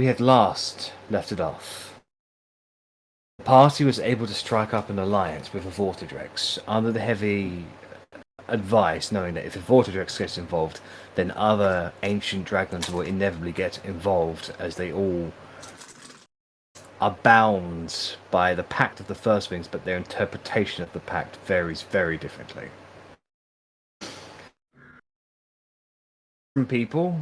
we had last left it off, the party was able to strike up an alliance with the Vortidrex under the heavy advice, knowing that if the Vortidrex gets involved, then other ancient dragons will inevitably get involved, as they all are bound by the Pact of the First Wings, but their interpretation of the Pact varies very differently. Some people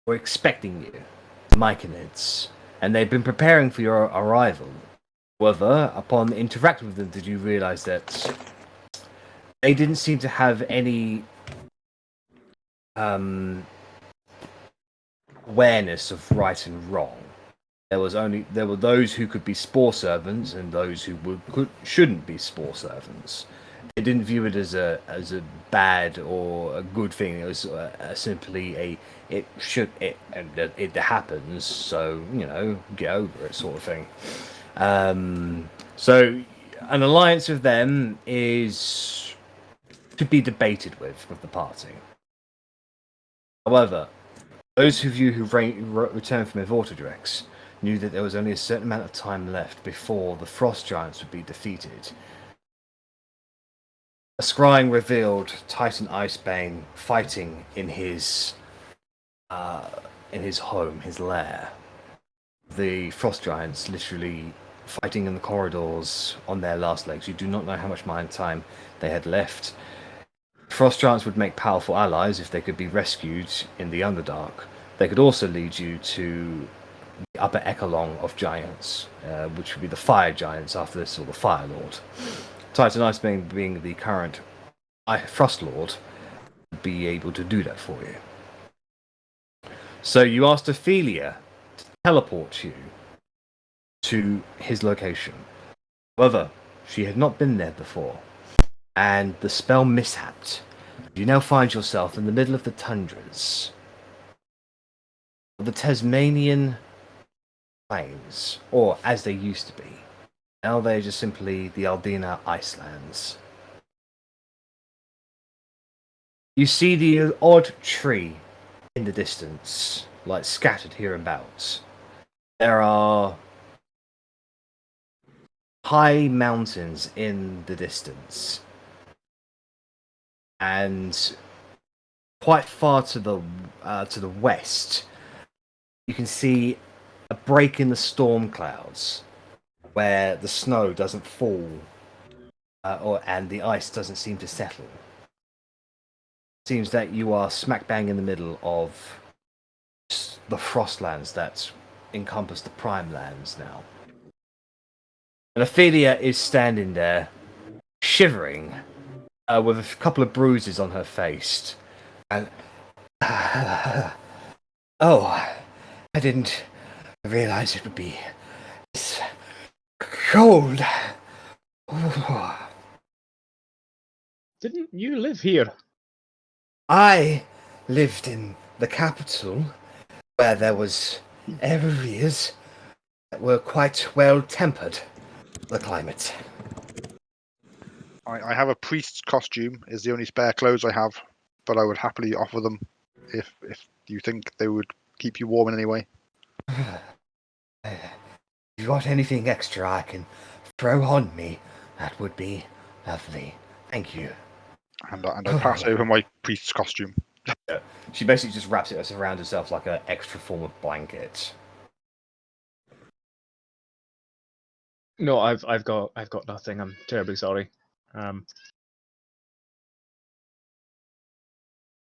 were expecting you, Myconids, and they've been preparing for your arrival. However, upon interacting with them, did you realise that they didn't seem to have any awareness of right and wrong. There were those who could be spore servants and those who shouldn't be spore servants. They didn't view it as a bad or a good thing. It was simply it happens, so get over it sort of thing. So an alliance with them is to be debated with the party. However, those of you who returned from Vortidrex knew that there was only a certain amount of time left before the Frost Giants would be defeated. A scrying revealed Titan Icebane fighting in his home, his lair. The Frost Giants literally fighting in the corridors on their last legs. You do not know how much mind time they had left. Frost Giants would make powerful allies if they could be rescued in the Underdark. They could also lead you to the upper echelon of giants, which would be the Fire Giants after this, or the Fire Lord. Titan Icebane being the current Frost Lord, would be able to do that for you. So you asked Ophelia to teleport you to his location. However, she had not been there before, and the spell mishapped. You now find yourself in the middle of the tundras of the Tasmanian Plains, or as they used to be. Now they're just simply the Aldina Icelands. You see the odd tree in the distance, like scattered hereabouts. There are high mountains in the distance, and quite far to the west, you can see a break in the storm clouds, where the snow doesn't fall, and the ice doesn't seem to settle. It seems that you are smack bang in the middle of the Frostlands that encompass the Prime Lands now. And Ophelia is standing there, shivering, with a couple of bruises on her face. And oh, I didn't realize it would be this cold. Didn't you live here? I lived in the capital, where there was areas that were quite well tempered. The climate. I have a priest's costume. Is the only spare clothes I have, but I would happily offer them if you think they would keep you warm in any way. If you got anything extra I can throw on me, that would be lovely. Thank you. And I pass over my priest's costume. Yeah. She basically just wraps it around herself like an extra form of blanket. No, I've got nothing. I'm terribly sorry.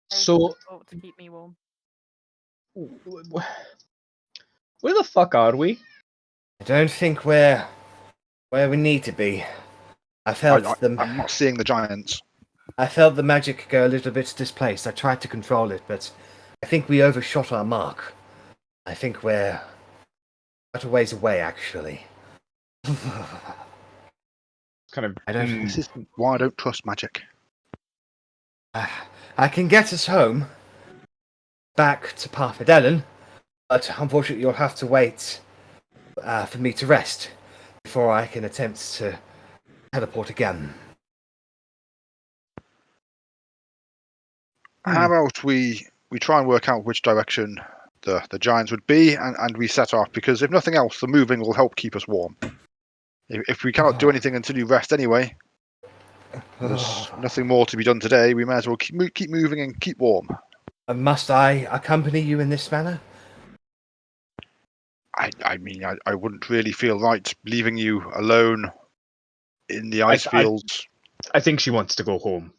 So to keep me warm. Where the fuck are we? I don't think we're where we need to be. I'm not seeing the giants. I felt the magic go a little bit displaced. I tried to control it, but I think we overshot our mark. I think we're quite a ways away, actually. This is why I don't trust magic. I can get us home, back to Parfidellen, but unfortunately you'll have to wait for me to rest before I can attempt to teleport again. How about we try and work out which direction the giants would be, and we set off, because if nothing else, the moving will help keep us warm. If we cannot do anything until you rest anyway, there's nothing more to be done today. We may as well keep moving and keep warm. Must I accompany you in this manner? I mean, I wouldn't really feel right leaving you alone in the ice fields. I think she wants to go home.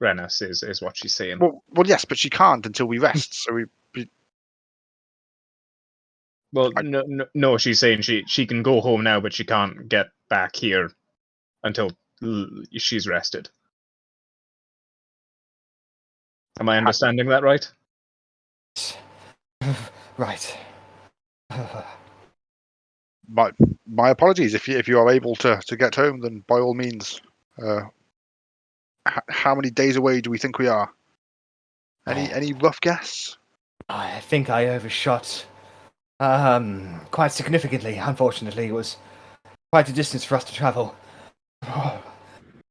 Rennas is what she's saying. Well, yes, but she can't until we rest. So Well, no, she's saying she can go home now, but she can't get back here until she's rested. Am I understanding that right? Right. my apologies. If you are able to get home, then by all means. How many days away do we think we are? Any rough guess? I think I overshot quite significantly. Unfortunately, it was quite a distance for us to travel.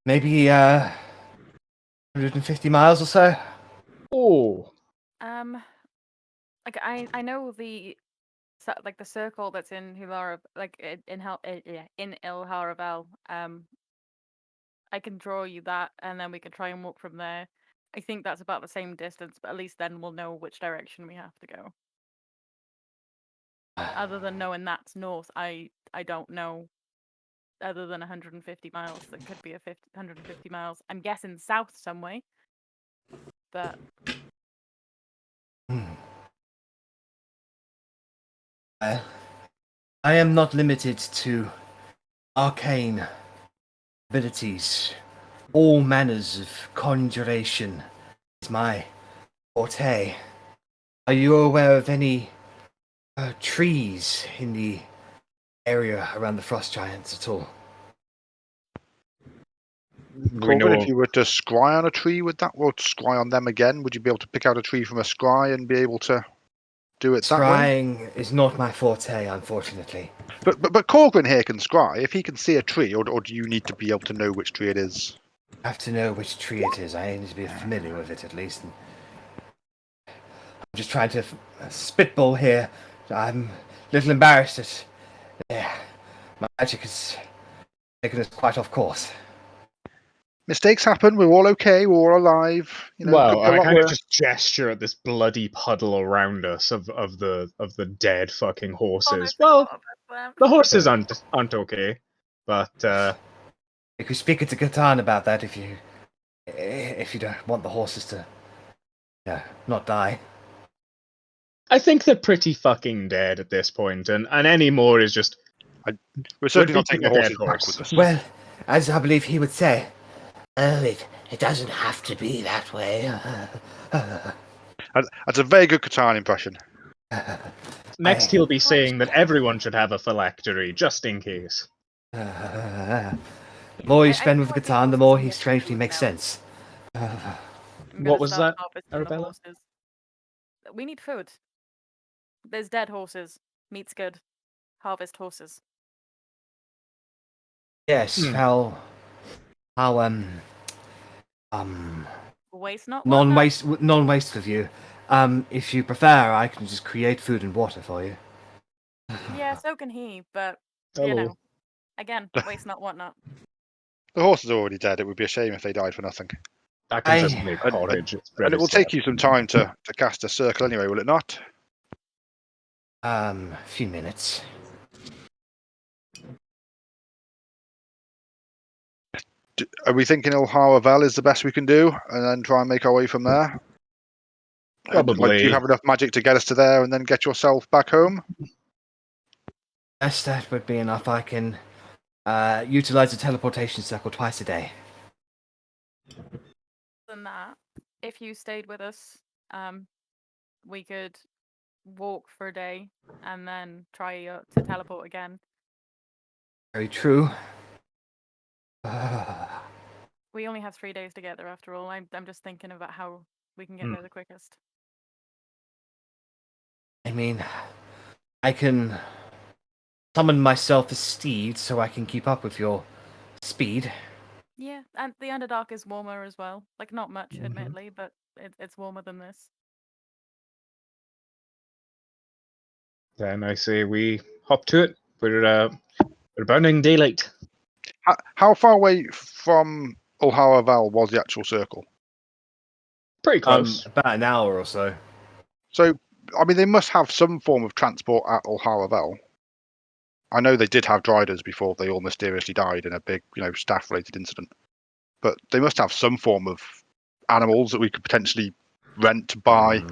Maybe 150 miles or so. Oh, Like I know the the circle that's in Hulara, like in Il Haravel. I can draw you that, and then we can try and walk from there. I think that's about the same distance, but at least then we'll know which direction we have to go. Other than knowing that's north, I don't know. Other than 150 miles, that could be 150 miles. I'm guessing south some way, but I am not limited to arcane abilities. All manners of conjuration is my forte. Are you aware of any trees in the area around the frost giants at all? Korgrin, if you were to scry on a tree, would that, or scry on them again, would you be able to pick out a tree from a scry and be able to do it that way? Scrying is not my forte, unfortunately. But Korgrin here can scry. If he can see a tree, or do you need to be able to know which tree it is? I have to know which tree it is. I need to be familiar with it at least. And I'm just trying to spitball here. I'm a little embarrassed that my magic has taken us quite off course. Mistakes happen. We're all okay. We're all alive. You know, well, could be a I lot kind of worse. just gesture at this bloody puddle around us of the dead fucking horses. Well, the horses aren't okay, but We could speak to Catan about that if you don't want the horses to not die. I think they're pretty fucking dead at this point, and any more is just We're certainly not beating taking the a dead horses back horse. with us. Well, as I believe he would say, it doesn't have to be that way. That's a very good Catan impression. Next, he'll be saying that everyone should have a phylactery, just in case. The more you spend with Catan, the more he strangely makes sense. What was that, Arrabella? We need food. There's dead horses. Meat's good. Harvest horses. Yes, how Waste not. non-waste of you. If you prefer, I can just create food and water for you. Yeah, so can he, but Hello. you know, again, waste not, whatnot. The horses are already dead. It would be a shame if they died for nothing. I can just make porridge. It's And it will take you some time to cast a circle anyway, will it not? A few minutes. Are we thinking Il Haravel is the best we can do, and then try and make our way from there? Probably. Do you have enough magic to get us to there and then get yourself back home? Yes, that would be enough. I can utilize the teleportation circle twice a day. Than that, if you stayed with us, we could walk for a day and then try to teleport again. Very true. We only have 3 days to get there after all. I'm just thinking about how we can get there the quickest. I mean, I can summon myself a steed so I can keep up with your speed. Yeah, and the Underdark is warmer as well. Like, not much, admittedly, but it's warmer than this. Then I say we hop to it. We're burning daylight. How far away from Ulharavel was the actual circle? Pretty close. About an hour or so. So, I mean, they must have some form of transport at Ulharavel. I know they did have Driders before they all mysteriously died in a big, staff-related incident. But they must have some form of animals that we could potentially rent, buy.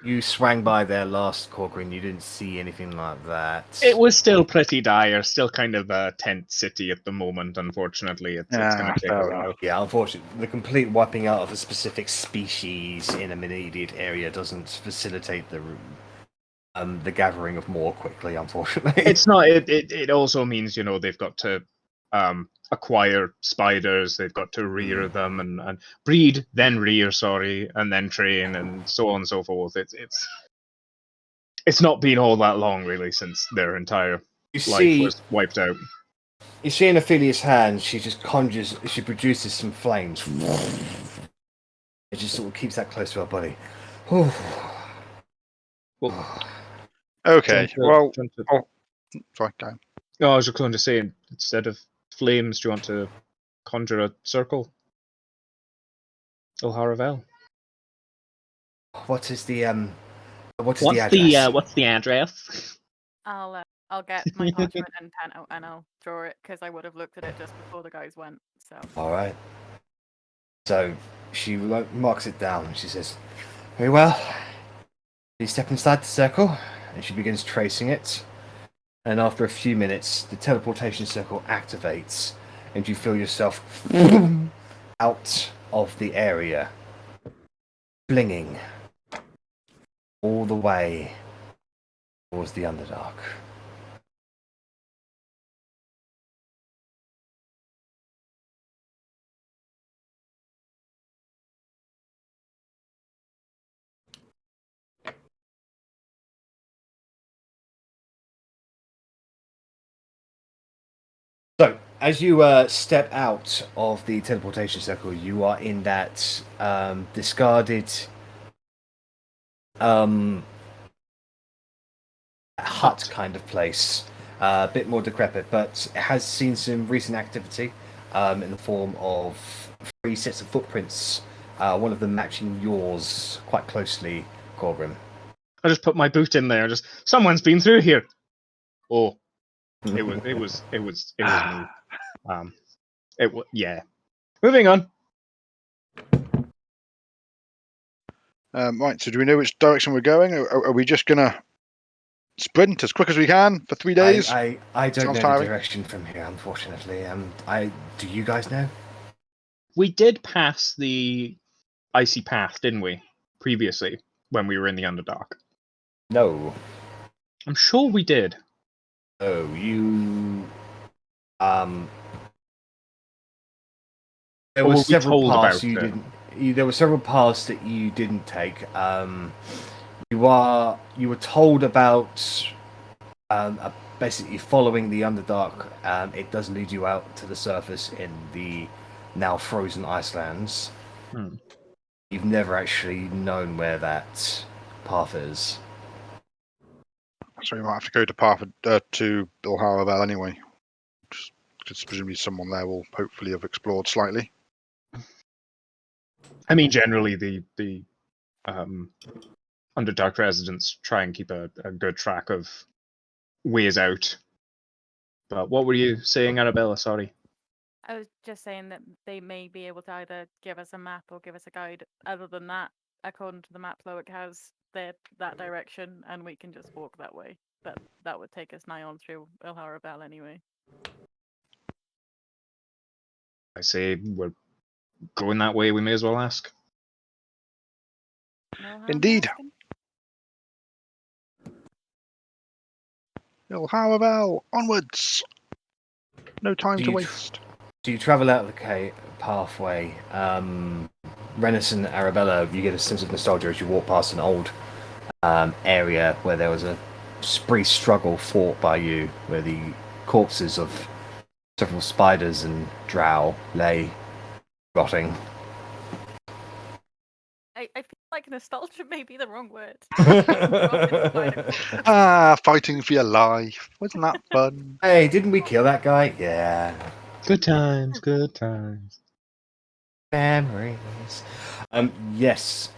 You swang by there last, Korgrin. You didn't see anything like that. It was still pretty dire, still kind of a tent city at the moment, unfortunately. It's going to take a while. Yeah, unfortunately, the complete wiping out of a specific species in an immediate area doesn't facilitate the gathering of more quickly, unfortunately. It's not. It also means, they've got to acquire spiders, they've got to rear them and breed, then rear, and then train, and so on and so forth. It's not been all that long, really, since their entire life was wiped out. You see in Ophelia's hand, she produces some flames. It just sort of keeps that close to her body. Okay, well... sorry, go on. No, I was just going to say, instead of flames, do you want to conjure a circle? Ulharavel. What's the address? What's the address? I'll get my parchment and pen out and I'll draw it because I would have looked at it just before the guys went. So. All right. So she marks it down and she says, "Very well. You step inside the circle," and she begins tracing it. And after a few minutes, the teleportation circle activates, and you feel yourself out of the area, flinging all the way towards the Underdark. So, as you step out of the teleportation circle, you are in that discarded hut kind of place. A bit more decrepit, but it has seen some recent activity in the form of 3 sets of footprints, one of them matching yours quite closely, Korgrin. I just put my boot in there. Someone's been through here. Oh, it was me. Yeah. Moving on. Right. So, do we know which direction we're going? Are we just gonna sprint as quick as we can for 3 days? I don't Sounds know tiring. the direction from here, unfortunately. Do you guys know? We did pass the icy path, didn't we? Previously, when we were in the Underdark. No. I'm sure we did. Oh, you. There Or were were we several told paths about you it? didn't. There were several paths that you didn't take. You were told about basically following the Underdark. It does lead you out to the surface in the now frozen Icelands. You've never actually known where that path is. So we might have to go to Ulharavel anyway. Because presumably someone there will hopefully have explored slightly. I mean, generally, the Underdark residents try and keep a good track of ways out. But what were you saying, Arrabella? Sorry. I was just saying that they may be able to either give us a map or give us a guide. Other than that, according to the map, Loic has that direction, and we can just walk that way. But that would take us nigh on through Ulharavel anyway. I say we're going that way. We may as well ask. No harm Indeed. asking. Ulharavel, onwards! No time to waste. Do you travel out of the pathway? Rennas and Arrabella, you get a sense of nostalgia as you walk past an old area where there was a brief struggle fought by you, where the corpses of several spiders and drow lay rotting. I feel like nostalgia may be the wrong word. Fighting for your life. Wasn't that fun? Hey, didn't we kill that guy? Yeah. Good times, good times. Memories. Yes.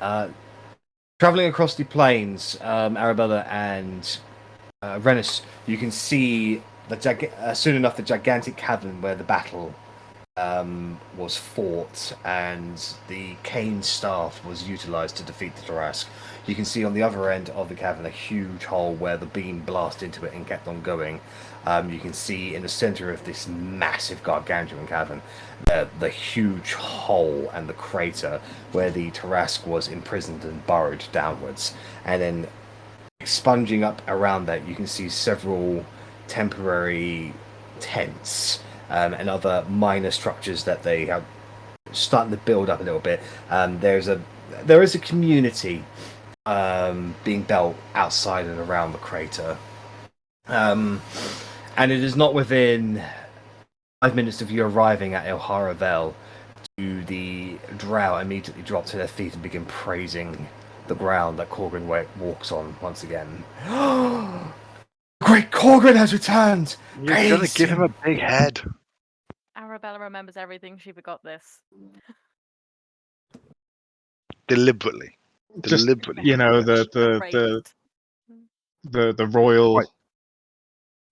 Traveling across the plains, Arrabella and Rennas, you can see soon enough the gigantic cavern where the battle was fought and the cane staff was utilized to defeat the Tarask. You can see on the other end of the cavern a huge hole where the beam blasted into it and kept on going. You can see in the center of this massive gargantuan cavern the huge hole and the crater where the Tarask was imprisoned and burrowed downwards. And then expunging up around that, you can see several temporary tents and other minor structures that they have starting to build up a little bit. There is a community being built outside and around the crater, and it is not within 5 minutes of you arriving at Halforc do the drow immediately drop to their feet and begin praising the ground that Korgrin walks on once again. Great Korgrin has returned! You're gonna give him a big head. Arrabella remembers everything. She forgot this. Deliberately. Just, Deliberately. you know, Praised. the royal Right.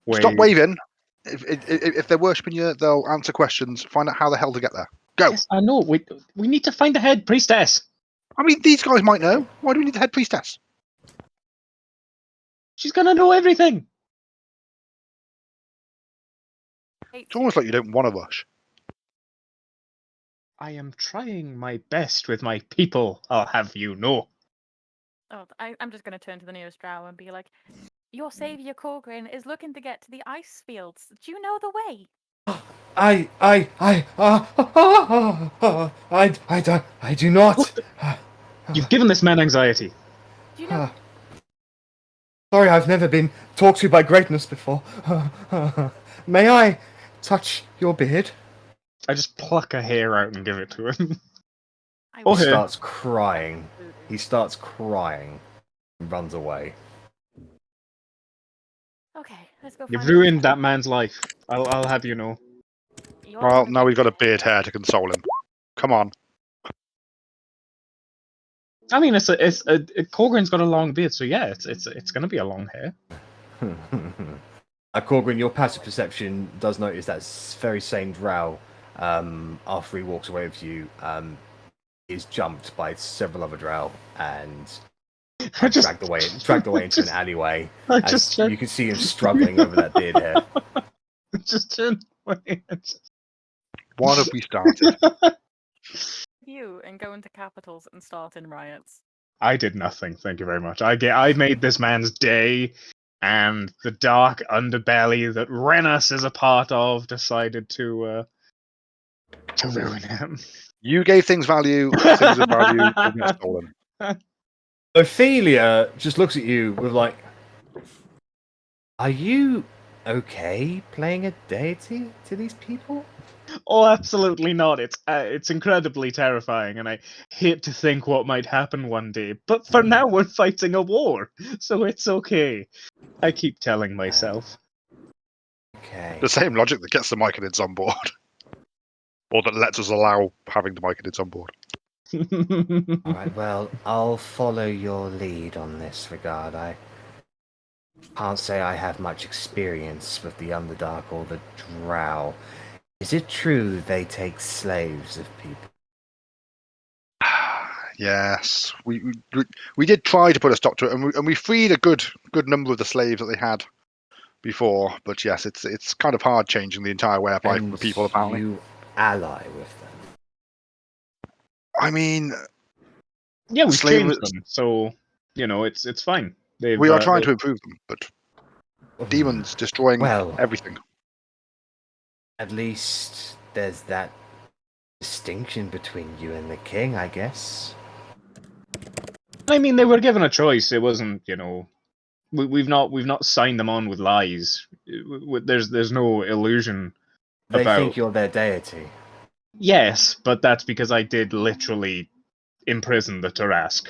way. Stop waving. If they're worshipping you, they'll answer questions. Find out how the hell to get there. Go. Yes, I know. We need to find the head priestess. I mean, these guys might know. Why do we need the head priestess? She's gonna know everything. It's almost like you don't want to rush. I am trying my best with my people, I'll have you know. Oh, I'm just going to turn to the nearest drow and be like, your savior Korgrin is looking to get to the ice fields. Do you know the way? I do not. You've given this man anxiety. Do you know? Sorry, I've never been talked to by greatness before. May I touch your beard? I just pluck a hair out and give it to him. I Oh, He here. starts crying. He starts crying and runs away. Okay, let's go. You've find ruined that man's life. I'll have you know. You're Well, gonna now be- we've got a beard hair to console him. Come on. I mean, Korgrin's got a long beard, so yeah, it's gonna be a long hair. Korgrin, your passive perception does notice that very same drow, after he walks away with you, is jumped by several other drow and dragged away into an alleyway. You can see him struggling over that beard hair. Just turn away. What have we started? you and go into capitals and start in riots. I did nothing. Thank you very much. I made this man's day, and the dark underbelly that Rennas is a part of decided to ruin him. You gave things value. Things of value will get stolen. Ophelia just looks at you with like, are you okay playing a deity to these people? Oh, absolutely not. It's incredibly terrifying, and I hate to think what might happen one day. But for now, we're fighting a war, so it's okay. I keep telling myself. Okay. The same logic that gets the Myconids on board. Or that lets us allow having the Myconids on board. Alright, well, I'll follow your lead on this regard. I can't say I have much experience with the Underdark or the Drow. Is it true they take slaves of people? Yes, we did try to put a stop to it, and we freed a good number of the slaves that they had before. But yes, it's kind of hard changing the entire way of life for people. Apparently, you ally with them. I mean, Yeah, we've Slave- changed them, so it's fine. we are trying to improve them, but demons destroying Well, everything. At least there's that distinction between you and the king, I guess. I mean, they were given a choice. It wasn't, we've not signed them on with lies. There's no illusion They about. think you're their deity. Yes, but that's because I did literally imprison the Tarask.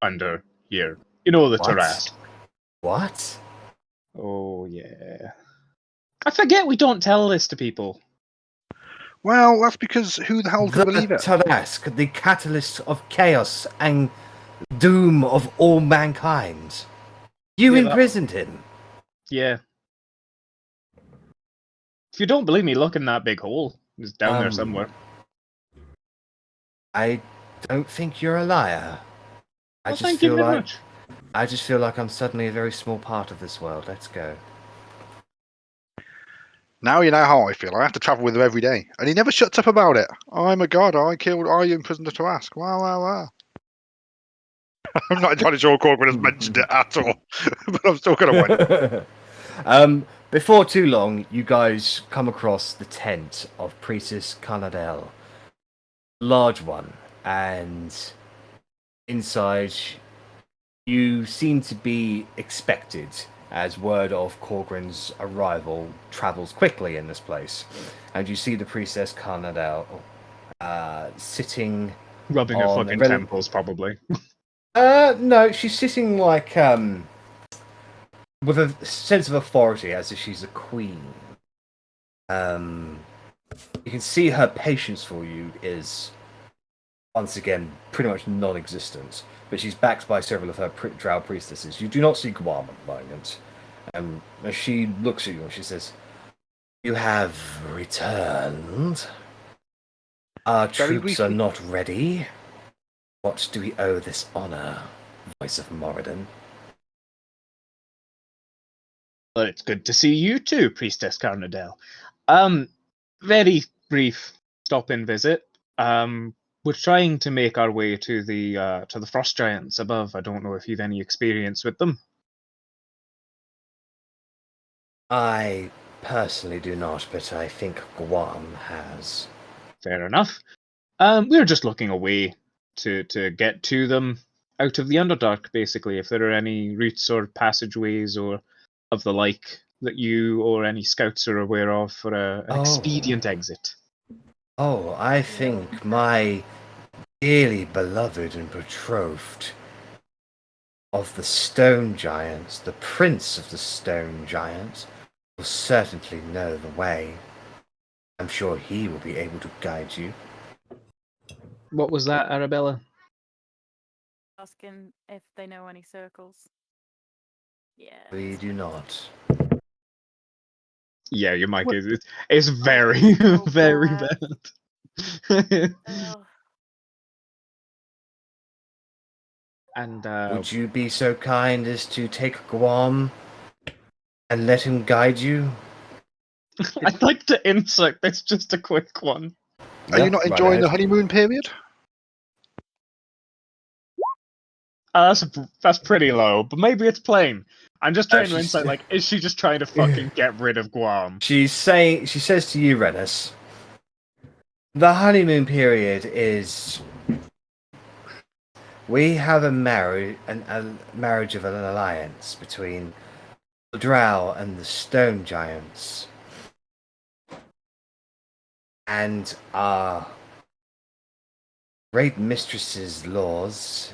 under here. You know the What? terrace. What? Oh, yeah. I forget we don't tell this to people. Well, that's because who the hell can believe The it? Tarask, the catalyst of chaos and doom of all mankind. You Yeah, that- imprisoned him. Yeah. If you don't believe me, look in that big hole. It's down there somewhere. I don't think you're a liar. Well, thank you very much. I just feel like I'm suddenly a very small part of this world. Let's go. Now you know how I feel. I have to travel with him every day, and he never shuts up about it. I'm a god. I imprisoned her to ask. Wow, wow, wow. I'm not entirely sure Korgrin has mentioned it at all, but I'm still going to wind up. Before too long, you guys come across the tent of Priestess Canadel. Large one, and inside you seem to be expected, as word of Korgrin's arrival travels quickly in this place. And you see the Priestess Canadel sitting Rubbing her on fucking a temples, probably. no, she's sitting like with a sense of authority, as if she's a queen. You can see her patience for you is once again pretty much non-existent, but she's backed by several of her drow priestesses. You do not see Guam at the moment. As she looks at you and she says, "You have returned. Our Very troops are briefly. not ready. What do we owe this honor, voice of Moradin?" Well, it's good to see you too, Priestess Carnadel. Very brief stop-in visit. We're trying to make our way to the frost giants above. I don't know if you've any experience with them. I personally do not, but I think Guam has. Fair enough. We're just looking a way to get to them out of the Underdark, basically. If there are any routes or passageways or of the like that you or any scouts are aware of for an expedient exit. Oh, I think my dearly beloved and betrothed of the stone giants, the prince of the stone giants, will certainly know the way. I'm sure he will be able to guide you. What was that, Arrabella? Asking if they know any circles. Yeah. We do not. Yeah, your mic is very, Oh, very bad. bad. Ugh. And Would you be so kind as to take Guam and let him guide you? I'd like to insert this just a quick one. Are you not enjoying the honeymoon period? That's pretty low, but maybe it's plain. I'm just trying to she's- insight, like, is she just trying to fucking get rid of Guam? She says to you, Rennas, the honeymoon period is. We have a marriage of an alliance between the Drow and the Stone Giants, and our great mistress's laws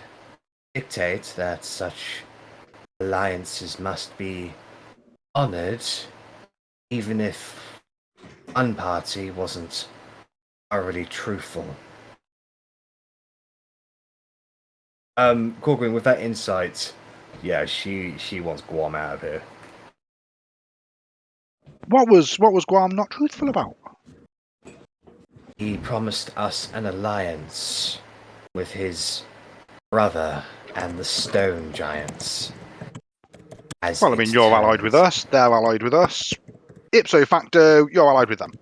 dictate that such alliances must be honored, even if one party wasn't already truthful. Korgrin, with that insight, yeah, she wants Guam out of here. What was Guam not truthful about? He promised us an alliance with his brother and the Stone Giants. Well, I mean, you're allied with us, they're allied with us. Ipso facto, you're allied with them.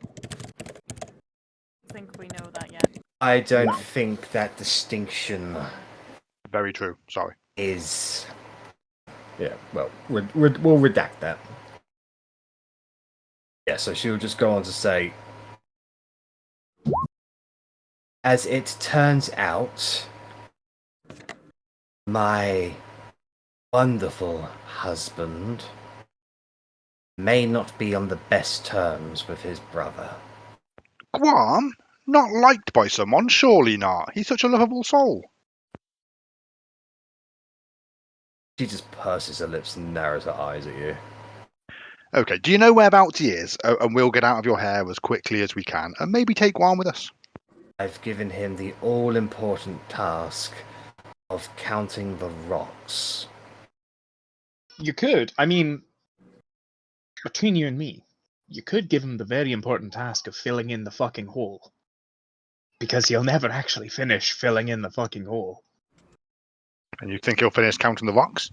I think we know that yet. I don't think that distinction Very true, sorry. is. Yeah, well, we'll redact that. Yeah, so she'll just go on to say, as it turns out, my wonderful husband may not be on the best terms with his brother. Guam? Not liked by someone? Surely not. He's such a lovable soul. She just purses her lips and narrows her eyes at you. Okay, do you know whereabouts he is? And we'll get out of your hair as quickly as we can, and maybe take Guam with us. I've given him the all-important task of counting the rocks. You could. I mean, between you and me, you could give him the very important task of filling in the fucking hole. Because he'll never actually finish filling in the fucking hole. And you think he'll finish counting the rocks?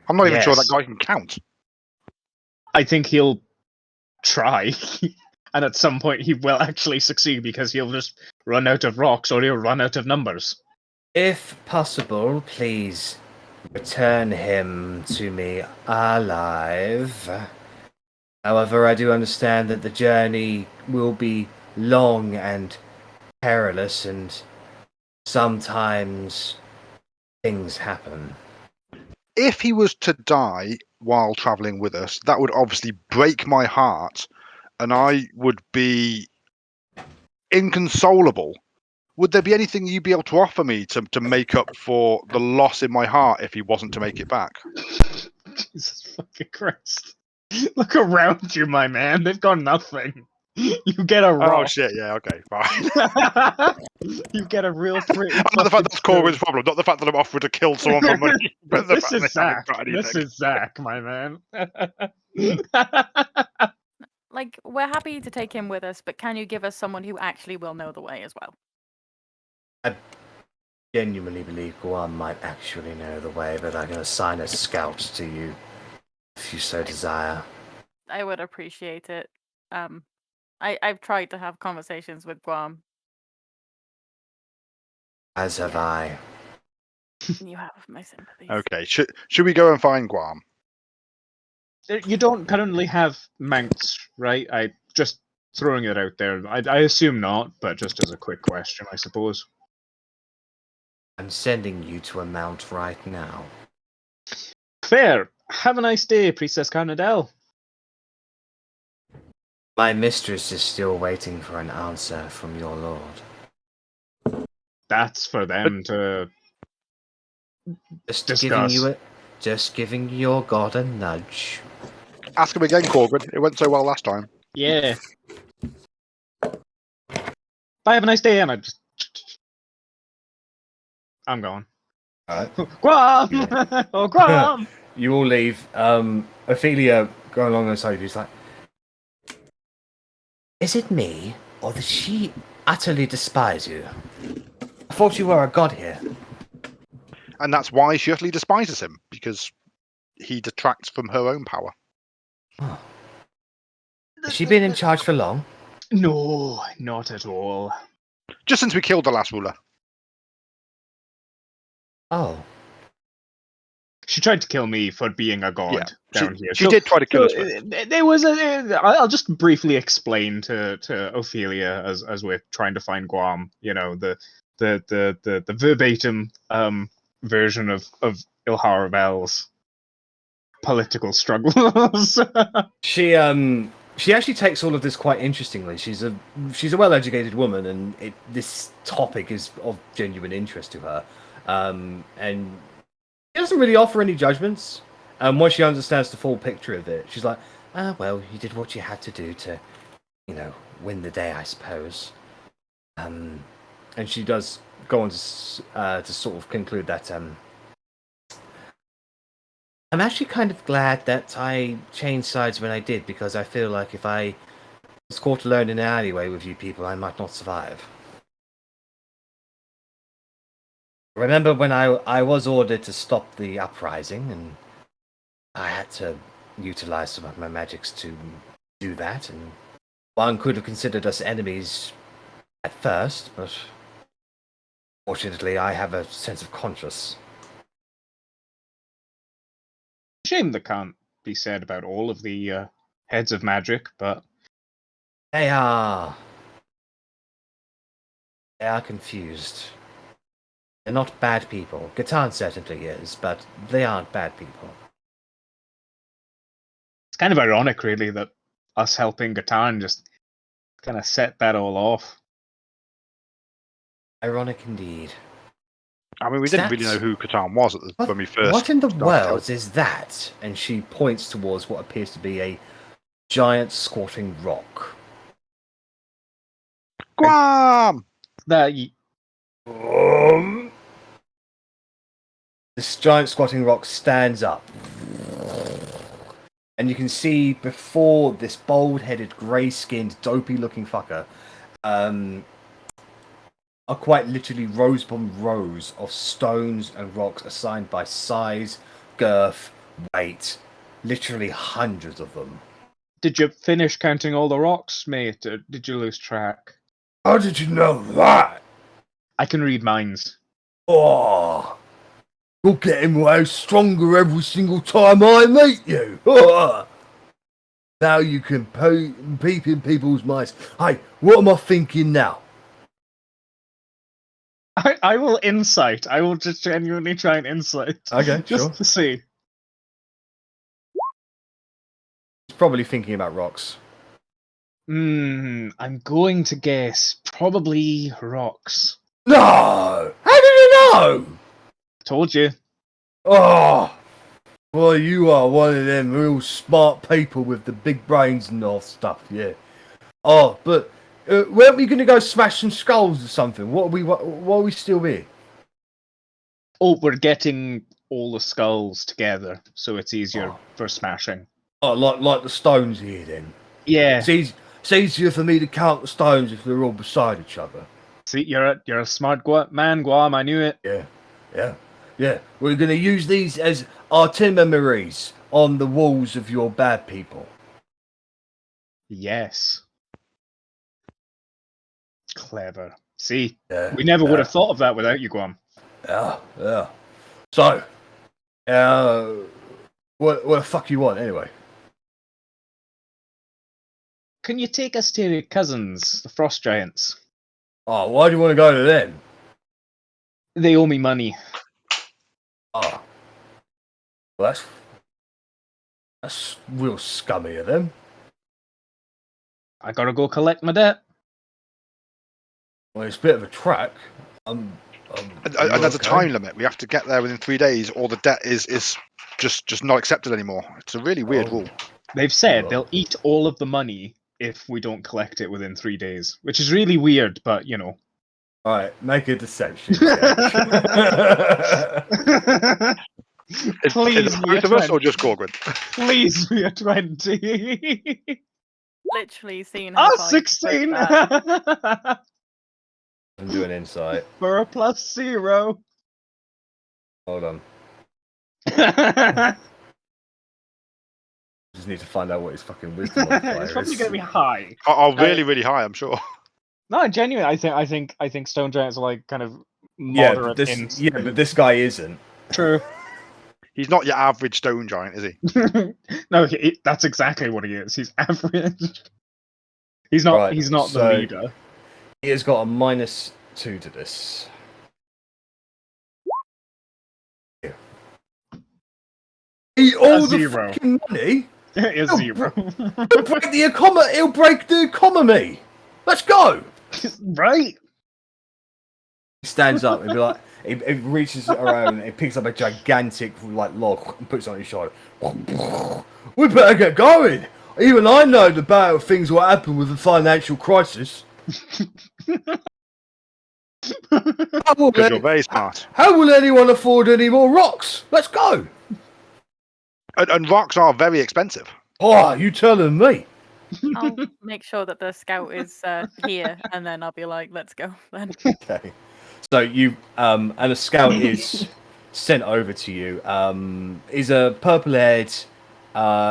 I'm not even sure that Yes. guy can count. I think he'll try. And at some point he will actually succeed because he'll just run out of rocks or he'll run out of numbers. If possible, please return him to me alive. However, I do understand that the journey will be long and perilous, and sometimes things happen. If he was to die while travelling with us, that would obviously break my heart, and I would be inconsolable. Would there be anything you'd be able to offer me to make up for the loss in my heart if he wasn't to make it back? Jesus fucking Christ. Look around you, my man. They've got nothing. You get a Oh rock. shit! Yeah, okay, fine. You get a real pretty. I know the fact fucking that's Korgrin's problem, not the fact that I'm offering to kill someone for money. But the This fact is they haven't Zach. got This anything. is Zach, my man. Like, we're happy to take him with us, but can you give us someone who actually will know the way as well? I genuinely believe Guam might actually know the way, but I can assign a scout to you if you so desire. I would appreciate it. I've tried to have conversations with Guam. As have I. You have my sympathies. Okay, should we go and find Guam? You don't currently have mounts, right? I just throwing it out there. I assume not, but just as a quick question, I suppose. I'm sending you to a mount right now. Fair. Have a nice day, Priestess Carnadel. My mistress is still waiting for an answer from your lord. That's for them to Just discuss. giving your god a nudge. Ask him again, Korgrin. It went so well last time. Yeah. Bye, have a nice day, and I'm going. Alright. Guam! Yeah. Oh, Guam! You all leave. Ophelia going alongside you is like, is it me, or does she utterly despise you? I thought you were a god here. And that's why she utterly despises him, because he detracts from her own power. Oh. Has she been in charge for long? No, not at all. Just since we killed the last ruler. Oh. She tried to kill me for being a god down here. She did try to kill us first. There was I'll just briefly explain to Ophelia as we're trying to find Guam. You know, the verbatim version of Ilharabel's political struggles. She actually takes all of this quite interestingly. She's a well-educated woman, and this topic is of genuine interest to her. And she doesn't really offer any judgments. Once she understands the full picture of it, she's like, well, you did what you had to do to, win the day, I suppose. And she does go on to sort of conclude that I'm actually kind of glad that I changed sides when I did, because I feel like if I was caught alone in an alleyway with you people, I might not survive. Remember when I was ordered to stop the uprising, and I had to utilize some of my magics to do that, and one could have considered us enemies at first, but fortunately I have a sense of conscience. Shame that can't be said about all of the heads of magic, but They are confused. They're not bad people. Catan certainly is, but they aren't bad people. it's kind of ironic, really, that us helping Gatan just kind of set that all off. Ironic indeed. I mean, we didn't really know who Catan was when we first. What in the started world is that? And she points towards what appears to be a giant squatting rock. Guam! This giant squatting rock stands up. And you can see before this bald-headed, grey-skinned, dopey-looking fucker are quite literally rows upon rows of stones and rocks assigned by size, girth, weight. Literally hundreds of them. Did you finish counting all the rocks, mate? Or did you lose track? How did you know that? I can read minds. Oh, you're getting way stronger every single time I meet you. Now you can peep in people's minds. Hey, what am I thinking now? I will insight. I will just genuinely try and insight. Okay, just sure. to see. He's probably thinking about rocks. I'm going to guess probably rocks. No! How did you know? Told you. Oh, well, you are one of them real smart people with the big brains and all stuff, yeah. Oh, but weren't we going to go smash some skulls or something? What are we still here? Oh, we're getting all the skulls together, so it's easier for smashing. Oh, like the stones here then. Yeah. It's easier for me to count the stones if they're all beside each other. See, you're a smart man, Guam. I knew it. Yeah. We're going to use these as artilleries on the walls of your bad people. Yes. Clever. See, Yeah, we never would have thought of that without you, Guam. Yeah. So, what the fuck you want anyway? Can you take us to your cousins, the Frost Giants? Oh, why do you want to go to them? They owe me money. Oh, well, that's real scummy of them. I gotta go collect my debt. Well, it's a bit of a track. And there's a time limit. We have to get there within 3 days, or the debt is just not accepted anymore. It's a really weird rule. They've said they'll eat all of the money if we don't collect it within 3 days, which is really weird, but you know. All right, make a deception check. Please, both of us or just Korgrin? Please be a 20. Literally seen how far you can push 16! that. I'm doing insight. For a +0. Hold on. Just need to find out what his fucking wisdom modifier It's probably is. going to be high. Oh, really, really high, I'm sure. No, genuinely, I think stone giants are like kind of moderate. But this guy isn't. True. He's not your average stone giant, is he? No, that's exactly what he is. He's average. He's not. Right, he's not so- the leader. He has got a -2 to this. Eat all the zero. fucking money. It is Oh, 0. He'll break the economy. Let's go. Right. He stands up and be like, he reaches around and he picks up a gigantic log and puts it on his shoulder. We better get going. Even I know about things will happen with a financial crisis. Because you're very smart. How will anyone afford any more rocks? Let's go. And rocks are very expensive. Oh, you telling me? I'll make sure that the scout is here, and then I'll be like, "Let's go." Then Okay. So you and a scout is sent over to you. He's a purple-haired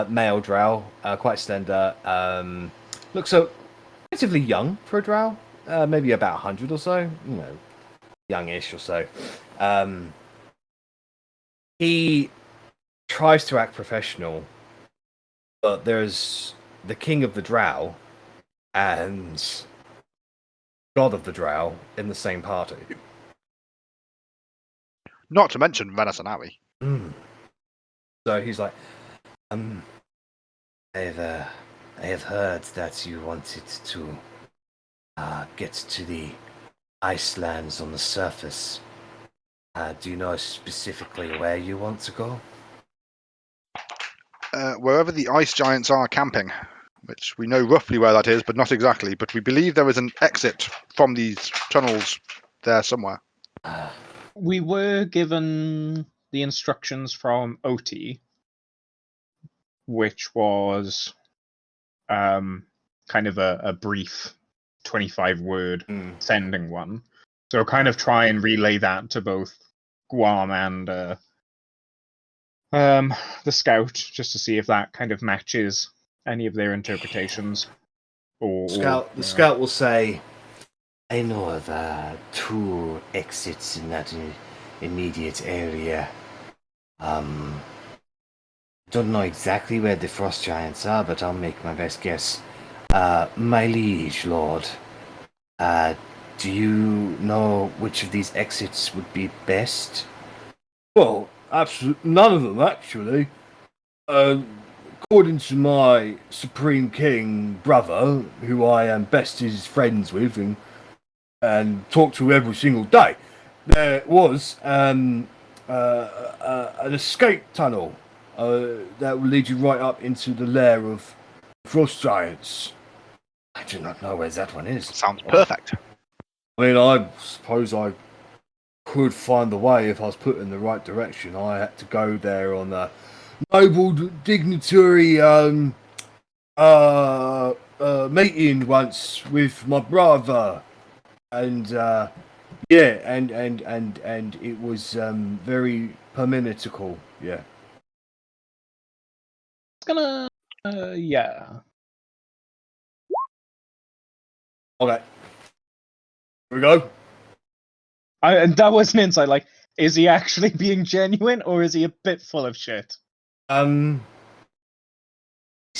male drow, quite slender. Looks relatively young for a drow, maybe about 100 or so. You know, youngish or so. He tries to act professional, but there's the king of the drow and god of the drow in the same party. Not to mention Rennas and Arri. So he's like, I have heard that you wanted to get to the Icelands on the surface. Do you know specifically where you want to go? Wherever the ice giants are camping, which we know roughly where that is, but not exactly. But we believe there is an exit from these tunnels there somewhere. We were given the instructions from Otti, which was kind of a brief 25-word sending one. So kind of try and relay that to both Guam and the scout, just to see if that kind of matches any of their interpretations. The scout will say, I know of 2 exits in that immediate area. Don't know exactly where the frost giants are, but I'll make my best guess. My liege lord, do you know which of these exits would be best? Well, absolutely none of them, actually. According to my Supreme King brother, who I am bestest friends with and talk to every single day, there was an escape tunnel that will lead you right up into the lair of frost giants. I do not know where that one is. Sounds perfect. I mean, I suppose I could find the way if I was put in the right direction. I had to go there on a noble dignitary meeting once with my brother, and and it was very permitical. Yeah. It's gonna, yeah. Okay. Here we go. And that was an insight. Like, is he actually being genuine, or is he a bit full of shit? He's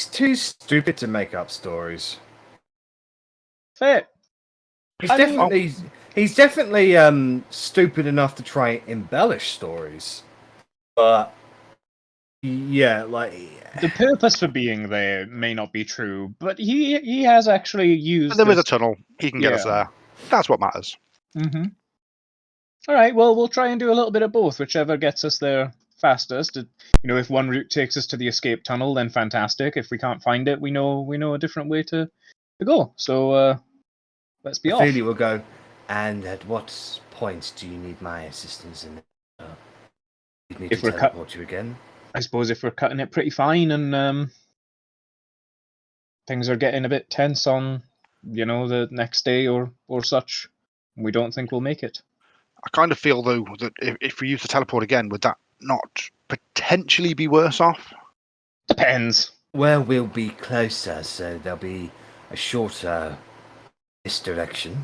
too stupid to make up stories. Fair. He's definitely stupid enough to try and embellish stories, but yeah, like The purpose for being there may not be true, but he has actually used. But there is a tunnel. He can get us there. That's what matters. Mm-hmm. All right. Well, we'll try and do a little bit of both, whichever gets us there fastest. If one route takes us to the escape tunnel, then fantastic. If we can't find it, we know a different way to go. So let's be off. Ophelia will go. And at what point do you need my assistance in it? You need If to we're teleport you again? I suppose if we're cutting it pretty fine and things are getting a bit tense on, the next day or such, we don't think we'll make it. I kind of feel, though, that if we use the teleport again, would that not potentially be worse off? Depends. Well, we'll be closer, so there'll be a shorter misdirection,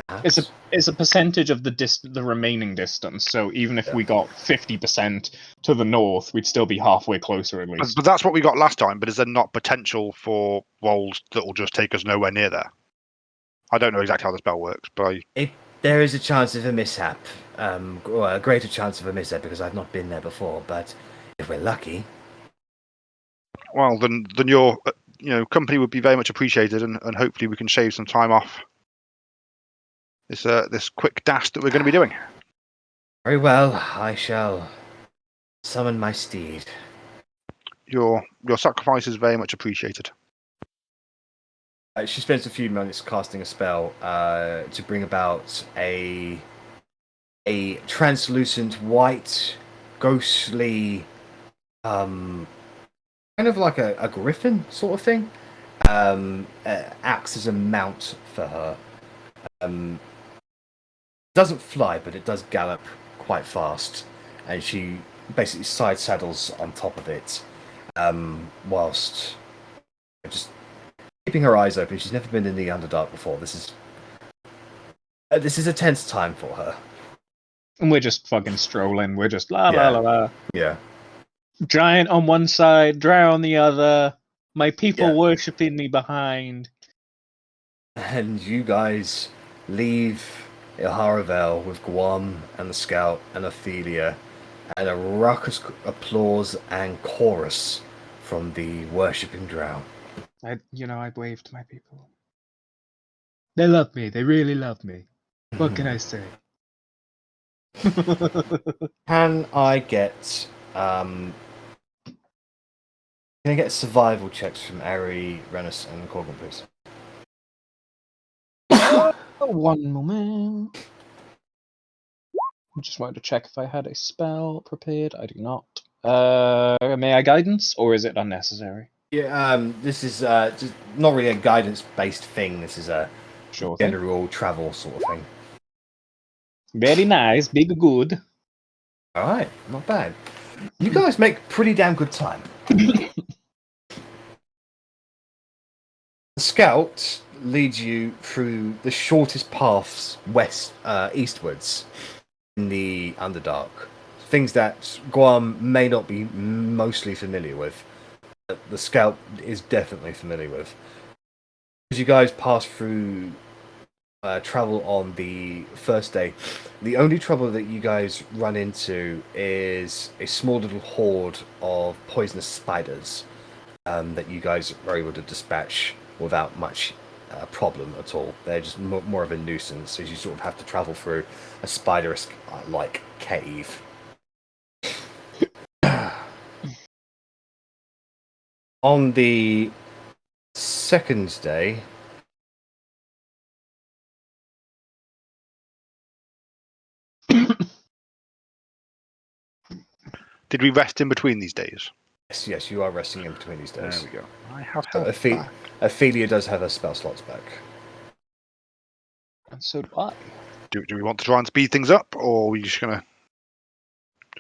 perhaps. It's a percentage of the remaining distance. So even if we got 50% to the north, we'd still be halfway closer at least. But that's what we got last time. But is there not potential for rolls that will just take us nowhere near there? I don't know exactly how the spell works, but There is a chance of a mishap, or a greater chance of a mishap because I've not been there before. But if we're lucky, well, then your company would be very much appreciated, and hopefully we can shave some time off this quick dash that we're going to be doing. Very well. I shall summon my steed. Your sacrifice is very much appreciated. She spends a few minutes casting a spell to bring about a translucent white, ghostly, kind of like a griffin sort of thing. Acts as a mount for her. Doesn't fly, but it does gallop quite fast, and she basically side saddles on top of it, whilst just keeping her eyes open. She's never been in the Underdark before. This is a tense time for her. And we're just fucking strolling. We're just la la la la. Yeah. Giant on one side, drow on the other. My people worshipping me behind. And you guys leave Arrabella with Guam and the Scout and Ophelia, and a raucous applause and chorus from the worshipping drow. I waved to my people. They love me. They really love me. What can I say? Can I get survival checks from Arri, Rennas, and Korgrin, please? One moment. I just wanted to check if I had a spell prepared. I do not. May I guidance, or is it unnecessary? Yeah, this is just not really a guidance-based thing. This is a Sure thing. general travel sort of thing. Very nice, big good. All right, not bad. You guys make pretty damn good time. The scout leads you through the shortest paths eastwards in the Underdark. Things that Guam may not be mostly familiar with, but the scout is definitely familiar with. As you guys pass through travel on the first day, the only trouble that you guys run into is a small little horde of poisonous spiders that you guys are able to dispatch without much problem at all. They're just more of a nuisance, as you sort of have to travel through a spider-like cave. On the second day, Did we rest in between these days? yes, you are resting in between these days. There we go. I have So health back. Ophelia does have her spell slots back. And so do I. Do we want to try and speed things up, or are we just gonna?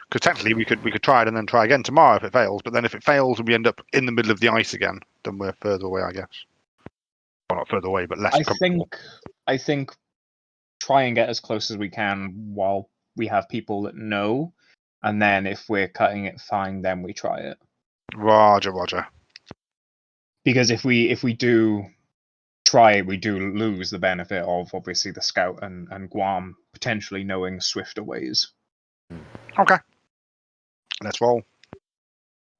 Because technically, we could try it and then try again tomorrow if it fails. But then if it fails and we end up in the middle of the ice again, then we're further away, I guess. Well, not further away, but less comfortable. I think try and get as close as we can while we have people that know, and then if we're cutting it fine, then we try it. Roger. Because if we do try it, we do lose the benefit of obviously the scout and Guam potentially knowing swifter ways. Okay. Let's roll.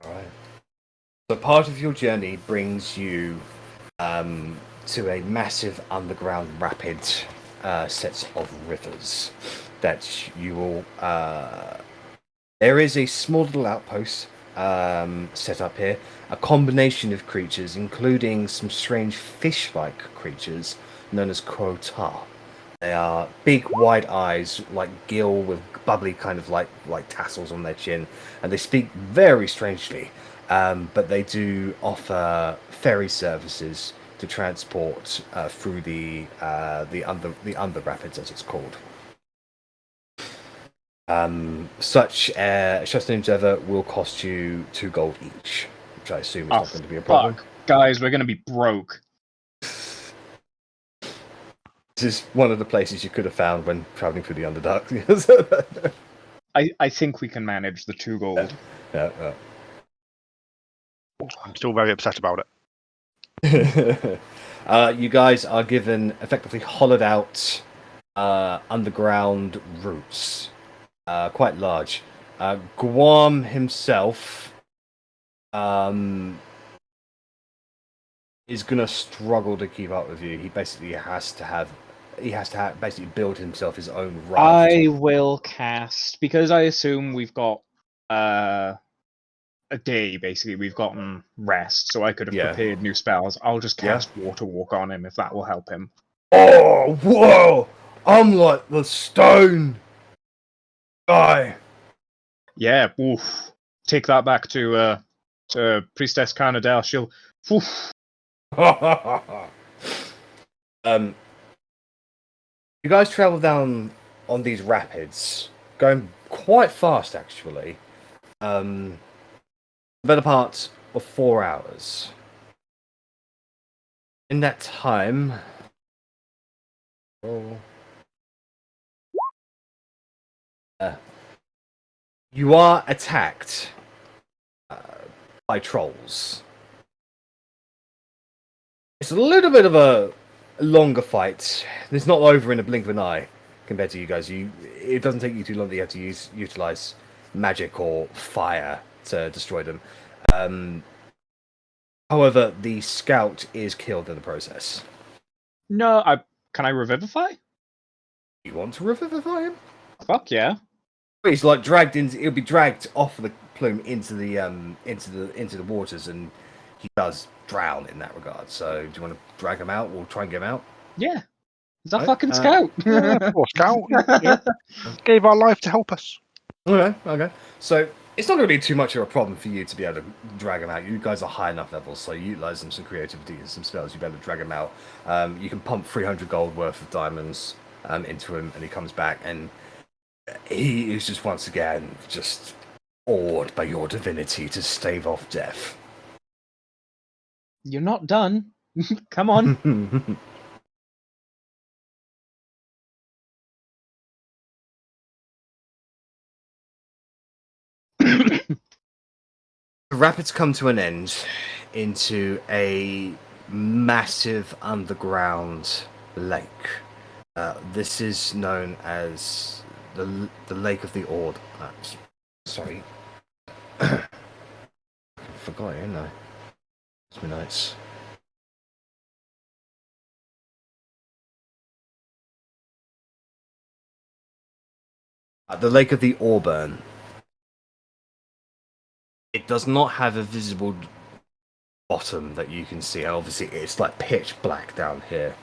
All right. So part of your journey brings you to a massive underground rapid sets of rivers that you will. There is a small little outpost set up here, a combination of creatures, including some strange fish-like creatures known as Crota. They are big, wide eyes, like gill with bubbly kind of like tassels on their chin, and they speak very strangely. But they do offer ferry services to transport through the under rapids, as it's called. Such an endeavor will cost you 2 gold each, which I assume is not going to be a problem. Fuck. Guys, we're gonna be broke. This is one of the places you could have found when traveling through the Underdark. I think we can manage the 2 gold. Yeah. I'm still very upset about it. You guys are given effectively hollowed out underground routes, quite large. Guam himself is gonna struggle to keep up with you. He basically has to basically build himself his own raft. I will cast, because I assume we've got a day, basically. We've gotten rest, so I could have prepared new spells. I'll just cast Water Walk on him if that will help him. Oh, whoa! I'm like the stone guy. Yeah, oof. Take that back to Priestess Carnadel. She'll... Oof. You guys travel down on these rapids, going quite fast actually. The better part of 4 hours. In that time, you are attacked by trolls. It's a little bit of a longer fight. It's not over in a blink of an eye compared to you guys. It doesn't take you too long that you have to utilize magic or fire to destroy them. However, the scout is killed in the process. No, can I revivify? You want to revivify him? Fuck yeah. He's like dragged into. He'll be dragged off the plume into the waters, and he does drown in that regard. So, do you want to drag him out? We'll try and get him out. Yeah. He's a Right, fucking scout. Yeah, poor scout. Yeah. Gave our life to help us. Okay. So it's not going to be too much of a problem for you to be able to drag him out. You guys are high enough levels, so you utilize some creativity and some spells. You better drag him out. You can pump 300 gold worth of diamonds into him, and he comes back, and he is just once again just awed by your divinity to stave off death. You're not done. Come on. The rapids come to an end into a massive underground lake. This is known as the Lake of the Ord. Sorry. Forgot it, didn't I? It's been nice. The Lake of the Auburn. It does not have a visible bottom that you can see. Obviously, it's like pitch black down here.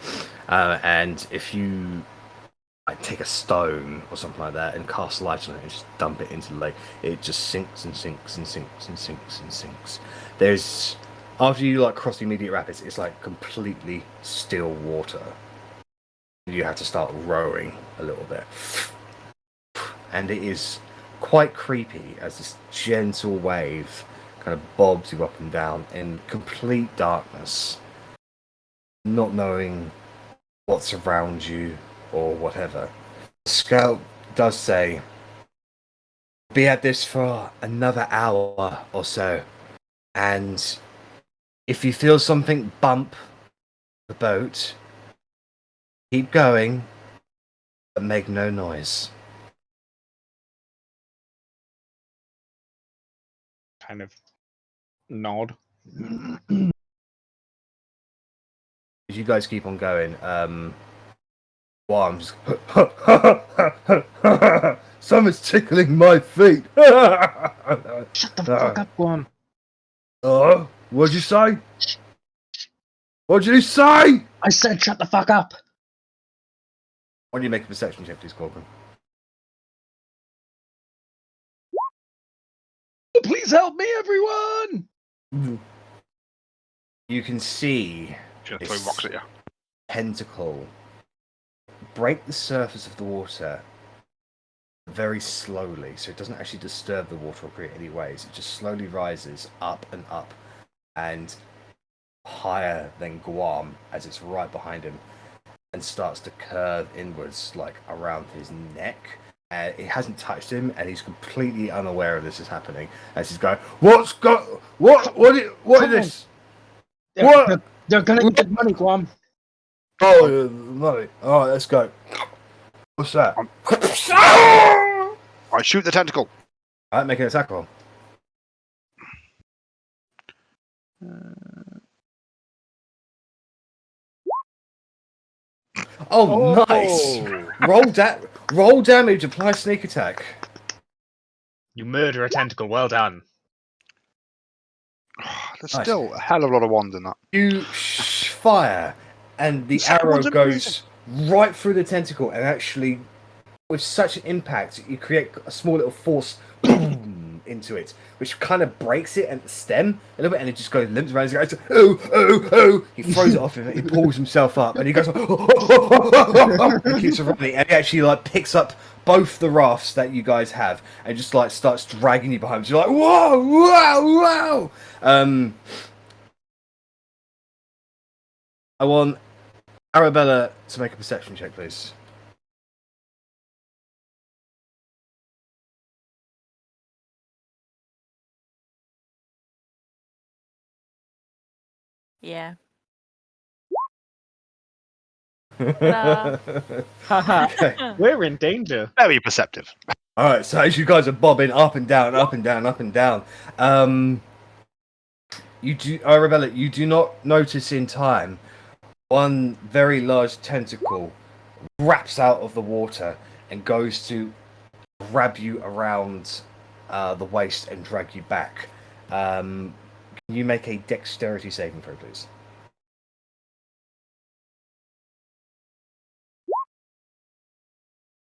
And if you like take a stone or something like that and cast light on it and just dump it into the lake, it just sinks and sinks and sinks and sinks and sinks. There's after you like cross the immediate rapids, it's like completely still water. You have to start rowing a little bit, and it is quite creepy as this gentle wave kind of bobs you up and down in complete darkness, not knowing what's around you or whatever. The scout does say, be at this for another hour or so, and if you feel something bump the boat, keep going, but make no noise. Kind of nod. As you guys keep on going, well, I'm just something's tickling my feet. Shut the fuck up, Guam. What'd you say? What'd you say? I said shut the fuck up. Why don't you make a perception check, please, Korgrin? Please help me, everyone! You can see Just throw rocks at you. tentacle break the surface of the water very slowly, so it doesn't actually disturb the water or create any waves. It just slowly rises up and higher than Guam as it's right behind him, and starts to curve inwards like around his neck. It hasn't touched him, and he's completely unaware of this is happening as he's going, what is this? What? They're gonna get money, Guam. Oh, money. All right, let's go. What's that? I shoot the tentacle. All right, make an attack roll. Oh, nice! Roll damage, apply sneak attack. You murder a tentacle. Well done. There's Nice. still a hell of a lot of wands in that. You fire, and the That arrow one's goes right through the tentacle, and actually, with such an impact, you create a small little force boom, into it, which kind of breaks it at the stem a little bit, and it just goes limps around. He goes, oh! He throws it off him. He pulls himself up, and he goes, and keeps running, and he actually like picks up both the rafts that you guys have, and just like starts dragging you behind. So you're like, whoa! I want Arrabella to make a perception check, please. Yeah. Haha. We're in danger. Very perceptive. All right, so as you guys are bobbing up and down, Arrabella, you do not notice in time one very large tentacle wraps out of the water and goes to grab you around the waist and drag you back. Can you make a dexterity saving throw, please?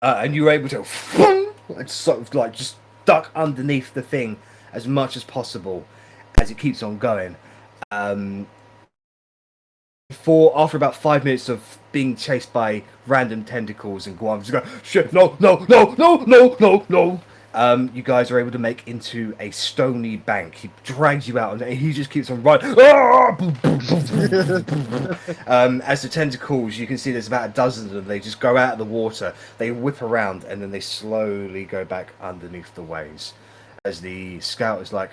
And you were able to and sort of like just duck underneath the thing as much as possible as it keeps on going. After about 5 minutes of being chased by random tentacles and Guam just go, shit, no, you guys are able to make into a stony bank. He drags you out and he just keeps on running. As the tentacles, you can see there's about a dozen of them. They just go out of the water, they whip around, and then they slowly go back underneath the waves. As the scout is like,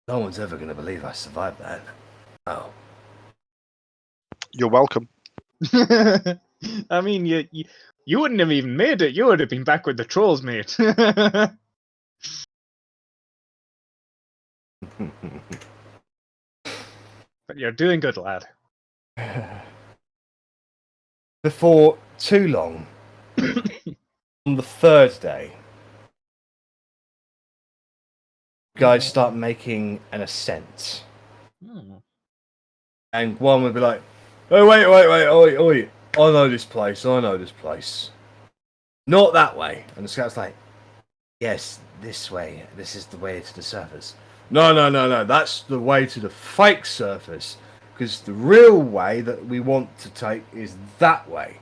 no one's ever going to believe I survived that. Oh. You're welcome. I mean, you wouldn't have even made it. You would have been back with the trolls, mate. But you're doing good, lad. Before too long, on the third day, you guys start making an ascent. And one would be like, oh, wait, oi. I know this place. Not that way. And the scout's like, yes, this way. This is the way to the surface. No. That's the way to the fake surface. Because the real way that we want to take is that way.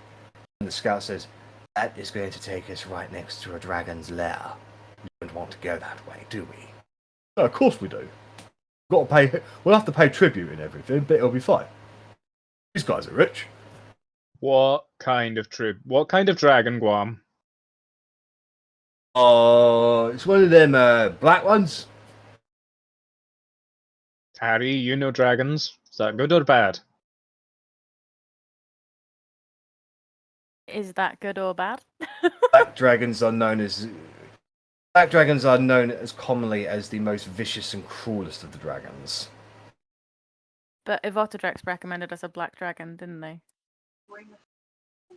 And the scout says, that is going to take us right next to a dragon's lair. We don't want to go that way, do we? No, of course we do. We'll have to pay tribute and everything, but it'll be fine. These guys are rich. What kind of dragon, Guam? It's one of them black ones. Arri, you know dragons. Is that good or bad? Is that good or bad? Black dragons are known as commonly as the most vicious and cruelest of the dragons. But Evotodrex recommended us a black dragon, didn't they?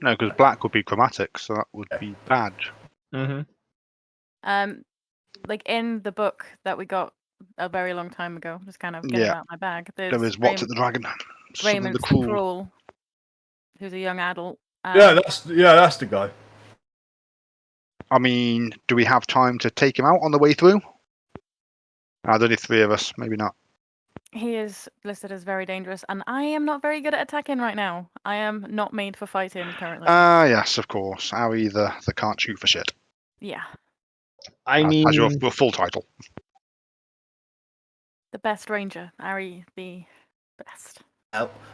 No, because black would be chromatic, so that would be bad. Like in the book that we got a very long time ago, just kind of getting Yeah. out my bag. There is what's it, the dragon? Something Raymond's the cruel. Cruel, who's a young adult. That's the guy. I mean, do we have time to take him out on the way through? There's only 3 of us, maybe not. He is listed as very dangerous, and I am not very good at attacking right now. I am not made for fighting currently. Yes, of course. Arri, the can't shoot for shit. Yeah. I mean, as your full title. The best ranger, Arri, the best.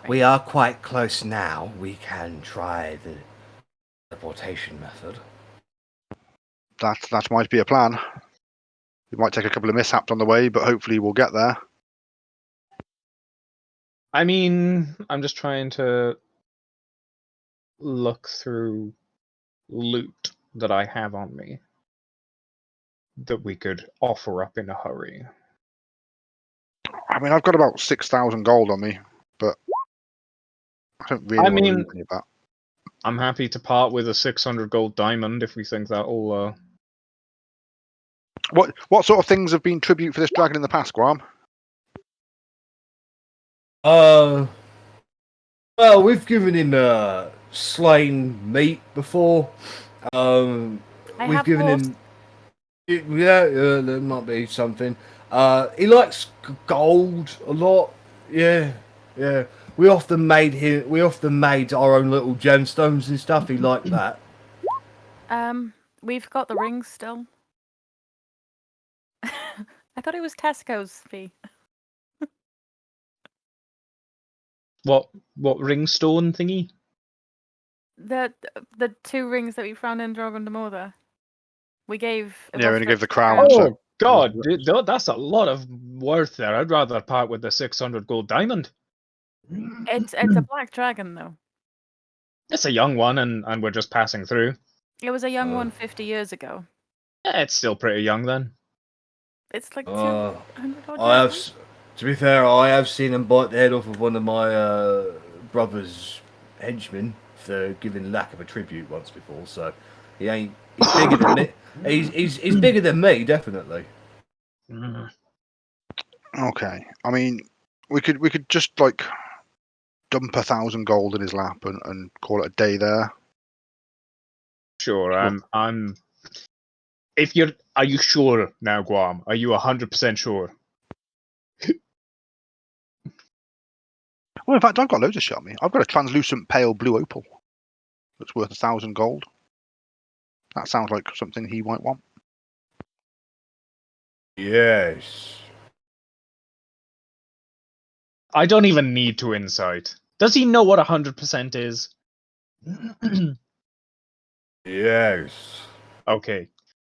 We are quite close now. We can try the teleportation method. That might be a plan. We might take a couple of mishaps on the way, but hopefully we'll get there. I mean, I'm just trying to look through loot that I have on me that we could offer up in a hurry. I mean, I've got about 6,000 gold on me, but I don't really want to lose any of that. I'm happy to part with a 600 gold diamond if we think that'll... What sort of things have been tribute for this dragon in the past, Guam? Well, we've given him slain meat before. We've given him. Yeah, there might be something. He likes gold a lot. Yeah. We often made our own little gemstones and stuff. He liked that. We've got the rings still. I thought it was Tesco's fee. What ringstone thingy? The 2 rings that we found in Drogon de Morda. We gave. Yeah, we only gave the crown. Oh God, that's a lot of worth there. I'd rather part with the 600 gold diamond. It's a black dragon though. It's a young one, and we're just passing through. It was a young one 50 years ago. Yeah, it's still pretty young then. It's like 200 to be fair, I have seen him bite the head off of one of my brother's henchman for giving lack of a tribute once before, so he ain't. He's bigger than me. He's bigger than me, definitely. Okay. I mean, we could just like dump 1,000 gold in his lap and call it a day there. Sure, I'm. If you're, are you sure now, Guam? Are you 100% sure? Well, in fact, I've got loads of shit on me. I've got a translucent pale blue opal that's worth 1,000 gold. That sounds like something he might want. Yes. I don't even need to insight. Does he know what 100% is? Yes. Okay.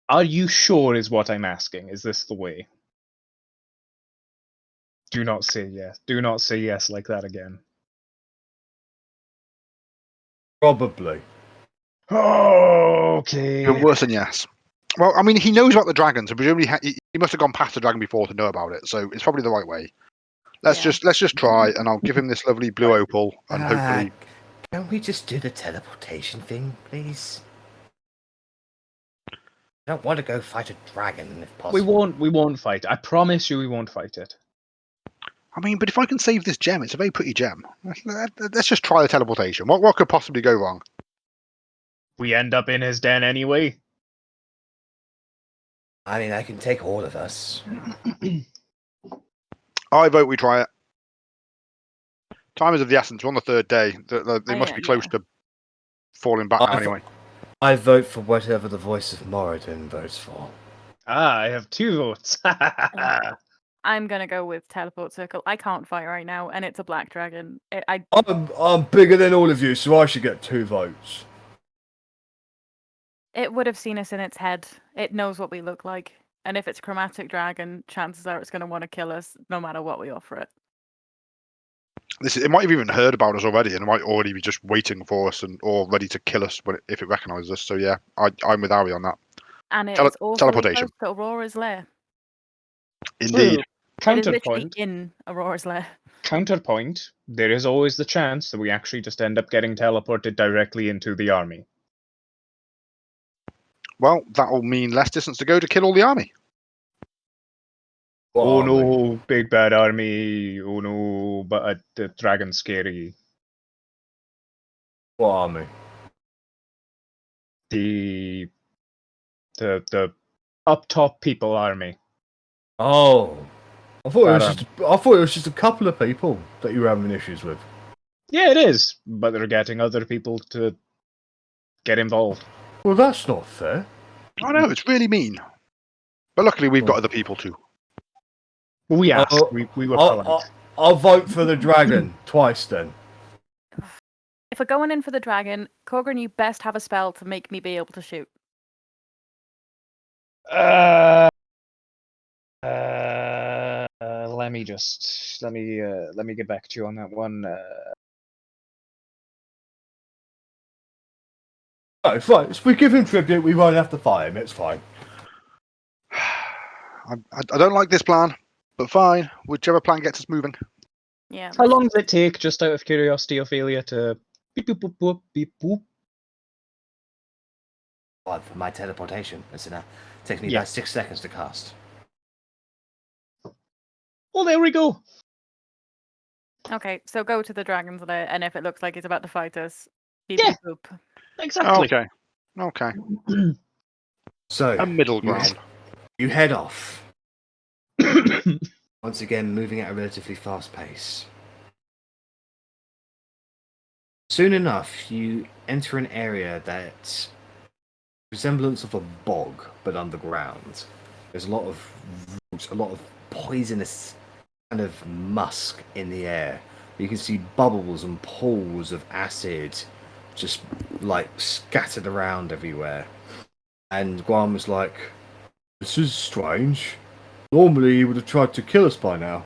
Are you sure is what I'm asking? Is this the way? Do not say yes. Do not say yes like that again. Probably. Okay. You're worse than yes. Well, I mean, he knows about the dragon, so presumably he must have gone past the dragon before to know about it. So it's probably the right way. Let's Yeah. just try, and I'll give him this lovely blue opal, and hopefully. Can we just do the teleportation thing, please? I don't want to go fight a dragon if possible. We won't fight. I promise you we won't fight it. I mean, but if I can save this gem, it's a very pretty gem. Let's just try the teleportation. What could possibly go wrong? We end up in his den anyway. I mean, I can take all of us. I vote we try it. Time is of the essence. We're on the third day. They must be close to falling back now anyway. I vote for whatever the voice of Moradin votes for. I have 2 votes. I'm gonna go with teleport circle. I can't fight right now, and it's a black dragon. I'm bigger than all of you, so I should get 2 votes. It would have seen us in its head. It knows what we look like, and if it's a chromatic dragon, chances are it's gonna want to kill us, no matter what we offer it. It might have even heard about us already, and it might already be just waiting for us or ready to kill us if it recognises us. So yeah, I'm with Arri on that. And it is also teleportation. close to Aurora's lair. Indeed. It is literally Counterpoint. in Aurora's lair. Counterpoint. There is always the chance that we actually just end up getting teleported directly into the army. Well, that'll mean less distance to go to kill all the army. What Oh army? no, big bad army. Oh no, but the dragon's scary. What army? The up top people army. Oh, I thought That, it was just a couple of people that you were having issues with. Yeah, it is, but they're getting other people to get involved. Well, that's not fair. I know, it's really mean. But luckily, we've got other people too. We asked. We were polite. I'll vote for the dragon twice then. If we're going in for the dragon, Korgrin, you best have a spell to make me be able to shoot. Let me get back to you on that one. Oh, fine. If we give him tribute, we won't have to fight him. It's fine. I don't like this plan, but fine. Whichever plan gets us moving. Yeah. How long does it take, just out of curiosity, Ophelia, to beep boop boop boop beep boop? For my teleportation, listen, it takes me Yeah. about 6 seconds to cast. Well, there we go. Okay, so go to the dragon's lair, and if it looks like it's about to fight us, beep Yeah. beep boop. Exactly. Okay. So, A middle ground. You head off. Once again, moving at a relatively fast pace. Soon enough, you enter an area that resemblance of a bog, but underground. There's a lot of roots, a lot of poisonous kind of musk in the air. You can see bubbles and pools of acid just like scattered around everywhere. And Guam was like, "This is strange. Normally he would have tried to kill us by now."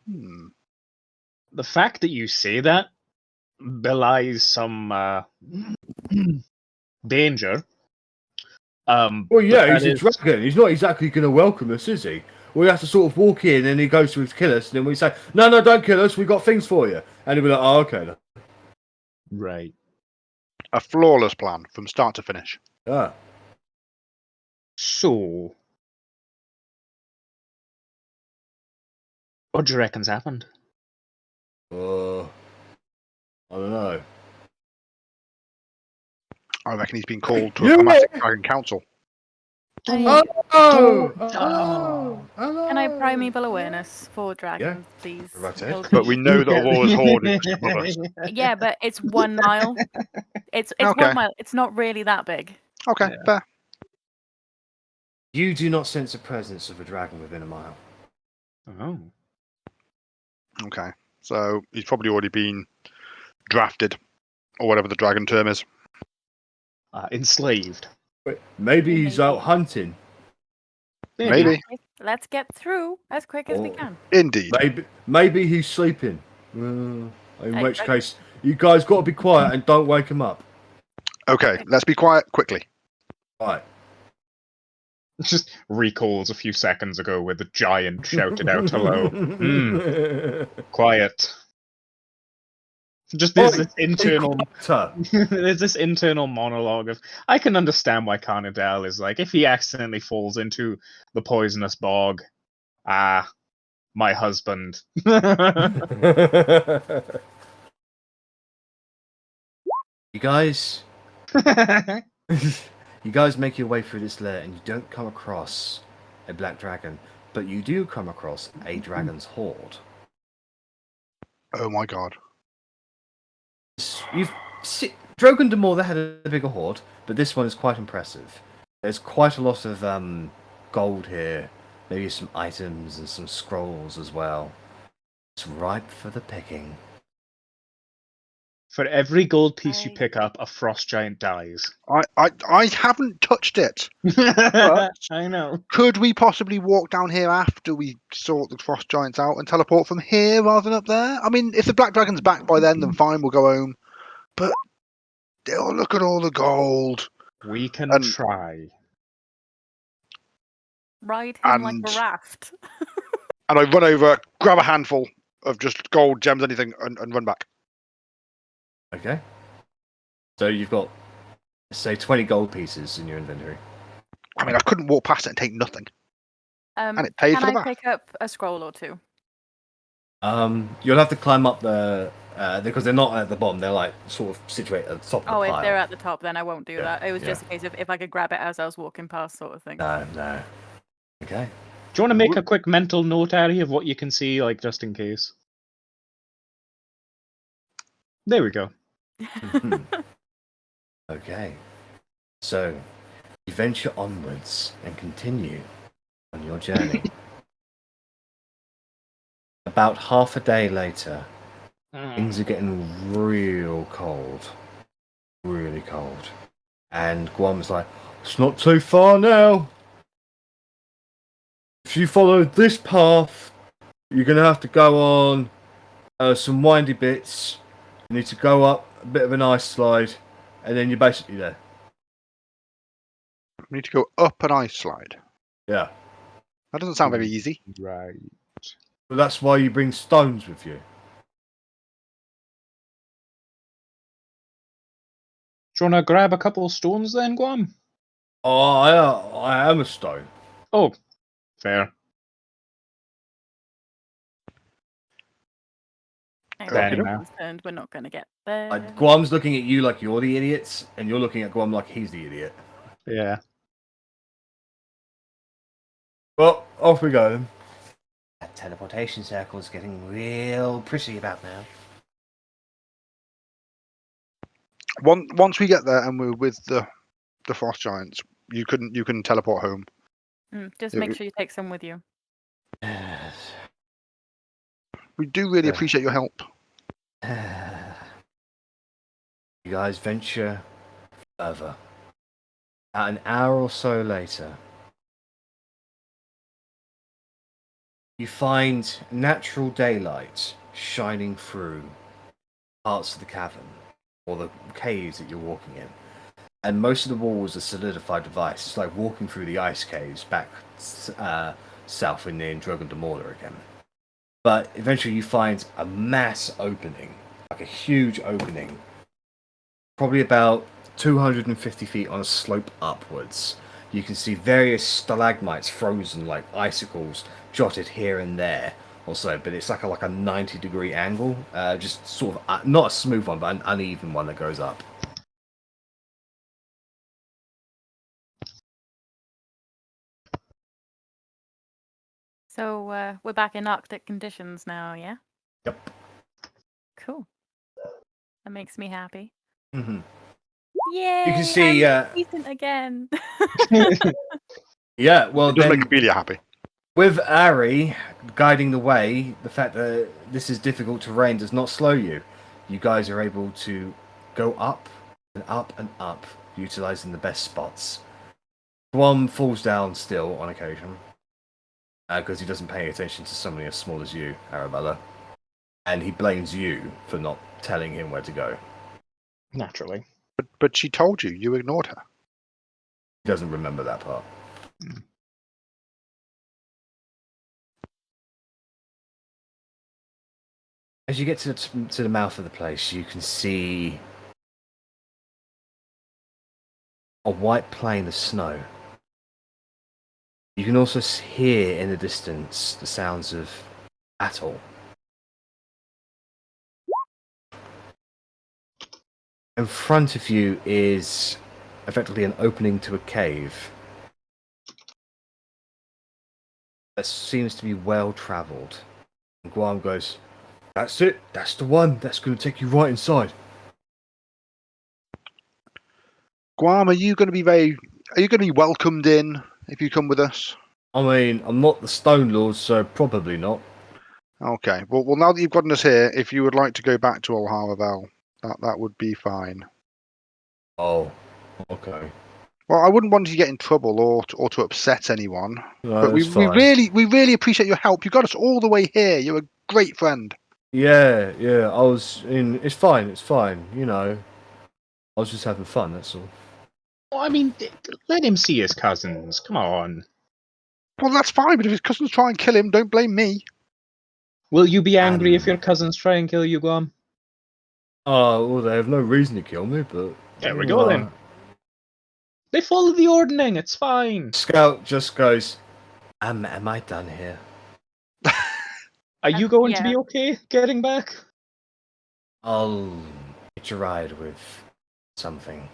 The fact that you say that belies some danger. Well, yeah, he's a dragon. He's not exactly going to welcome us, is he? we have to sort of walk in, and he goes to kill us, and then we say, no, don't kill us. We got things for you, and he'll be like, oh, okay. Then. Right. A flawless plan from start to finish. Ah. So, what do you reckon's happened? I don't know. I reckon he's been called to a chromatic dragon council. I- Hello. Can I primeval awareness for dragons, please? Right ahead. It'll But we be- know that Aurora's horde is just above us. Yeah, but it's 1 mile. It's Okay. 1 mile. It's not really that big. Okay, Yeah. fair. You do not sense the presence of a dragon within a mile. Oh. Okay. So he's probably already been drafted, or whatever the dragon term is. Enslaved. Maybe he's out hunting. Maybe. Let's get through as quick as we Oh. can. Indeed. Maybe he's sleeping. In which I- case, you guys got to be quiet and don't wake him up. Okay, let's be quiet quickly. Right. Just recalls a few seconds ago where the giant shouted out hello. Quiet. Just there's this internal there's this internal monologue of I can understand why Carnadel is like, if he accidentally falls into the poisonous bog, my husband. You guys make your way through this lair and you don't come across a black dragon, but you do come across a dragon's horde. Oh my god. Drogon de Moor, they had a bigger horde, but this one is quite impressive. There's quite a lot of gold here, maybe some items and some scrolls as well. It's ripe for the picking. For every gold piece you pick up, a frost giant dies. I haven't touched it. I know. Could we possibly walk down here after we sort the frost giants out and teleport from here rather than up there? I mean, if the black dragon's back by then fine, we'll go home. But oh, look at all the gold. We can try. Ride him like a raft. And I run over, grab a handful of just gold, gems, anything, and run back. Okay. So you've got, say, 20 gold pieces in your inventory. I mean, I couldn't walk past it and take nothing. And it paid Can for the I bath. pick up a scroll or two? You'll have to climb up the because they're not at the bottom. They're like sort of situated at the top of the Oh, pile. if they're at the top, then I won't do Yeah, that. It was yeah. just a case of if I could grab it as I was walking past, sort of thing. No. Okay. Do you want to make a quick mental note, Arri, of what you can see, like, just in case? There we go. Okay. So, you venture onwards and continue on your journey. About half a day later, things are getting real cold. Really cold. And Guam's like, it's not too far now. If you follow this path, you're going to have to go on some windy bits. You need to go up a bit of an ice slide, and then you're basically there. We need to go up an ice slide. Yeah. That doesn't sound very easy. Right. But that's why you bring stones with you. Do you want to grab a couple of stones then, Guam? Oh, I am a stone. Oh, fair. I'm Fair enough. concerned we're not going to get there. Guam's looking at you like you're the idiots, and you're looking at Guam like he's the idiot. Yeah. Well, off we go then. That teleportation circle's getting real pretty about now. Once we get there and we're with the frost giants, you can teleport home. Just make sure you take some with you. We do really appreciate your help. You guys venture further. About an hour or so later, you find natural daylight shining through parts of the cavern, or the caves that you're walking in. And most of the walls are solidified with ice. It's like walking through the ice caves back south and near Drogon de Morla again. But eventually you find a mass opening, like a huge opening, probably about 250 feet on a slope upwards. You can see various stalagmites frozen like icicles jotted here and there or so, but it's like a 90-degree angle, just sort of not a smooth one, but an uneven one that goes up. So we're back in Arctic conditions now, yeah? Yep. Cool. That makes me happy. Mm-hmm. Yay! You can see, I'm decent again. Yeah, well, It does then make Amelia happy. with Arri guiding the way, the fact that this is difficult terrain does not slow you. You guys are able to go up and up and up, utilizing the best spots. One falls down still on occasion because he doesn't pay attention to somebody as small as you, Arrabella, and he blames you for not telling him where to go. Naturally. But she told you. You ignored her. He doesn't remember that part. As you get to the mouth of the place, you can see a white plain of snow. You can also hear in the distance the sounds of battle. In front of you is effectively an opening to a cave that seems to be well travelled. And Guam goes, "That's it. That's the one. That's going to take you right inside." Guam, are you going to be welcomed in if you come with us? I mean, I'm not the Stone Lord, so probably not. Okay. Well, now that you've gotten us here, if you would like to go back to Harrabella, that would be fine. Oh, okay. Well, I wouldn't want you to get in trouble or to upset anyone. No, But we that's fine. really appreciate your help. You got us all the way here. You're a great friend. Yeah. I was in. It's fine. It's fine. You know, I was just having fun. That's all. Well, I mean, let him see his cousins. Come on. Well, that's fine. But if his cousins try and kill him, don't blame me. Will you be angry if your cousins try and kill you, Guam? Oh, well, they have no reason to kill me, but There we go then. They follow the ordering. It's fine. Scout just goes, am I done here? Are you going to Yeah. be okay getting back? I'll hitch a ride with something.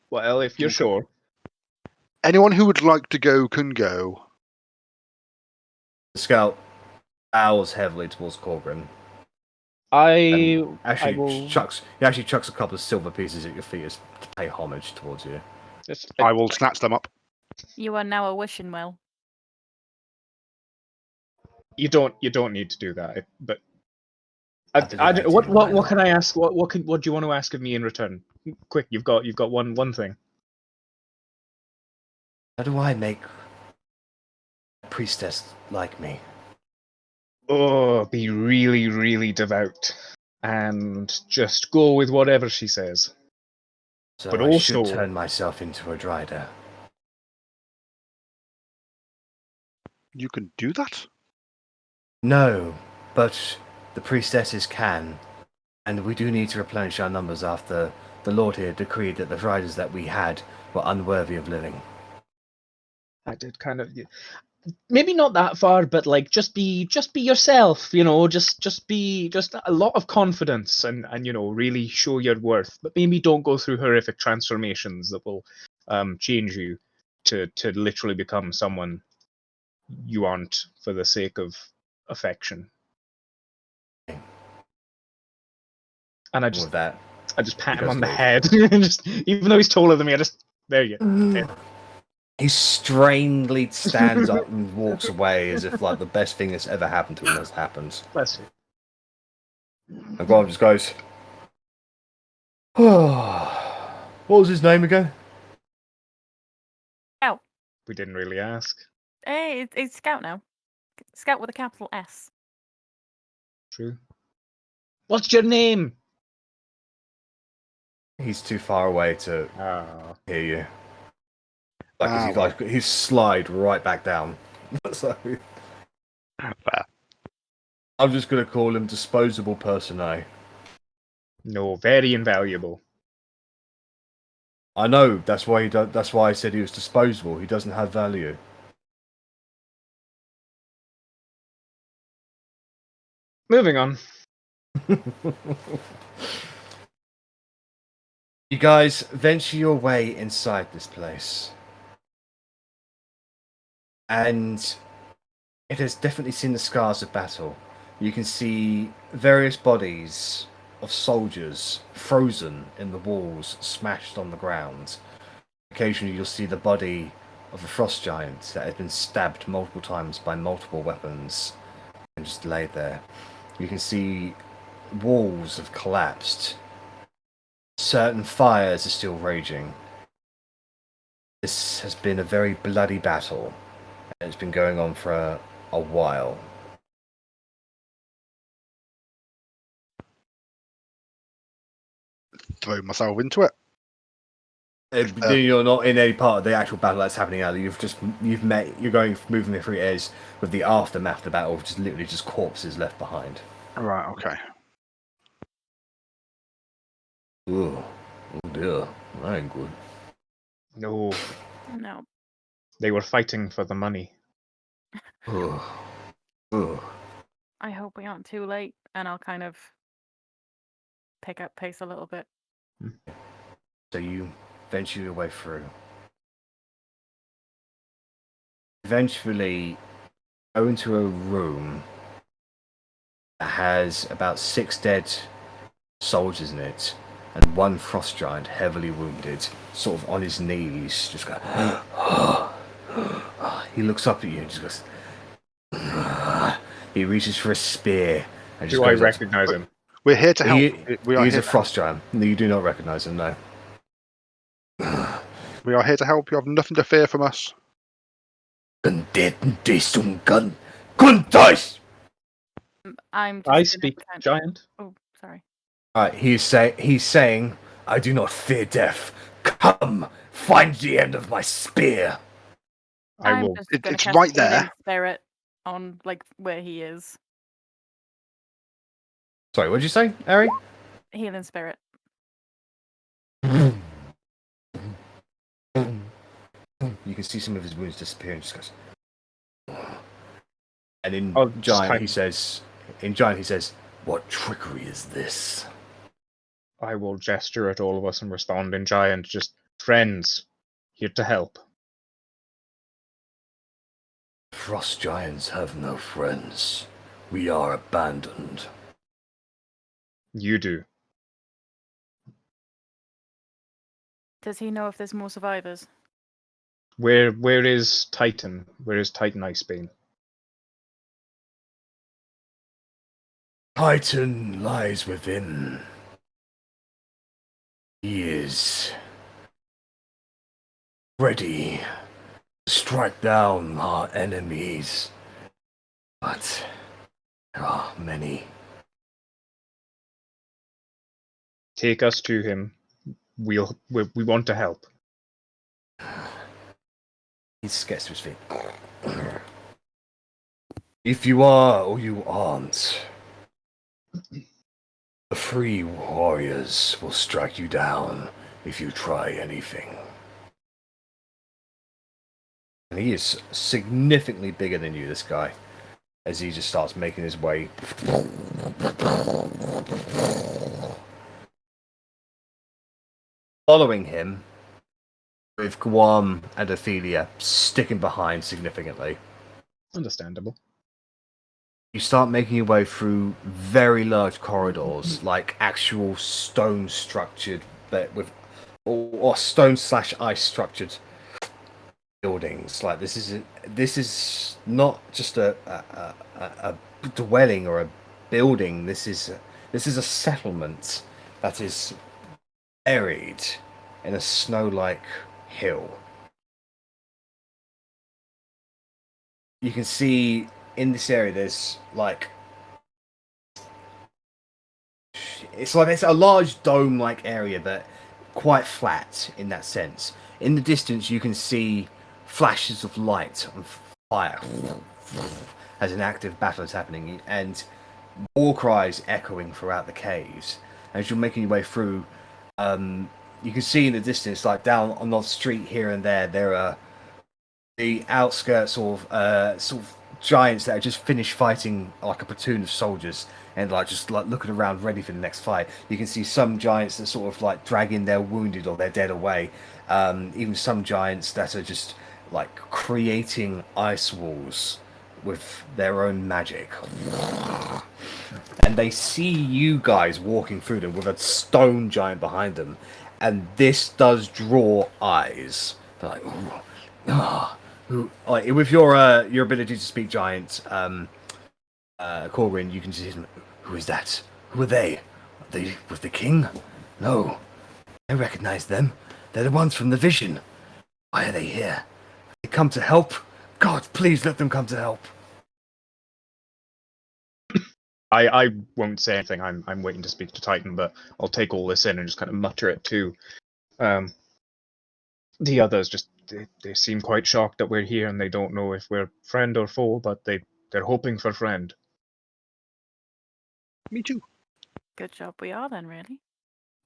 Well, if you're sure. Anyone who would like to go can go. The Scout bows heavily towards Korgrin. I Actually, will chucks a couple of silver pieces at your feet as to pay homage towards you. just. I will snatch them up. You are now a wishing well. You don't need to do that. But Happy to do what why not? can I ask? What do you want to ask of me in return? Quick, you've got one thing. How do I make a priestess like me? Oh, be really, really devout, and just go with whatever she says. So But I should also, turn myself into a Drider. You can do that? No, but the priestesses can. And we do need to replenish our numbers after the Lord here decreed that the riders that we had were unworthy of living. I did kind of maybe not that far, but like just be yourself, you know, just be a lot of confidence and you know really show your worth. But maybe don't go through horrific transformations that will change you to literally become someone you aren't for the sake of affection. And I With that, just pat he him does on the leave. head, just even though he's taller than me, I just there you go. He strangely stands up and walks away as if like the best thing that's ever happened to him has happened. Bless you. And Graham just goes, "Oh, what was his name again?" Scout. We didn't really ask. Hey, it's Scout now. Scout with a capital S. True. What's your name? He's too far away to Oh. hear you. Like he's slide right back down. So Fair. I'm just gonna call him disposable person A. No, very invaluable. I know that's why that's why I said he was disposable. He doesn't have value. Moving on. You guys venture your way inside this place. And it has definitely seen the scars of battle. You can see various bodies of soldiers frozen in the walls, smashed on the ground. Occasionally you'll see the body of a frost giant that has been stabbed multiple times by multiple weapons and just laid there. You can see walls have collapsed. Certain fires are still raging. This has been a very bloody battle. And it's been going on for a while. Throw myself into it. You're not in any part of the actual battle that's happening now. You're moving through areas with the aftermath of the battle, which is literally just corpses left behind. Right, okay. Oh dear, that ain't good. No, No. they were fighting for the money. I hope we aren't too late, and I'll kind of pick up pace a little bit. So you venture your way through. Eventually, go into a room that has about 6 dead soldiers in it, and one frost giant heavily wounded, sort of on his knees, just going. He looks up at you and just goes. He reaches for a spear and just Do I goes up to- recognize him? We're here to help. He's a frost giant. No, you do not recognize him, no. We are here to help. You have nothing to fear from us. I'm just I gonna speak pretend- giant. Oh, sorry. Alright, he's saying, I do not fear death. Come, find the end of my spear. I I'm will. just It's gonna cast right Healing there. Spirit on like where he is. Sorry, what did you say, Arri? Healing Spirit. You can see some of his wounds disappear and just goes. And in Oh, just Giant, kind- he says, what trickery is this? I will gesture at all of us and respond in giant. Just friends, here to help. Frost giants have no friends. We are abandoned. You do. Does he know if there's more survivors? Where is Titan? Where is Titan Icebeam? Titan lies within. He is ready to strike down our enemies. But there are many. Take us to him. We want to help. He gets to his feet. If you are or you aren't, the free warriors will strike you down if you try anything. And he is significantly bigger than you, this guy, as he just starts making his way. Following him, with Guam and Ophelia sticking behind significantly. Understandable. You start making your way through very large corridors, like actual stone structured, but with or stone / ice structured buildings. Like this is not just a dwelling or a building. This is a settlement that is buried in a snow-like hill. You can see in this area there's like it's a large dome-like area, but quite flat in that sense. In the distance, you can see flashes of light and fire as an active battle is happening, and war cries echoing throughout the caves. As you're making your way through, you can see in the distance, like down on the street here and there are the outskirts of sort of giants that have just finished fighting like a platoon of soldiers and like just like looking around ready for the next fight. You can see some giants that sort of like dragging their wounded or their dead away. Even some giants that are just like creating ice walls with their own magic. And they see you guys walking through them with a stone giant behind them. And this does draw eyes. They're like, like, with your ability to speak giant, Korgrin, you can see them. Who is that? Who are they? Are they with the king? No. I recognize them. They're the ones from the vision. Why are they here? They come to help? God, please let them come to help. I won't say anything. I'm waiting to speak to Titan, but I'll take all this in and just kind of mutter it to the others. Just they seem quite shocked that we're here and they don't know if we're friend or foe, but they're hoping for friend. Me too. Good job we are then, really.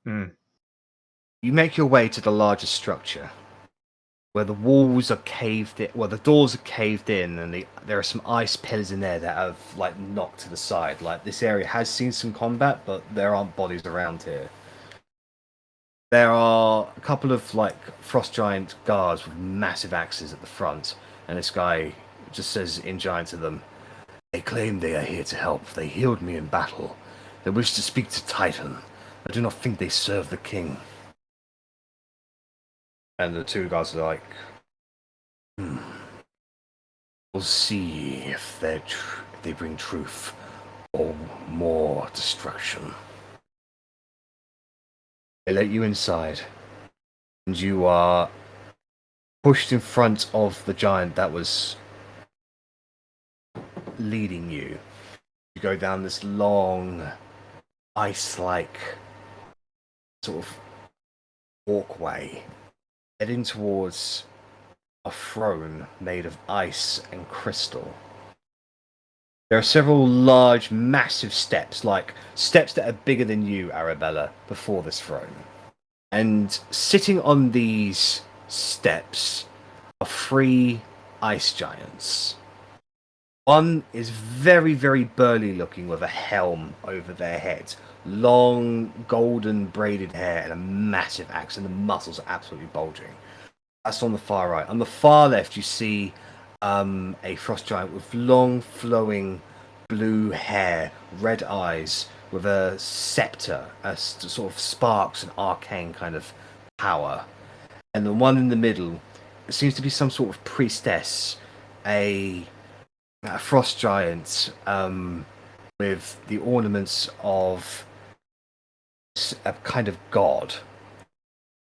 You make your way to the larger structure, where the walls are caved in, well, the doors are caved in, and there are some ice pillars in there that have like knocked to the side. Like, this area has seen some combat, but there aren't bodies around here. There are a couple of like frost giant guards with massive axes at the front, and this guy just says in giant to them, "They claim they are here to help. They healed me in battle. They wish to speak to Titan. I do not think they serve the king." And the two guys are like, "We'll see if they bring truth or more destruction." They let you inside, and you are pushed in front of the giant that was leading you. You go down this long, ice-like sort of walkway, heading towards a throne made of ice and crystal. There are several large, massive steps, like steps that are bigger than you, Arrabella, before this throne. And sitting on these steps are 3 ice giants. One is very, very burly looking with a helm over their head. Long, golden braided hair and a massive axe, and the muscles are absolutely bulging. That's on the far right. On the far left, you see a frost giant with long, flowing blue hair, red eyes, with a scepter, sort of sparks an arcane kind of power. And the one in the middle seems to be some sort of priestess, a frost giant with the ornaments of a kind of god.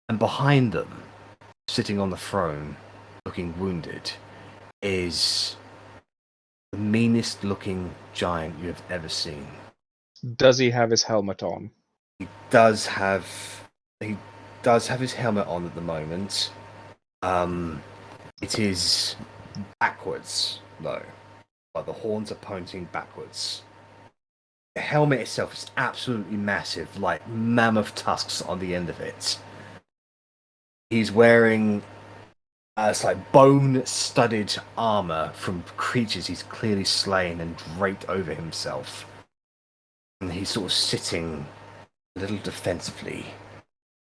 And behind them, sitting on the throne, looking wounded, is the meanest looking giant you have ever seen. Does he have his helmet on? He does have his helmet on at the moment. It is backwards though, but the horns are pointing backwards. The helmet itself is absolutely massive, like mammoth tusks on the end of it. He's wearing it's like bone-studded armor from creatures he's clearly slain and draped over himself. And he's sort of sitting a little defensively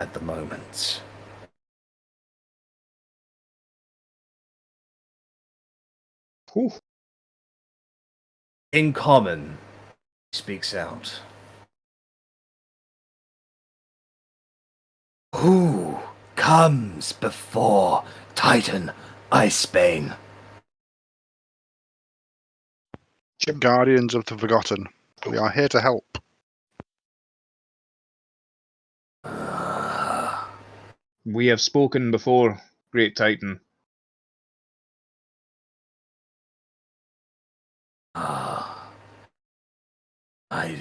at the moment. Whew. In common, he speaks out. "Who comes before Titan Icebane?" Guardians of the Forgotten. We are here to help. We have spoken before, Great Titan. I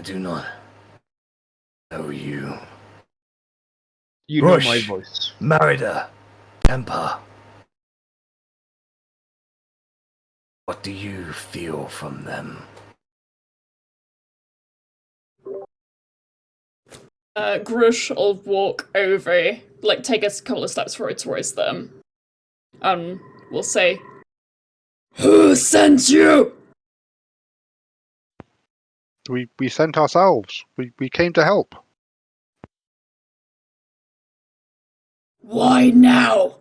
do not know you. You know my Rush. voice. Merida, Temper. What do you feel from them? Grush will walk over, like take a couple of steps forward towards them. We'll say, "Who sent you?" We sent ourselves. We came to help. Why now?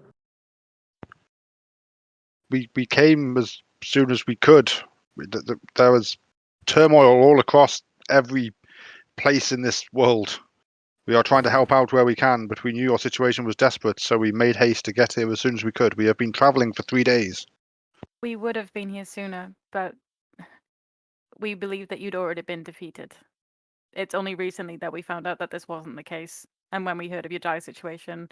We came as soon as we could. There was turmoil all across every place in this world. We are trying to help out where we can, but we knew your situation was desperate, so we made haste to get here as soon as we could. We have been traveling for 3 days. We would have been here sooner, but we believed that you'd already been defeated. It's only recently that we found out that this wasn't the case. And when we heard of your dire situation,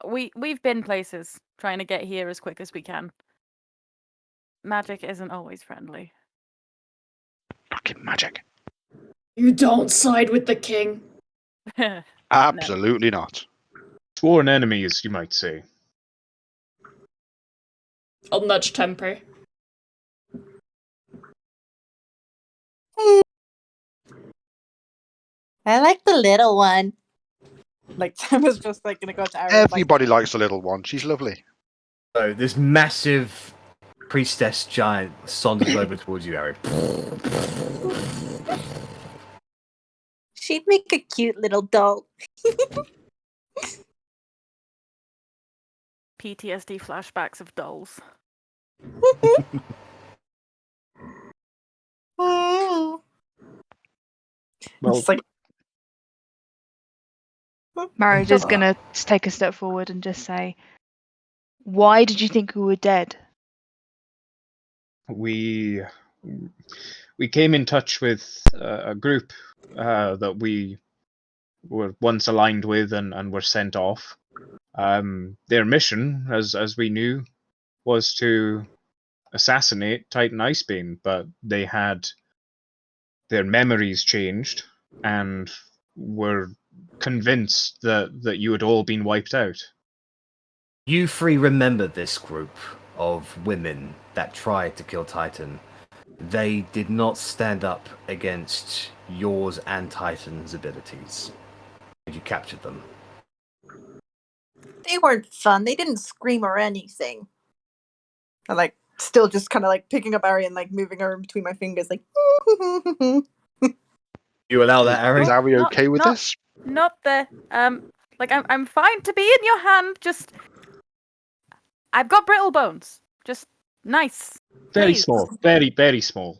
we've been places trying to get here as quick as we can. Magic isn't always friendly. Fucking magic. You don't side with the king. Absolutely not. Sworn enemies, you might say. I'll nudge Temper. I like the little one. Like, Temper's just like gonna go to Arri. Everybody likes the little one. She's lovely. So this massive priestess giant saunters over towards you, Arri. She'd make a cute little doll. PTSD flashbacks of dolls. Well, Well, like, Marriage is gonna take a step forward and just say, "Why did you think we were dead?" We came in touch with a group that we were once aligned with and were sent off. Their mission, as we knew, was to assassinate Titan Icebeam, but they had their memories changed and were convinced that you had all been wiped out. You three remember this group of women that tried to kill Titan. They did not stand up against yours and Titan's abilities. You captured them. they weren't fun. They didn't scream or anything. I like still just kind of like picking up Arri and like moving her between my fingers, like. You allow that, is Arri? Arri Not- okay with not- this? Not the like I'm fine to be in your hand. Just I've got brittle bones. Just nice. Very Please. small. Very, very small.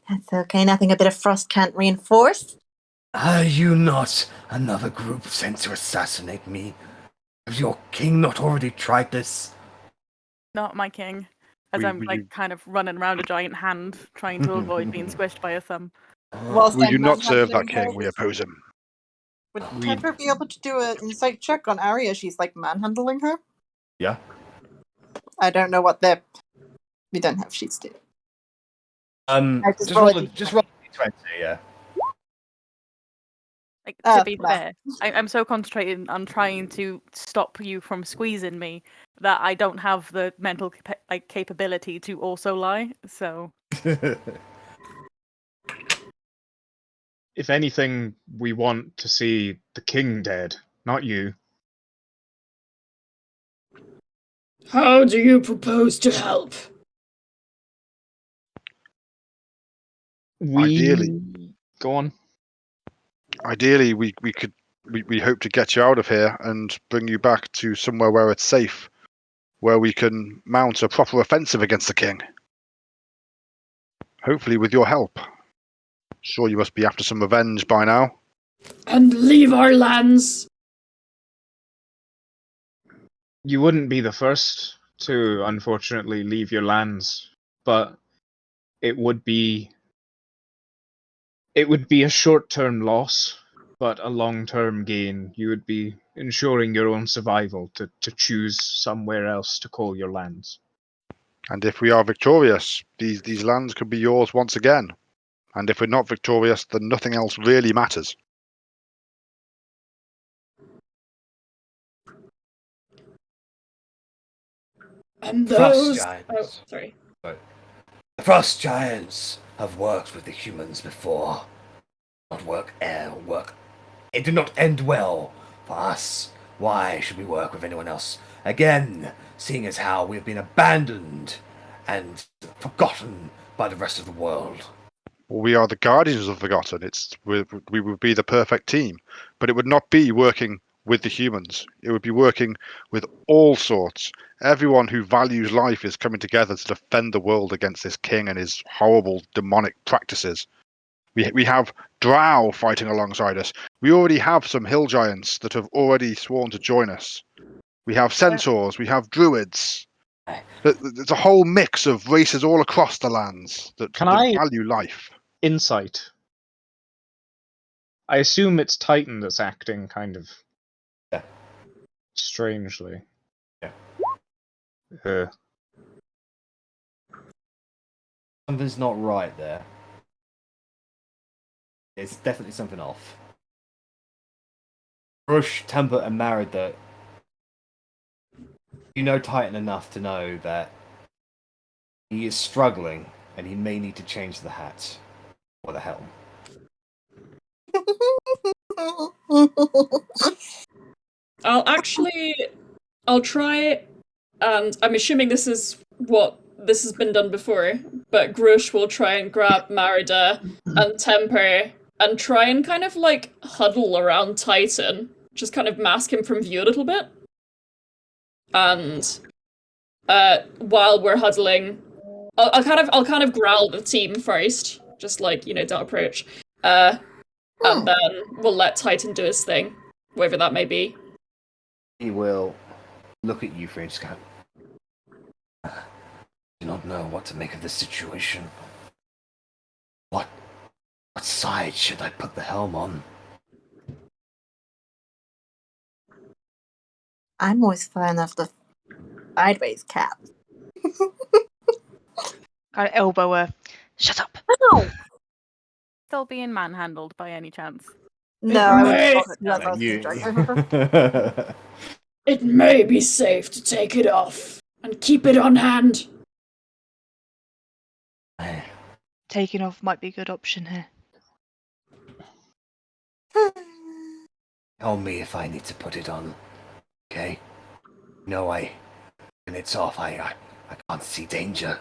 That's okay. Nothing a bit of frost can't reinforce. Are you not another group sent to assassinate me? Has your king not already tried this? Not my king. As Will I'm like you- kind of running around a giant hand, trying to avoid being squished by a thumb. Whilst We I'm do not serve that manhandling her, king. We oppose him. Would We- Temper be able to do an insight check on Arri as she's like manhandling her? Yeah. I don't know what they're. We don't have sheets to. I just Just roll roll a a d20. 20, yeah. Like to be flat. fair, I'm so concentrated on trying to stop you from squeezing me that I don't have the mental capability to also lie. So If anything, we want to see the king dead, not you. How do you propose to help? Ideally. Go on. Ideally, we hope to get you out of here and bring you back to somewhere where it's safe, where we can mount a proper offensive against the king. Hopefully with your help. Sure, you must be after some revenge by now. And leave our lands? You wouldn't be the first to, unfortunately, leave your lands, but it would be a short-term loss, but a long-term gain. You would be ensuring your own survival to choose somewhere else to call your lands. And if we are victorious, these lands could be yours once again. And if we're not victorious, then nothing else really matters. And Frost those. giants. Oh, sorry. The frost giants have worked with the humans before. Not work work. It did not end well for us. Why should we work with anyone else? Again, seeing as how we have been abandoned and forgotten by the rest of the world. Well, we are the guardians of Forgotten. We would be the perfect team, but it would not be working with the humans. It would be working with all sorts. Everyone who values life is coming together to defend the world against this king and his horrible demonic practices. We have drow fighting alongside us. We already have some hill giants that have already sworn to join us. We have centaurs. We have druids. There's a whole mix of races all across the lands that value life. Insight. I assume it's Titan that's acting kind of strangely. Yeah. Something's not right there. It's definitely something off. Rush, Temper, and Marida, you know Titan enough to know that he is struggling and he may need to change the hat or the helm. I'll try, and I'm assuming this is what this has been done before, but Grush will try and grab Marida and Temper and try and kind of like huddle around Titan, just kind of mask him from view a little bit. And while we're huddling, I'll kind of growl at the team first, just like, don't approach. And then we'll let Titan do his thing, whatever that may be. He will look at you for a second. I do not know what to make of this situation. What side should I put the helm on? I'm always fan of the sideways cap. Kind of elbow her. Shut up. No, Still being manhandled by any chance? no, I Hey! would not call it It may be safe to take it off and keep it on hand. Taking off might be a good option here. Tell me if I need to put it on. Okay? No, when it's off, I can't see danger.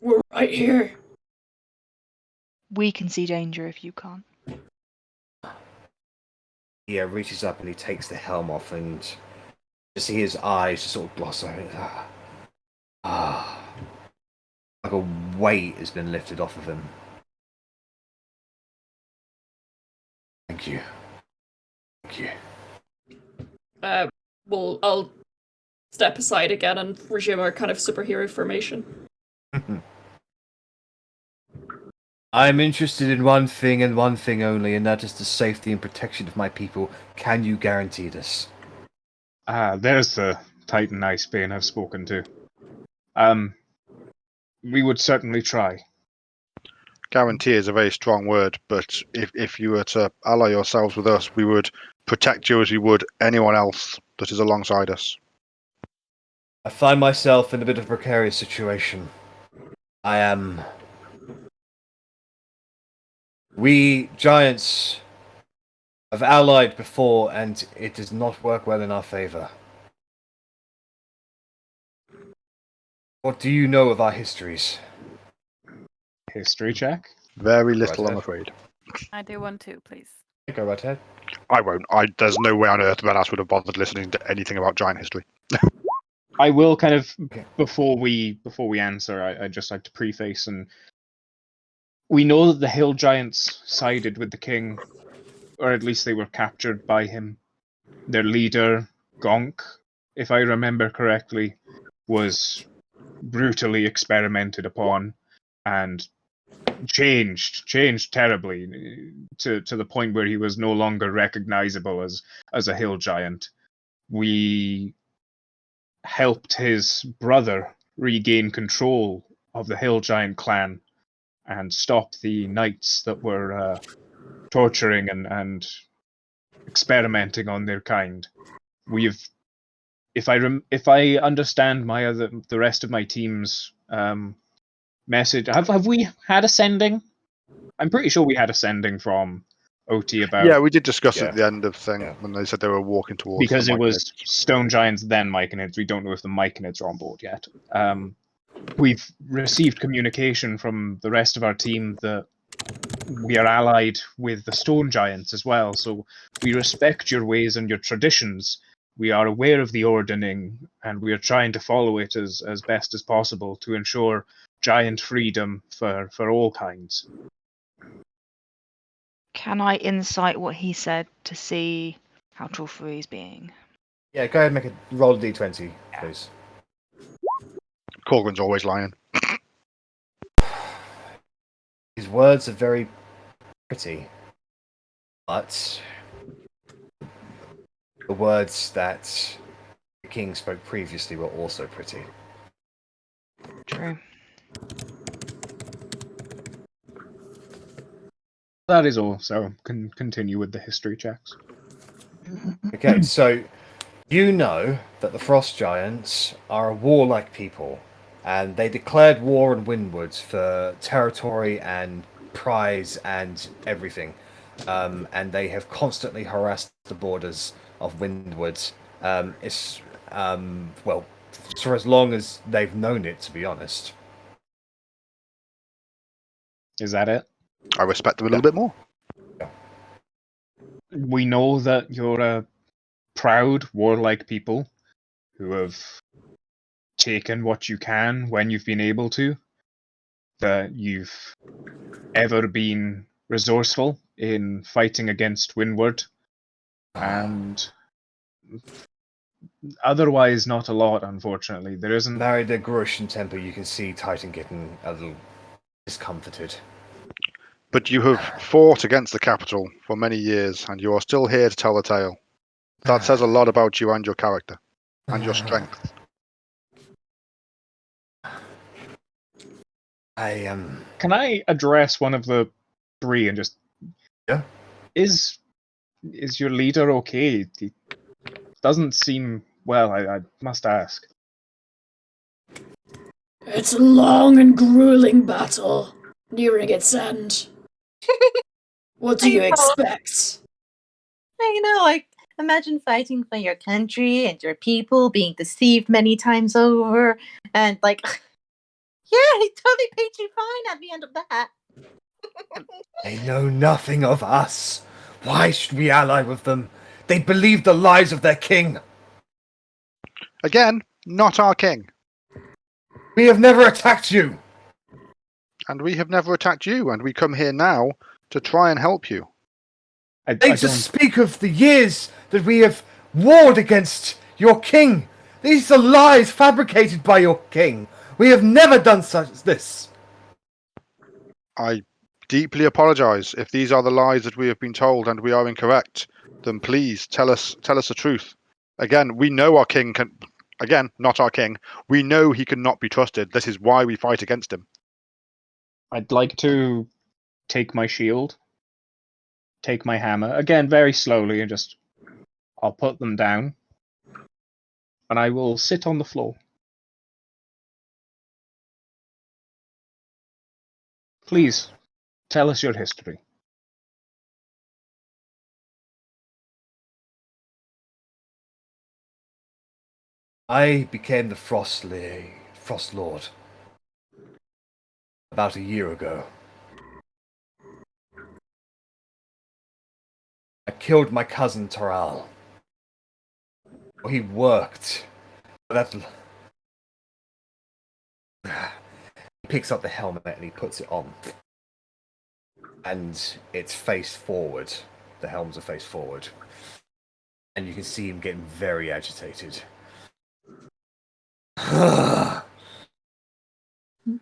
We're right here. We can see danger if you can't. He reaches up and he takes the helm off, and you see his eyes just sort of gloss over it. Like a weight has been lifted off of him. Thank you. I'll step aside again and resume our kind of superhero formation. I'm interested in one thing and one thing only, and that is the safety and protection of my people. Can you guarantee this? There's the Titan Icebane I've spoken to. We would certainly try. Guarantee is a very strong word, but if you were to ally yourselves with us, we would protect you as we would anyone else that is alongside us. I find myself in a bit of a precarious situation. We giants have allied before, and it does not work well in our favor. What do you know of our histories? History check? Very little, I'm afraid. I do one too, please. Go right ahead. I won't. There's no way on earth Rennas would have bothered listening to anything about giant history. I will kind of, before we answer, I'd just like to preface, and we know that the hill giants sided with the king, or at least they were captured by him. Their leader, Gonk, if I remember correctly, was brutally experimented upon and changed terribly to the point where he was no longer recognizable as a hill giant. We helped his brother regain control of the hill giant clan and stop the knights that were torturing and experimenting on their kind. We've if I understand the rest of my team's message, have we had a sending? I'm pretty sure we had a sending from Otti about. Yeah, we did discuss it Yeah. at the end of thing Yeah. when they said they were walking towards. Because the it was Myconids. Stone Giants, then Myconids. We don't know if the Myconids are on board yet. We've received communication from the rest of our team that we are allied with the Stone Giants as well. So we respect your ways and your traditions. We are aware of the ordering, and we are trying to follow it as best as possible to ensure giant freedom for all kinds. Can I insight what he said to see how truthful he's being? Yeah, go ahead and make a roll a d20, please. Korgrin's always lying. His words are very pretty, but the words that the king spoke previously were also pretty. True. That is all. So can continue with the history checks. Okay, so you know that the Frost Giants are a warlike people, and they declared war on Windward for territory and prize and everything. And they have constantly harassed the borders of Windward. Well, for as long as they've known it, to be honest. Is that it? I respect them a little bit more. We know that you're a proud, warlike people who have taken what you can when you've been able to. That you've ever been resourceful in fighting against Windward, and otherwise not a lot, unfortunately. There isn't. Married the Grushan temper, you can see Titan getting a little discomforted. But you have fought against the capital for many years, and you are still here to tell the tale. That says a lot about you and your character, and your strength. Can I address one of the three and just? Yeah. Is your leader okay? He doesn't seem well. I must ask. It's a long and grueling battle, nearing its end. What do you expect? Imagine fighting for your country and your people, being deceived many times over, and yeah, he totally paid you fine at the end of that. They know nothing of us. Why should we ally with them? They believe the lies of their king. Again, not our king. We have never attacked you. And we have never attacked you, and we come here now to try and help you. They just speak of the years that we have warred against your king. These are lies fabricated by your king. We have never done such as this. I deeply apologize if these are the lies that we have been told and we are incorrect. Then please tell us the truth. Again, we know our king can. Again, not our king. We know he cannot be trusted. This is why we fight against him. I'd like to take my shield, take my hammer, again very slowly, and I'll put them down, and I will sit on the floor. Please, tell us your history. I became the Frost Lord about a year ago. I killed my cousin Taral. He worked. That he picks up the helmet and he puts it on. And it's face forward. The helms are face forward. And you can see him getting very agitated.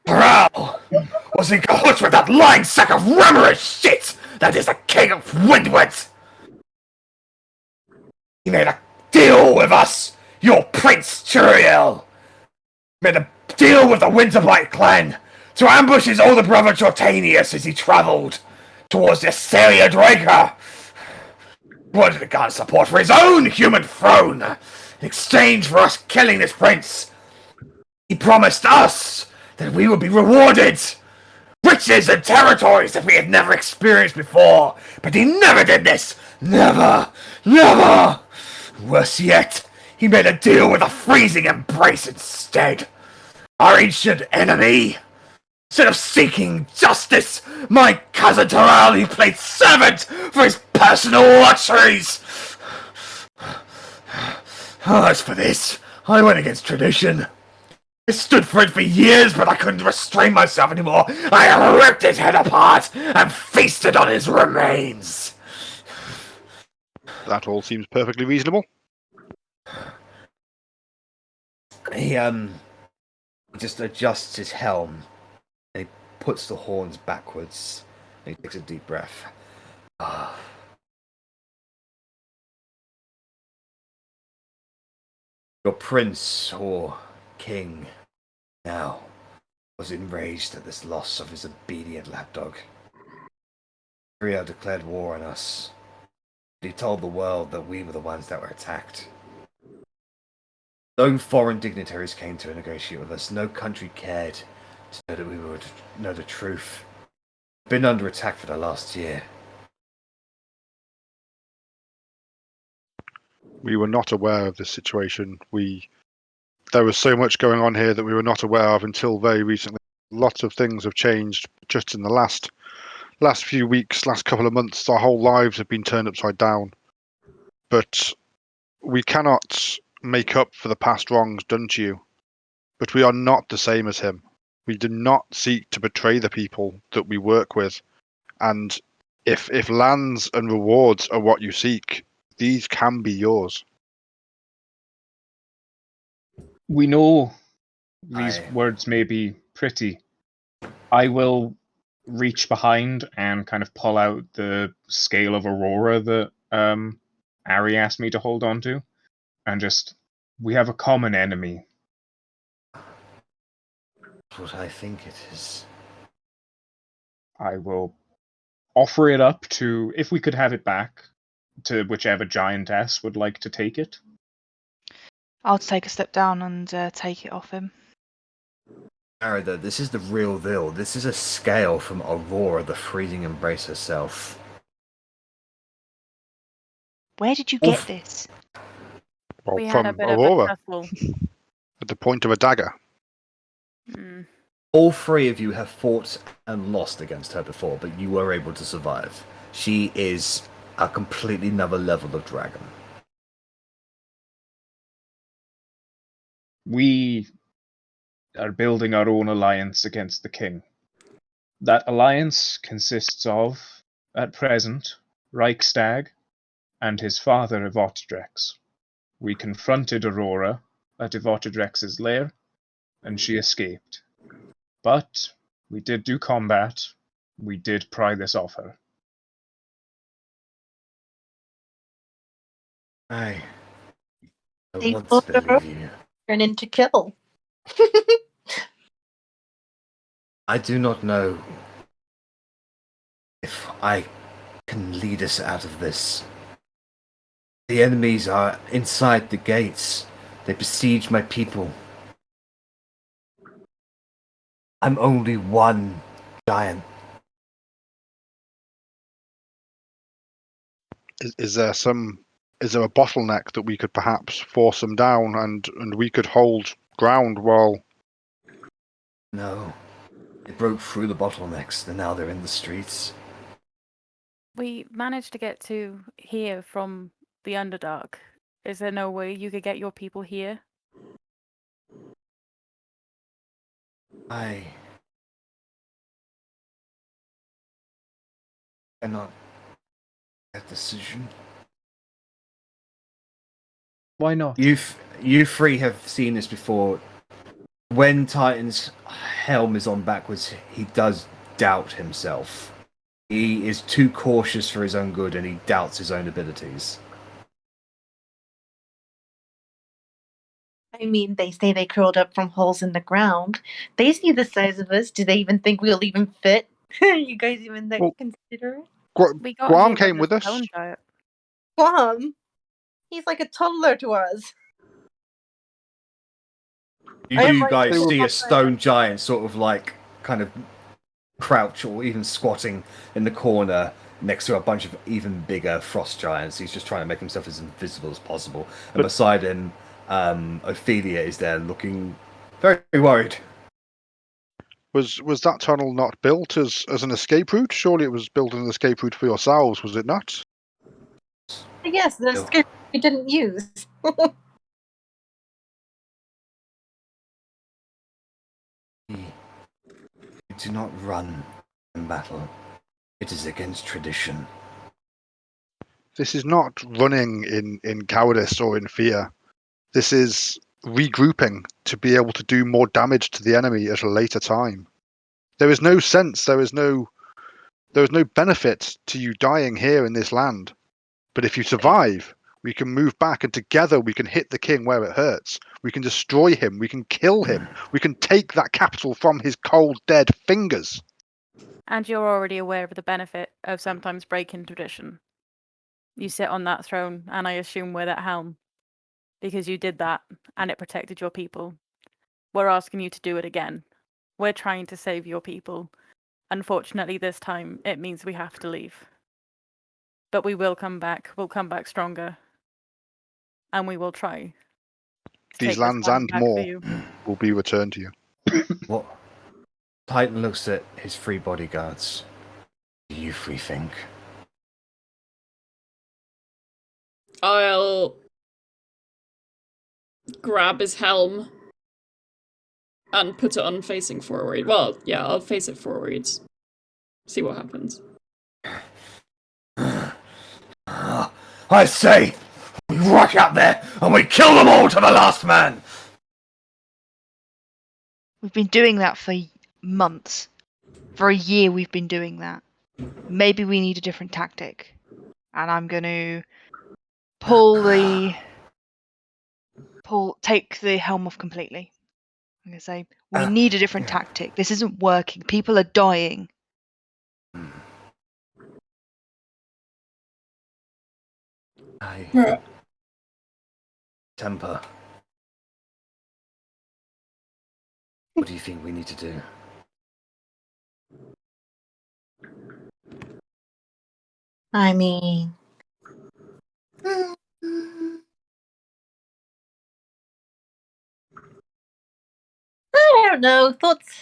Taral was in cahoots with that lying sack of rumorous shit that is the king of Windward. He made a deal with us, your Prince Turiel. Made a deal with the Winterblight clan to ambush his older brother Jordanius as he travelled towards the Celia Draker. Wanted to garner support for his own human throne. in exchange for us killing this prince. He promised us that we would be rewarded. Riches and territories that we had never experienced before. But he never did this. Never. Never. Worse yet, he made a deal with a freezing embrace instead. Our ancient enemy. Instead of seeking justice, my cousin Terrell, he played servant for his personal luxuries. As for this, I went against tradition. I stood for it for years, but I couldn't restrain myself anymore. I ripped his head apart and feasted on his remains. That all seems perfectly reasonable. He just adjusts his helm and he puts the horns backwards and he takes a deep breath. Your prince or king now was enraged at this loss of his obedient lapdog. Rio declared war on us. He told the world that we were the ones that were attacked. No foreign dignitaries came to negotiate with us. No country cared to know that we would know the truth. We've been under attack for the last year. We were not aware of this situation. There was so much going on here that we were not aware of until very recently. Lots of things have changed just in the last few weeks, last couple of months. Our whole lives have been turned upside down. But we cannot make up for the past wrongs done to you. But we are not the same as him. We do not seek to betray the people that we work with. And if lands and rewards are what you seek, these can be yours. We know these words may be pretty. I will reach behind and kind of pull out the scale of Aurora that Arri asked me to hold on to, and just, we have a common enemy. That's what I think it is. I will offer it up to, if we could have it back, to whichever giantess would like to take it. I'll take a step down and take it off him. Arri, this is the real deal. This is a scale from Aurora, the freezing embrace herself. Where did you get this? Well, We had a from bit Aurora, of a tussle. at the point of a dagger. All three of you have fought and lost against her before, but you were able to survive. She is a completely another level of dragon. We are building our own alliance against the king. That alliance consists of, at present, Reichstag and his father Evotidrex. We confronted Aurora at Evotidrex's lair, and she escaped. But we did do combat. We did pry this off her. I They want both to believe you. turn into kill. I do not know if I can lead us out of this. The enemies are inside the gates. They besiege my people. I'm only one giant. Is there a bottleneck that we could perhaps force them down and we could hold ground while... No. They broke through the bottlenecks, and now they're in the streets. We managed to get to here from the Underdark. Is there no way you could get your people here? I cannot make that decision. Why not? You three have seen this before. When Titan's helm is on backwards, he does doubt himself. He is too cautious for his own good, and he doubts his own abilities. I mean, they say they curled up from holes in the ground. They see the size of us. Do they even think we'll even fit? You guys even that considerate? We got Guam here came by with the us. stone giant. Guam, he's like a toddler to us. You I am do right guys to see a spot stone giant sort of like kind of crouch or even squatting in the corner next to a bunch of even bigger frost giants. He's just trying to make himself as invisible as possible. And But- beside him, Ophelia is there looking very worried. Was that tunnel not built as an escape route? Surely it was built as an escape route for yourselves, was it not? Yes, the No. script we didn't use. We do not run in battle. It is against tradition. This is not running in cowardice or in fear. This is regrouping to be able to do more damage to the enemy at a later time. There is no sense, there is no benefit to you dying here in this land. But if you survive, we can move back and together we can hit the king where it hurts. We can destroy him, we can kill him, we can take that capital from his cold, dead fingers. And you're already aware of the benefit of sometimes breaking tradition. You sit on that throne, and I assume wear that helm. Because you did that, and it protected your people. We're asking you to do it again. We're trying to save your people. Unfortunately, this time, it means we have to leave. But we will come back. We'll come back stronger. And we will try. to These take this lands land and back for more you. will be returned to you. What? Titan looks at his three bodyguards. You three think? I'll grab his helm and put it on facing forward. Well, yeah, I'll face it forwards. See what happens. I say, we rush out there and we kill them all to the last man! We've been doing that for months. For a year we've been doing that. Maybe we need a different tactic. And I'm going to take the helm off completely. I'm going to say, we need a different tactic. This isn't working. People are dying. Temper. What do you think we need to do? I mean, I don't know. Thoughts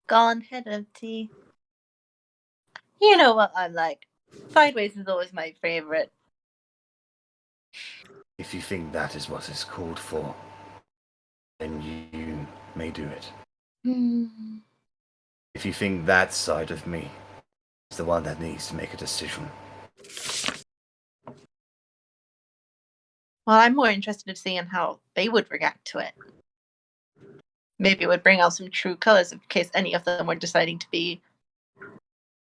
gone, head empty. You know what I'm like. Sideways is always my favorite. If you think that is what is called for, then you may do it. If you think that side of me is the one that needs to make a decision. Well, I'm more interested in seeing how they would react to it. Maybe it would bring out some true colors in case any of them were deciding to be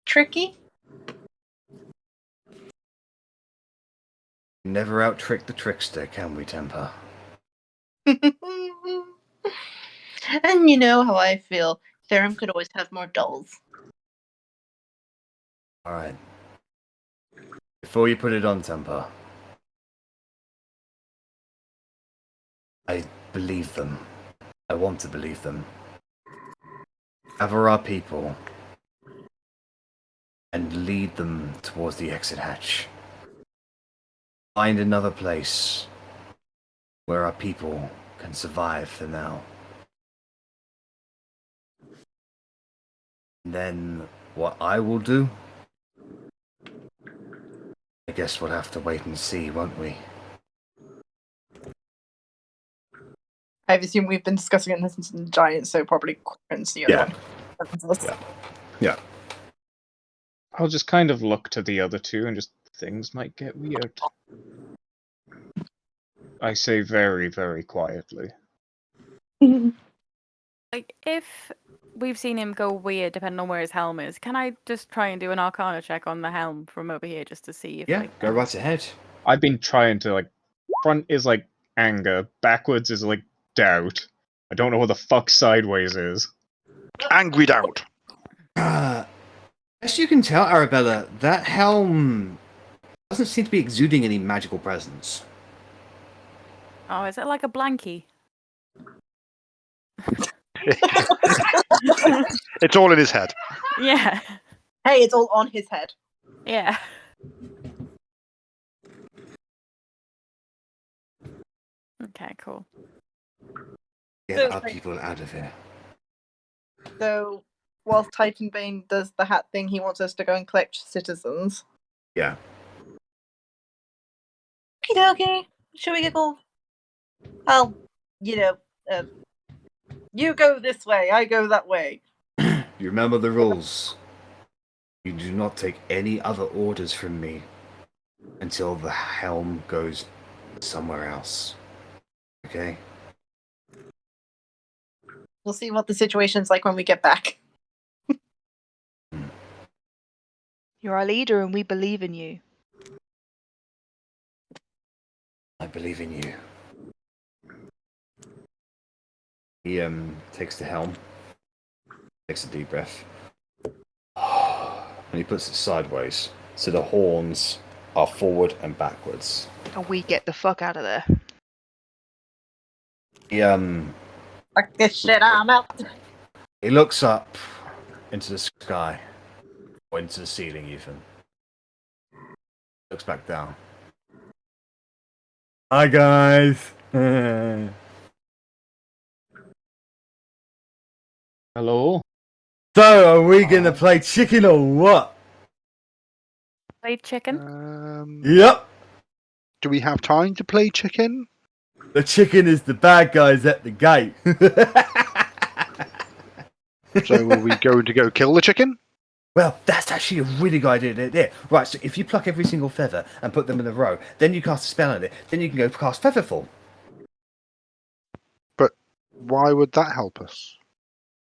tricky. Never out-trick the trickster, can we, Temper? And you know how I feel. Therum could always have more dolls. Alright. Before you put it on, Temper, I believe them. I want to believe them. Gather our people and lead them towards the exit hatch. Find another place where our people can survive for now. And then what I will do, I guess we'll have to wait and see, won't we? I've assumed we've been discussing it since the giant, so probably Korgrin's the other one. Yeah. I'll just kind of look to the other two and just, things might get weird. I say very, very quietly. Like, if we've seen him go weird depending on where his helm is, can I just try and do an Arcana check on the helm from over here just to see if Yeah, go right ahead. I've been trying to, like, front is like anger, backwards is like doubt. I don't know what the fuck sideways is. Angry doubt. As you can tell, Arrabella, that helm doesn't seem to be exuding any magical presence. Oh, is it like a blankie? It's all in his head. Yeah. Hey, it's all on his head. Yeah. Okay, cool. Get our people out of here. So, whilst Titanbane does the hat thing, he wants us to go and collect citizens. Yeah. Okie dokie. Should we go? Well, you go this way, I go that way. You remember the rules. You do not take any other orders from me until the helm goes somewhere else. Okay? We'll see what the situation's like when we get back. You're our leader and we believe in you. I believe in you. He takes the helm, takes a deep breath, and he puts it sideways, so the horns are forward and backwards. And we get the fuck out of there. He Fuck this shit, I'm out. he looks up into the sky, or into the ceiling even. Looks back down. Hi guys. Hello? So, are we gonna play chicken or what? Play chicken. Yep. Do we have time to play chicken? The chicken is the bad guys at the gate. So are we going to go kill the chicken? Well, that's actually a really good idea. Right, so if you pluck every single feather and put them in a row, then you cast a spell on it, then you can go cast Featherfall. But why would that help us?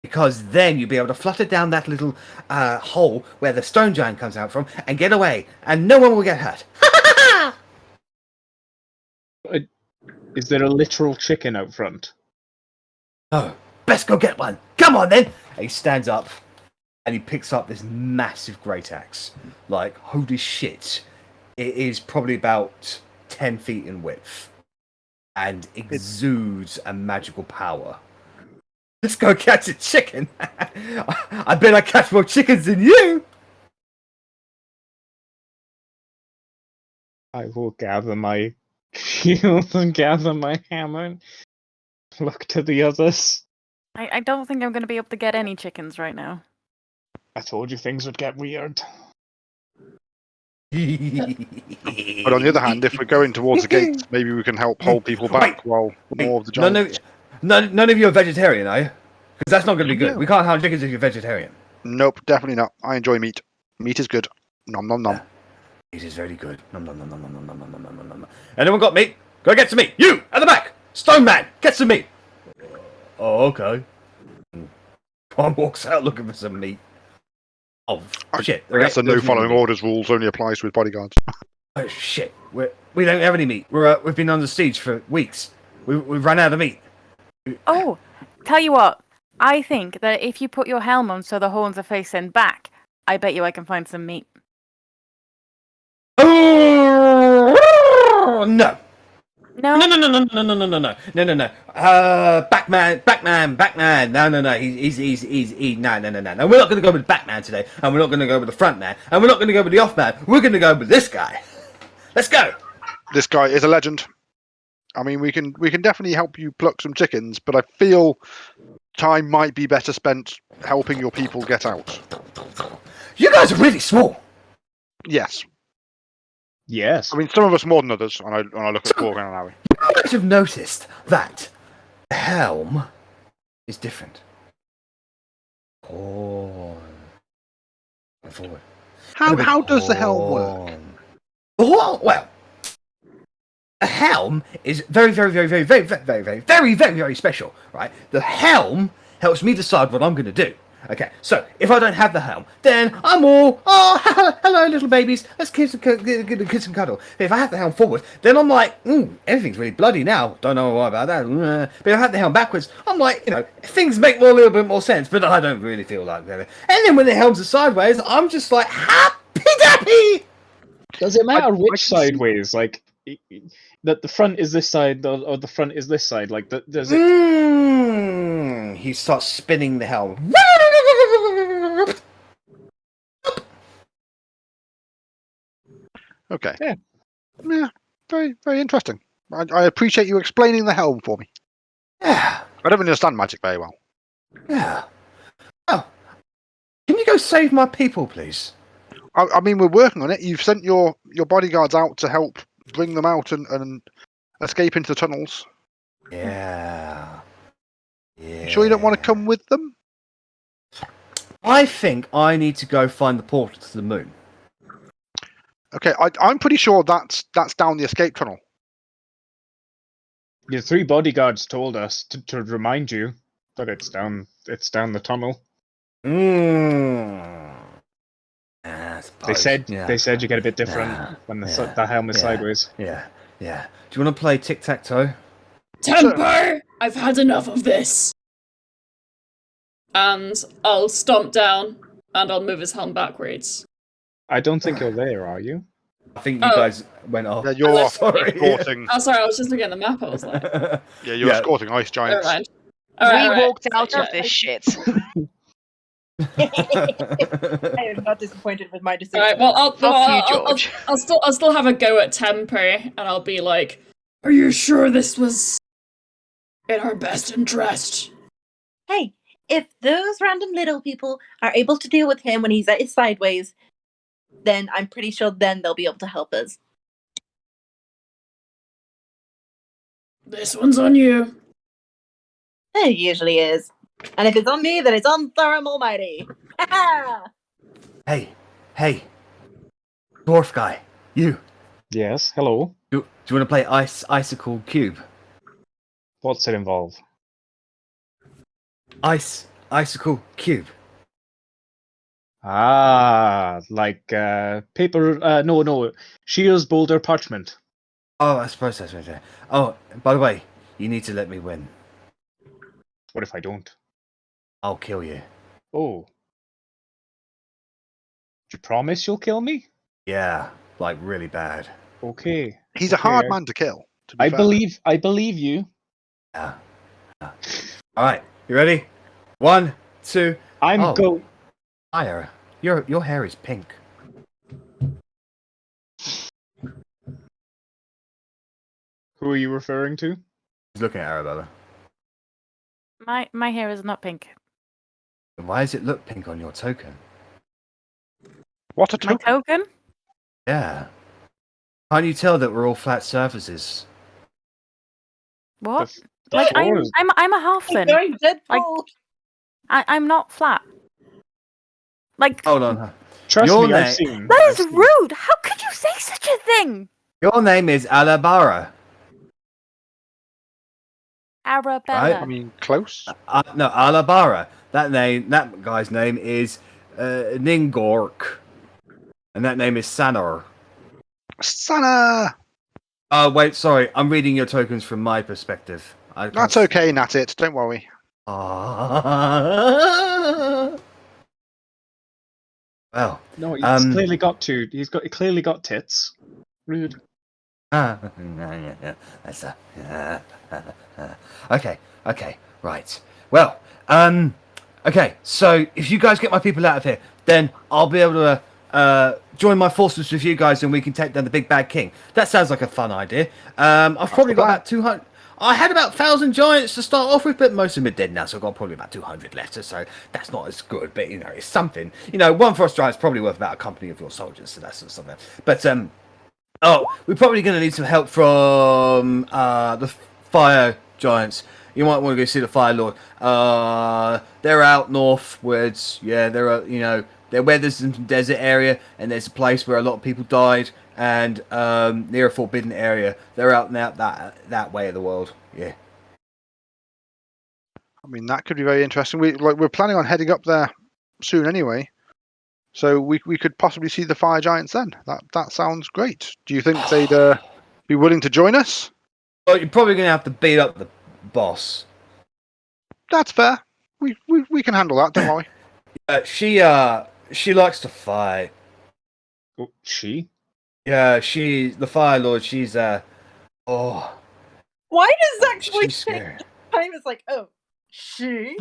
Because then you'll be able to flutter down that little hole where the stone giant comes out from and get away, and no one will get hurt. Is there a literal chicken out front? Oh, best go get one. Come on then. And he stands up and he picks up this massive great axe. Like, holy shit. It is probably about 10 feet in width and exudes a magical power. Let's go catch a chicken. I bet I catch more chickens than you. I will gather my shield and gather my hammer and look to the others. I don't think I'm going to be able to get any chickens right now. I told you things would get weird. But on the other hand, if we're going towards the gates, maybe we can help hold people back while more of the giants... None of you are vegetarian, are you? Because that's not going to be good. No. We can't have chickens if you're vegetarian. Nope, definitely not. I enjoy meat. Meat is good. Nom nom nom. It is very good. Nom nom nom nom nom nom nom nom nom nom nom. Anyone got meat? Go get some meat. You at the back, Stone Man, get some meat. Oh, okay. One walks out looking for some meat. Oh shit! I guess the no following orders rules only applies with bodyguards. Oh shit! We don't have any meat. We've been under siege for weeks. We've run out of meat. Oh, tell you what. I think that if you put your helm on so the horns are facing back, I bet you I can find some meat. Oh no! No. No. Backman. No. He's no. No, we're not going to go with the backman today, and we're not going to go with the front man, and we're not going to go with the off man. We're going to go with this guy. Let's go. This guy is a legend. I mean, we can definitely help you pluck some chickens, but I feel time might be better spent helping your people get out. You guys are really small. Yes. Yes. I mean, some of us more than others, and I look at Korgrin and Arri. You guys have noticed that the helm is different. Horn. Forward. How does the helm work? Well, a helm is very special, right? The helm helps me decide what I'm going to do. Okay, so if I don't have the helm, then I'm all, hello little babies, let's kiss and cuddle. If I have the helm forward, then I'm like, everything's really bloody now. Don't know why about that. But if I have the helm backwards, I'm like, things make a little bit more sense, but I don't really feel like that. And then when the helms are sideways, I'm just like, happy dappy. Does it matter which sideways? Like, that the front is this side or the front is this side? Like, does it? he starts spinning the helm. Okay. Yeah. Yeah. Very, very interesting. I appreciate you explaining the helm for me. Yeah, I don't understand magic very well. yeah. Oh, can you go save my people, please? I mean, we're working on it. You've sent your bodyguards out to help bring them out and escape into the tunnels. Yeah. Yeah. You sure you don't want to come with them? I think I need to go find the portal to the moon. Okay, I'm pretty sure that's down the escape tunnel. Your 3 bodyguards told us to remind you that it's down the tunnel. They said you get a bit different when the helm is sideways. Yeah. Do you want to play tic-tac-toe? Temper! I've had enough of this. And I'll stomp down and I'll move his helm backwards. I don't think you're there, are you? I think you guys went off. Yeah, you're sorry. escorting. Oh, sorry, I was just looking at the map. I was like, Yeah, you're escorting ice never giants. mind. We walked out of this shit. I am not disappointed with my decision. Alright, well, Fuck you, George. I'll still have a go at Temper, and I'll be like, "Are you sure this was in our best interest?" Hey, if those random little people are able to deal with him when he's at his sideways, then I'm pretty sure then they'll be able to help us. This one's on you. It usually is. And if it's on me, then it's on Thorum Almighty. Hey, dwarf guy, you. Yes. Hello. Do you want to play Icicle Cube? What's it involve? Icicle Cube. Ah, like paper. No. Shields, boulder, parchment. Oh, I suppose that's right there. Oh, by the way, you need to let me win. What if I don't? I'll kill you. Oh. You promise you'll kill me? Yeah, like really bad. Okay. He's a hard man to kill. To be I fair. believe you. Yeah. All right, you ready? 1, 2. I'm go. Hi, Arri. Your hair is pink. Who are you referring to? He's looking at Arrabella. My hair is not pink. Why does it look pink on your token? What a My token. token? Yeah. Can't you tell that we're all flat surfaces? What? The Like floor is- I'm a halfling. Going Deadpool. I'm not flat. Like Hold on. Trust Your me, I've name- seen. that I've is seen. rude. How could you say such a thing? Your name is Alabara. Arrabella. I mean, close. No, Alabara. That guy's name is Ningork. And that name is Sanor. Sana! Wait, sorry. I'm reading your tokens from my perspective. That's okay, Natit. Don't worry. Well. No, he's clearly got two. He clearly got tits. Rude. That's okay, right. Well, okay, so if you guys get my people out of here, then I'll be able to join my forces with you guys and we can take down the big bad king. That sounds like a fun idea. I've probably got about 200. I had about 1,000 giants to start off with, but most of them are dead now, so I've got probably about 200 left, so that's not as good, but, it's something. One frost giant's probably worth about a company of your soldiers, so that's something. But, we're probably going to need some help from the fire giants. You might want to go see the Fire Lord. They're out northwards. Yeah, they're where there's some desert area, and there's a place where a lot of people died, and near a forbidden area. They're out and out that way of the world. Yeah. I mean, that could be very interesting. We're planning on heading up there soon anyway, so we could possibly see the fire giants then. That sounds great. Do you think they'd be willing to join us? Well, you're probably going to have to beat up the boss. That's fair. We can handle that. Don't worry. She likes to fight. Oh, she? Yeah, the Fire Lord. She's Why does Zach's she's voice scary. time is like, oh, She.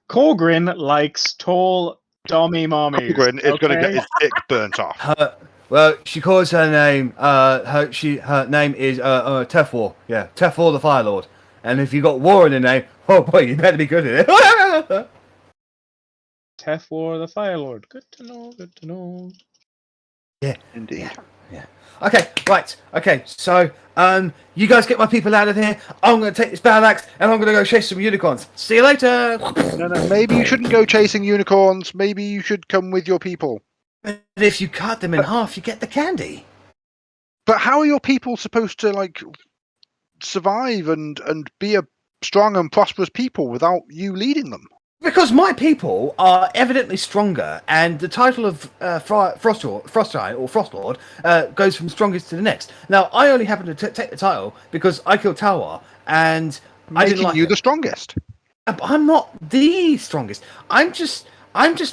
Korgrin likes tall, dummy mommies. Korgrin is going to get okay? his dick burnt off. Well, she calls her name. Her name is Tefwar. Yeah, Tefwar the Fire Lord. And if you got war in the name, oh boy, you better be good at it. Tefwar the Fire Lord. Good to know. Good to know. Yeah, Indeed. yeah. Okay, right. Okay, so you guys get my people out of here. I'm gonna take this battle axe and I'm gonna go chase some unicorns. See you later. No, maybe you shouldn't go chasing unicorns. Maybe you should come with your people. But if you cut them in half, you get the candy. But how are your people supposed to like survive and be a strong and prosperous people without you leading them? Because my people are evidently stronger, and the title of Frost Giant or Frost Lord goes from strongest to the next. Now, I only happen to take the title because I killed Talwar, and I didn't Making like you it. the strongest. I'm not the strongest. I'm just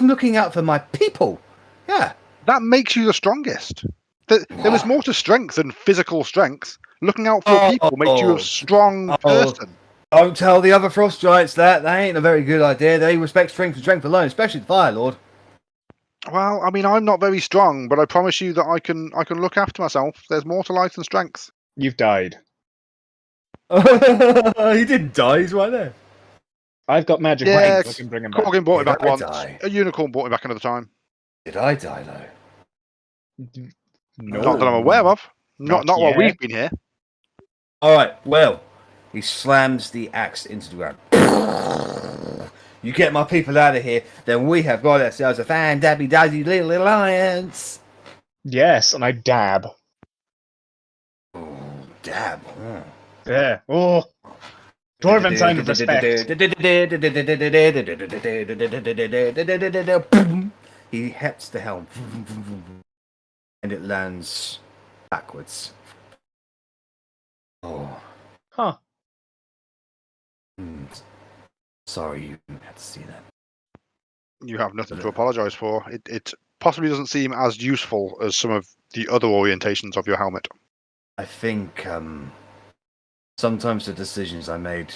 looking out for my people. Yeah. That makes you the strongest. There was more to strength than physical strength. Looking out for your people makes you a strong person. Don't tell the other Frost Giants that. That ain't a very good idea. They respect strength and strength alone, especially the Fire Lord. Well, I mean, I'm not very strong, but I promise you that I can look after myself. There's more to life than strength. You've died. He didn't die. He's right there. I've got magic Yes, wings. I can bring him back. Korgrin brought it Did back I once. die? A unicorn brought it back another time. Did I die though? No. Not that I'm aware of. Not Not while yet. we've been here. All right. Well, he slams the axe into the ground. You get my people out of here, then we have got ourselves a fine, dabby, dazzy little alliance. Yes, and I dab. Oh, dab. Yeah. Oh. Dwarven sign of respect. He hits the helm, and it lands backwards. Oh. Huh. Sorry, you had to see that. You have nothing to apologise for. It possibly doesn't seem as useful as some of the other orientations of your helmet. I think sometimes the decisions I made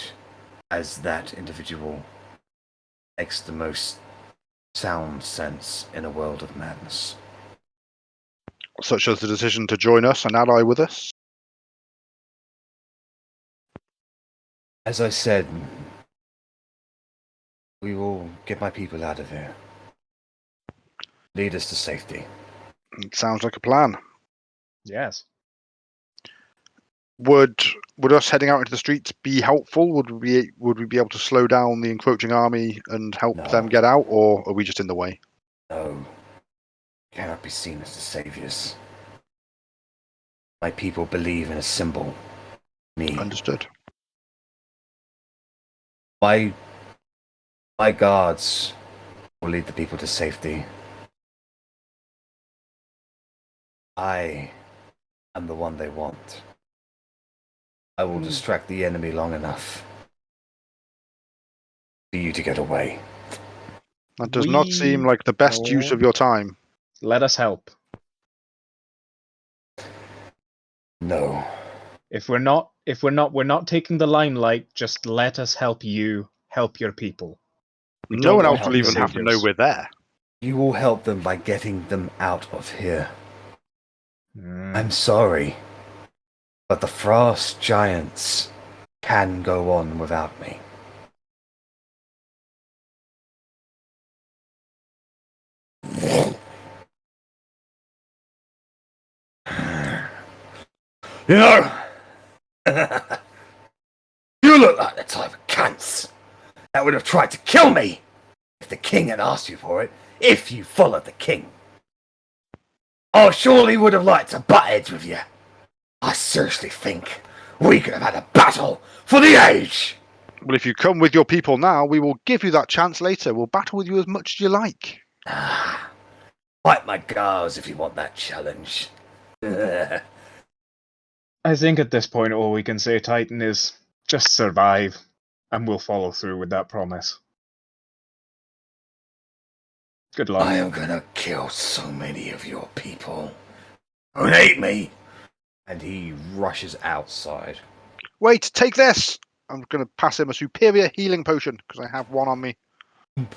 as that individual makes the most sound sense in a world of madness. Such as the decision to join us and ally with us. As I said, we will get my people out of here. Lead us to safety. It sounds like a plan. Yes. Would us heading out into the streets be helpful? Would we be able to slow down the encroaching army and help them get out, or are we just in the way? No. Cannot be seen as the saviors. My people believe in a symbol. Me. Understood. My guards will lead the people to safety. I am the one they want. I will distract the enemy long enough for you to get away. That does not seem like the best use of your time. Let us help. No. We're not taking the limelight. Just let us help you help your people. No one else help will even the have to know saviors. we're there. You will help them by getting them out of here. I'm sorry, but the Frost Giants can go on without me. You know, you look like the type of cunts that would have tried to kill me if the king had asked you for it, if you followed the king. I surely would have liked to butt heads with you. I seriously think we could have had a battle for the age. Well, if you come with your people now, we will give you that chance later. We'll battle with you as much as you like. Fight my girls if you want that challenge. I think at this point all we can say, Titan, is just survive, and we'll follow through with that promise. Good luck. I am gonna kill so many of your people who hate me. And he rushes outside. Wait, take this! I'm going to pass him a superior healing potion because I have one on me. It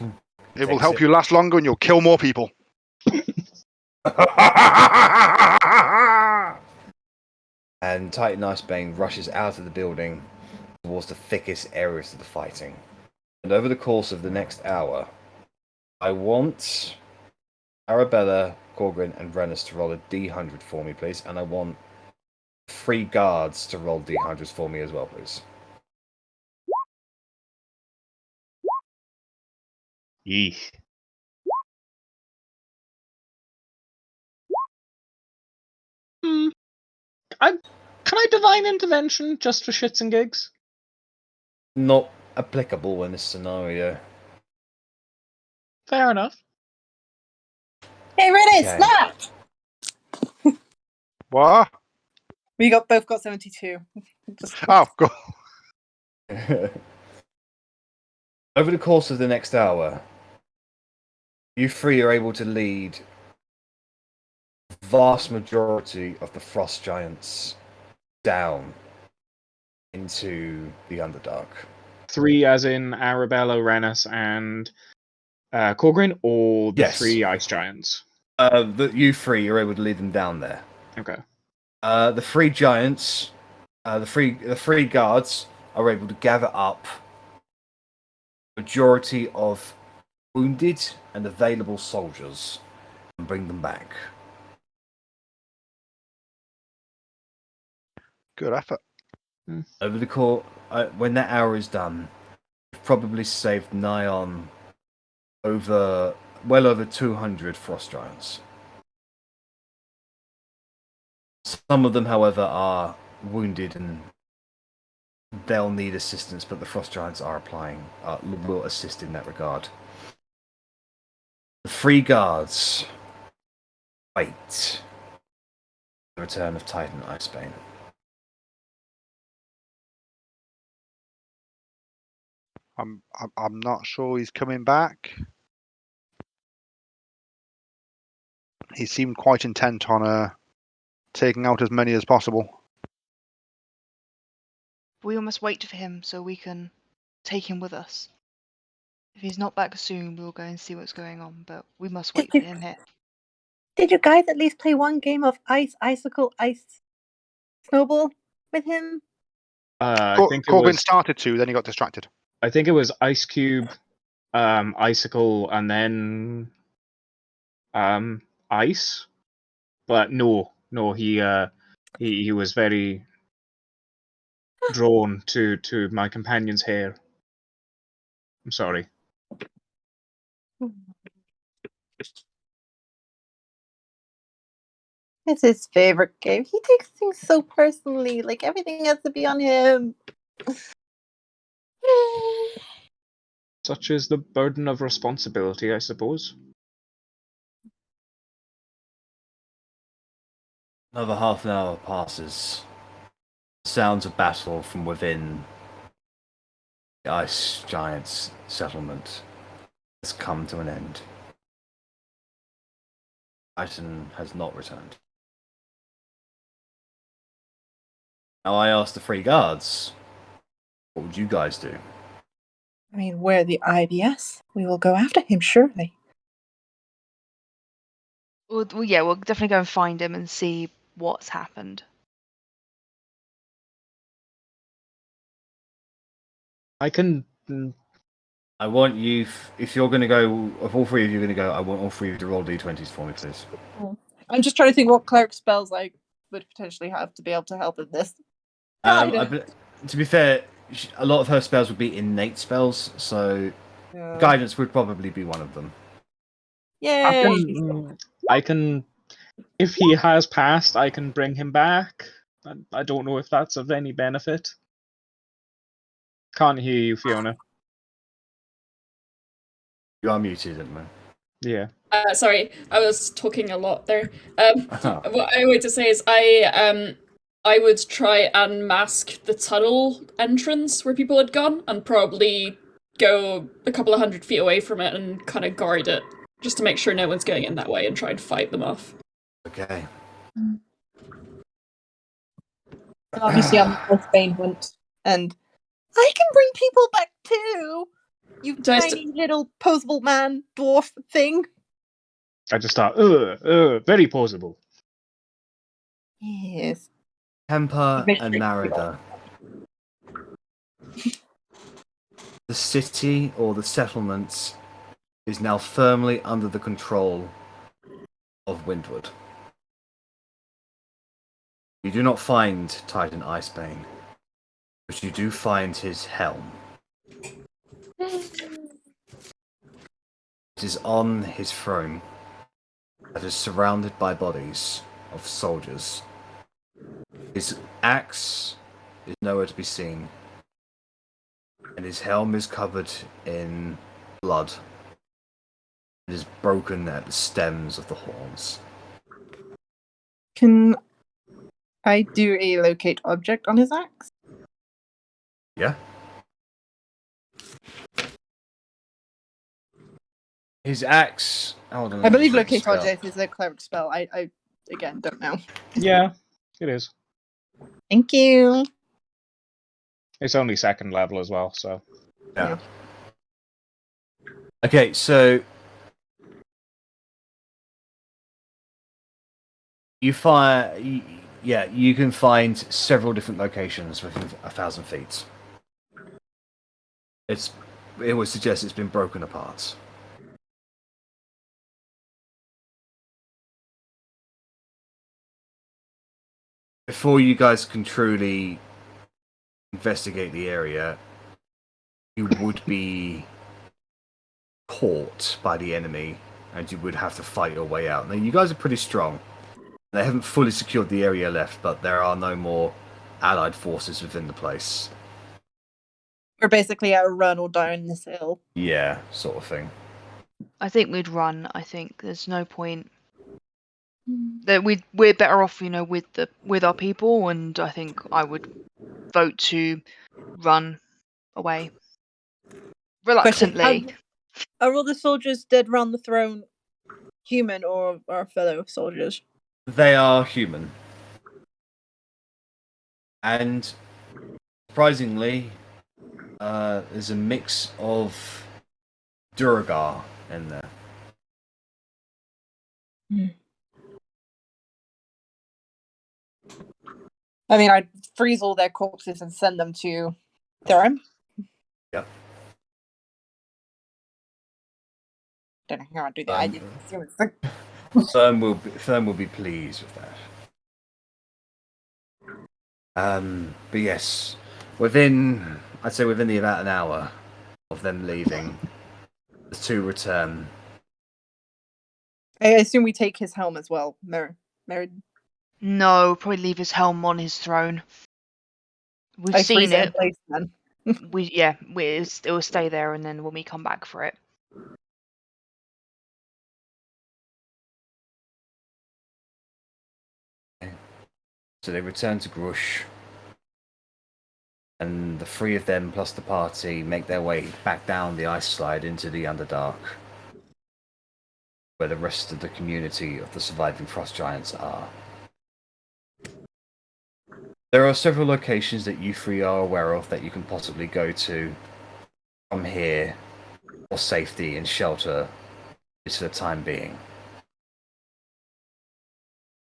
will Takes help it. you last longer and you'll kill more people. And Titan Icebane rushes out of the building towards the thickest areas of the fighting. And over the course of the next hour, I want Arrabella, Korgrin, and Rennas to roll a D100 for me, please. And I want 3 guards to roll D100s for me as well, please. Yeesh. Can I divine intervention just for shits and gigs? Not applicable in this scenario. Fair enough. Hey, Rennas, Okay. snap! What? We both got 72. Just... Oh, go. Over the course of the next hour, you 3 are able to lead the vast majority of the Frost Giants down into the Underdark. 3 as in Arrabella, Rennas, and Korgrin, or the Yes. 3 ice giants? You 3 are able to lead them down there. Okay. The 3 giants, the three guards are able to gather up majority of wounded and available soldiers and bring them back. Good effort. Over the course, when that hour is done, we've probably saved nigh on well over 200 Frost Giants. Some of them, however, are wounded and they'll need assistance, but the Frost Giants will assist in that regard. The 3 guards wait the return of Titan Icebane. I'm not sure he's coming back. He seemed quite intent on taking out as many as possible. We must wait for him so we can take him with us. If he's not back soon, we'll go and see what's going on, but we must wait for him here. Did you guys at least play one game of Icicle, Ice Snowball with him? I think it Korgrin was. started to, then he got distracted. I think it was Ice Cube, Icicle, and then Ice. But no, he was very drawn to my companion's hair. I'm sorry. It's his favorite game. He takes things so personally. Like everything has to be on him. Such is the burden of responsibility, I suppose. Another half an hour passes. Sounds of battle from within the Ice Giants' settlement has come to an end. Titan has not returned. Now I asked the 3 guards, what would you guys do? I mean, we're the IBS. We will go after him, surely. We'll definitely go and find him and see what's happened. I can. I want you, if you're going to go, if all 3 of you are going to go, I want all 3 of you to roll d20s for me, please. I'm just trying to think what cleric spells I would potentially have to be able to help with this. To be fair, a lot of her spells would be innate spells, so guidance would probably be one of them. Yay! I can. If he has passed, I can bring him back. I don't know if that's of any benefit. Can't hear you, Fiona. You are muted, man. Yeah. Sorry, I was talking a lot there. What I wanted to say is I would try and mask the tunnel entrance where people had gone and probably go a couple of 100 feet away from it and kind of guard it, just to make sure no one's going in that way and try and fight them off. Okay. Obviously, Spain went and I can bring people back too. You Do I tiny little posable man dwarf thing. I just start, very plausible. Yes. Temper Very and strict. Narada. The city or the settlement is now firmly under the control of Windward. You do not find Titan Icebane, but you do find his helm. It is on his throne that is surrounded by bodies of soldiers. His axe is nowhere to be seen, and his helm is covered in blood. It is broken at the stems of the horns. Can I do a locate object on his axe? Yeah. His axe. Hold on, I believe let me locate spell. object is a cleric spell. I again don't know. Yeah, it is. Thank you. It's only 2nd level as well, so. Yeah. Okay, so you find, yeah, you can find several different locations within 1,000 feet. It would suggest it's been broken apart. Before you guys can truly investigate the area, you would be caught by the enemy, and you would have to fight your way out. Now, you guys are pretty strong. They haven't fully secured the area left, but there are no more allied forces within the place. We're basically at a run or down this hill. Yeah, sort of thing. I think we'd run. I think there's no point. That we're better off, with our people, and I think I would vote to run away reluctantly. Are all the soldiers dead round the throne human or our fellow soldiers? They are human. And surprisingly, there's a mix of Duragar in there. I mean, I'd freeze all their corpses and send them to Durham. Yep. Don't know how I'd do that. I didn't assume it's like... Firm will be pleased with that. But yes, I'd say within about an hour of them leaving, the two return. I assume we take his helm as well, Merid. No, probably leave his helm on his throne. We've I seen freeze it in it. place then. It will stay there, and then when we come back for it. So they return to Grush, and the three of them plus the party make their way back down the ice slide into the Underdark, where the rest of the community of the surviving frost giants are. There are several locations that you three are aware of that you can possibly go to from here for safety and shelter, just for the time being.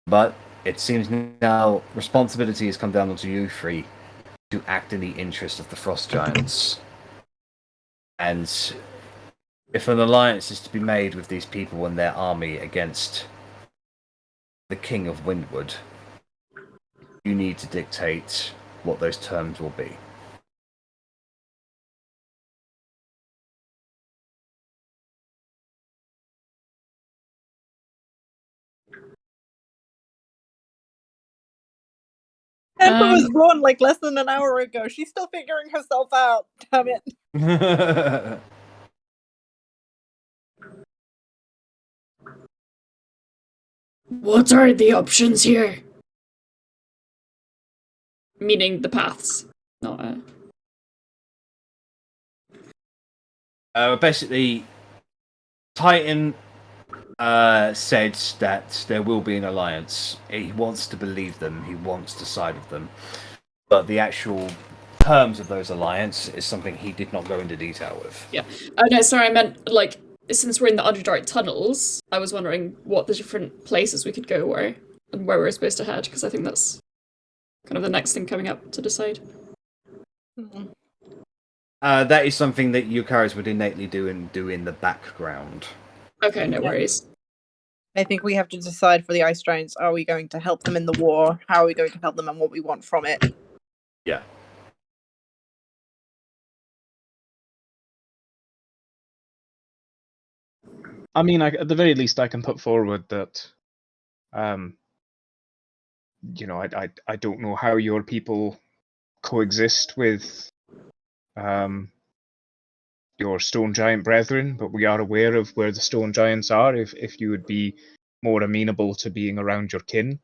But it seems now responsibility has come down onto you three to act in the interest of the frost giants. And if an alliance is to be made with these people and their army against the King of Windward, you need to dictate what those terms will be. Ember was born like less than an hour ago. She's still figuring herself out. Damn it. What are the options here? Meaning the paths, not. Basically, Titan said that there will be an alliance. He wants to believe them. He wants to side with them. But the actual terms of those alliance is something he did not go into detail with. Yeah. Oh no, sorry, I meant like since we're in the Underdark tunnels, I was wondering what the different places we could go where and where we're supposed to head, because I think that's kind of the next thing coming up to decide. That is something that Yukaris would innately do in the background. Okay, no worries. I think we have to decide for the Ice Giants, are we going to help them in the war? How are we going to help them and what we want from it? Yeah. I mean, at the very least, I can put forward that, you know, I don't know how your people coexist with your stone giant brethren, but we are aware of where the stone giants are. If you would be more amenable to being around your kin,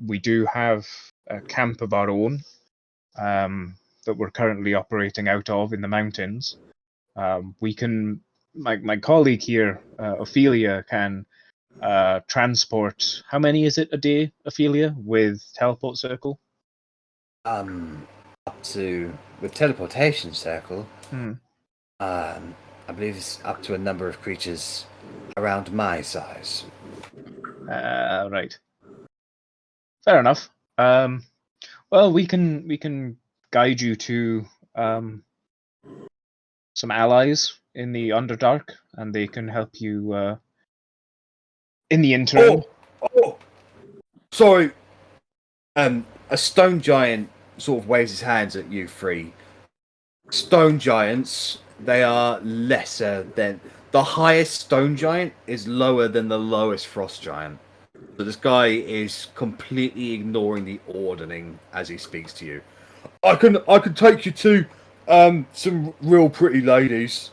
we do have a camp of our own that we're currently operating out of in the mountains. We can, my colleague here, Ophelia, can transport. How many is it a day, Ophelia, with teleport circle? Up to with teleportation circle. I believe it's up to a number of creatures around my size. Right. Fair enough. Well, we can guide you to some allies in the Underdark, and they can help you in the interim. Oh, sorry. A stone giant sort of waves his hands at you three. Stone giants, they are lesser than the highest stone giant is lower than the lowest frost giant. So this guy is completely ignoring the ordering as he speaks to you. I can take you to some real pretty ladies.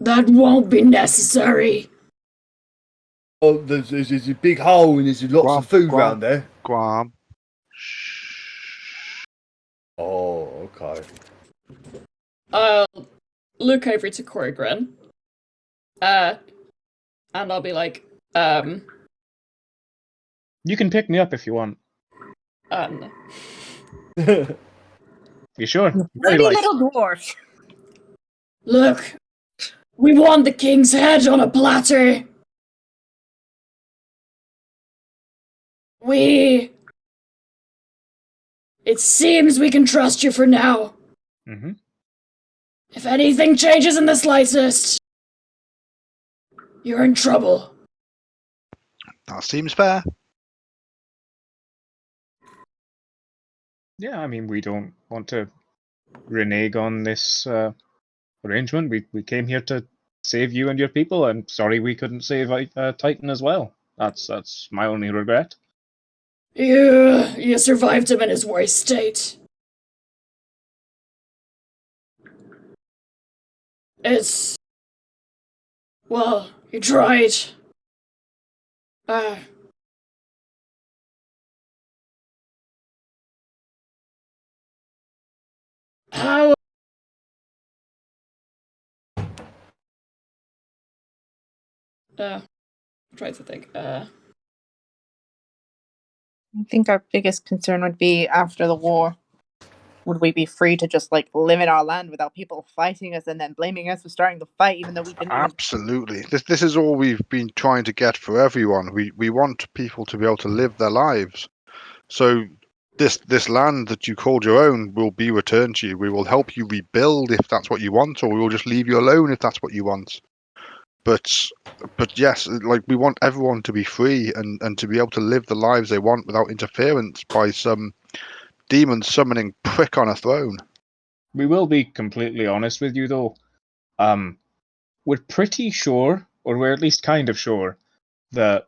That won't be necessary. Oh, there's a big hole and there's lots of food around there. Guam. Oh, okay. I'll look over to Korgrin. And I'll be like, You can pick me up if you want. no. You sure? Pretty little dwarf. Look, we want the king's head on a platter. It seems we can trust you for now. Mm-hmm. If anything changes in the slightest, you're in trouble. That seems fair. Yeah, I mean, we don't want to renege on this arrangement. We came here to save you and your people. I'm sorry we couldn't save Titan as well. That's my only regret. You survived him in his worst state. Well, you tried. How? Try to think. I think our biggest concern would be after the war. Would we be free to just like live in our land without people fighting us and then blaming us for starting the fight, even though we didn't? Absolutely. This is all we've been trying to get for everyone. We want people to be able to live their lives. So this land that you called your own will be returned to you. We will help you rebuild if that's what you want, or we will just leave you alone if that's what you want. But yes, like we want everyone to be free and to be able to live the lives they want without interference by some demon summoning prick on a throne. We will be completely honest with you, though. We're pretty sure, or we're at least kind of sure, that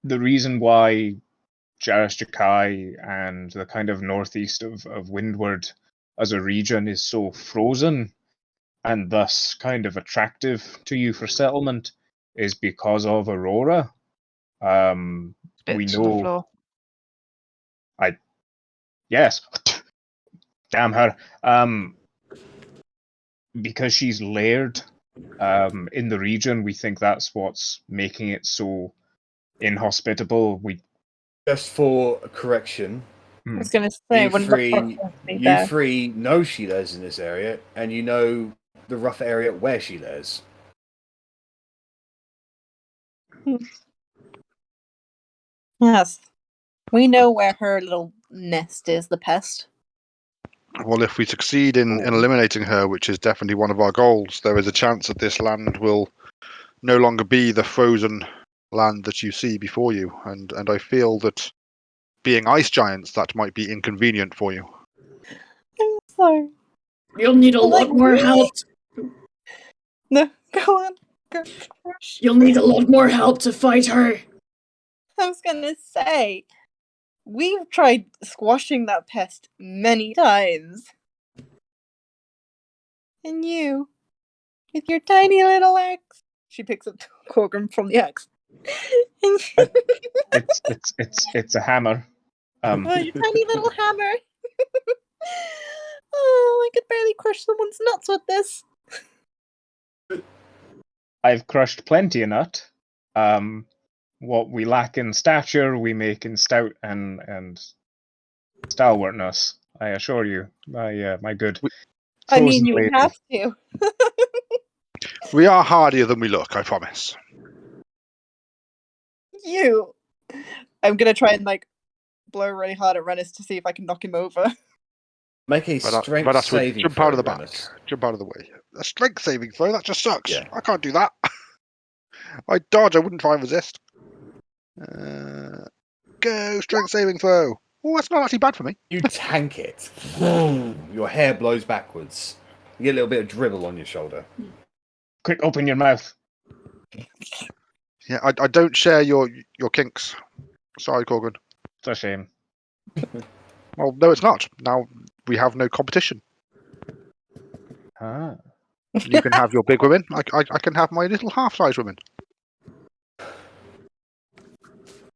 the reason why Jakai and the kind of northeast of Windward as a region is so frozen and thus kind of attractive to you for settlement is because of Aurora. We know. Yes. Damn her. Because she's layered in the region, we think that's what's making it so inhospitable. Just for a correction, I was gonna say, when you three know she lives in this area, and you know the rough area where she lives. Yes. We know where her little nest is, the pest. Well, if we succeed in eliminating her, which is definitely one of our goals, there is a chance that this land will no longer be the frozen land that you see before you. And I feel that being ice giants, that might be inconvenient for you. I'm sorry. You'll need a lot more help. No, go on. Go. You'll need a lot more help to fight her. I was gonna say, we've tried squashing that pest many times. And you, with your tiny little axe. She picks up Korgrin from the axe. It's a hammer. Oh, your tiny little hammer. Oh, I could barely crush someone's nuts with this. I've crushed plenty of nut. What we lack in stature, we make in stout and stalwartness. I assure you, my good. I mean, chosen you would lady. have to. We are hardier than we look, I promise. You. I'm gonna try and blow really hard at Rennas to see if I can knock him over. Make a strength saving jump throw, out of the Rennas. back. Jump out of the way. A strength saving throw? That just sucks. Yeah. I can't do that. I dodge, I wouldn't try and resist. Go, strength saving throw. Oh, that's not actually bad for me. You tank it. Your hair blows backwards. You get a little bit of dribble on your shoulder. Quick, open your mouth. Yeah, I don't share your kinks. Sorry, Korgrin. It's a shame. Well, no, it's not. Now we have no competition. Ah. You can have your big women. I can have my little half-size women.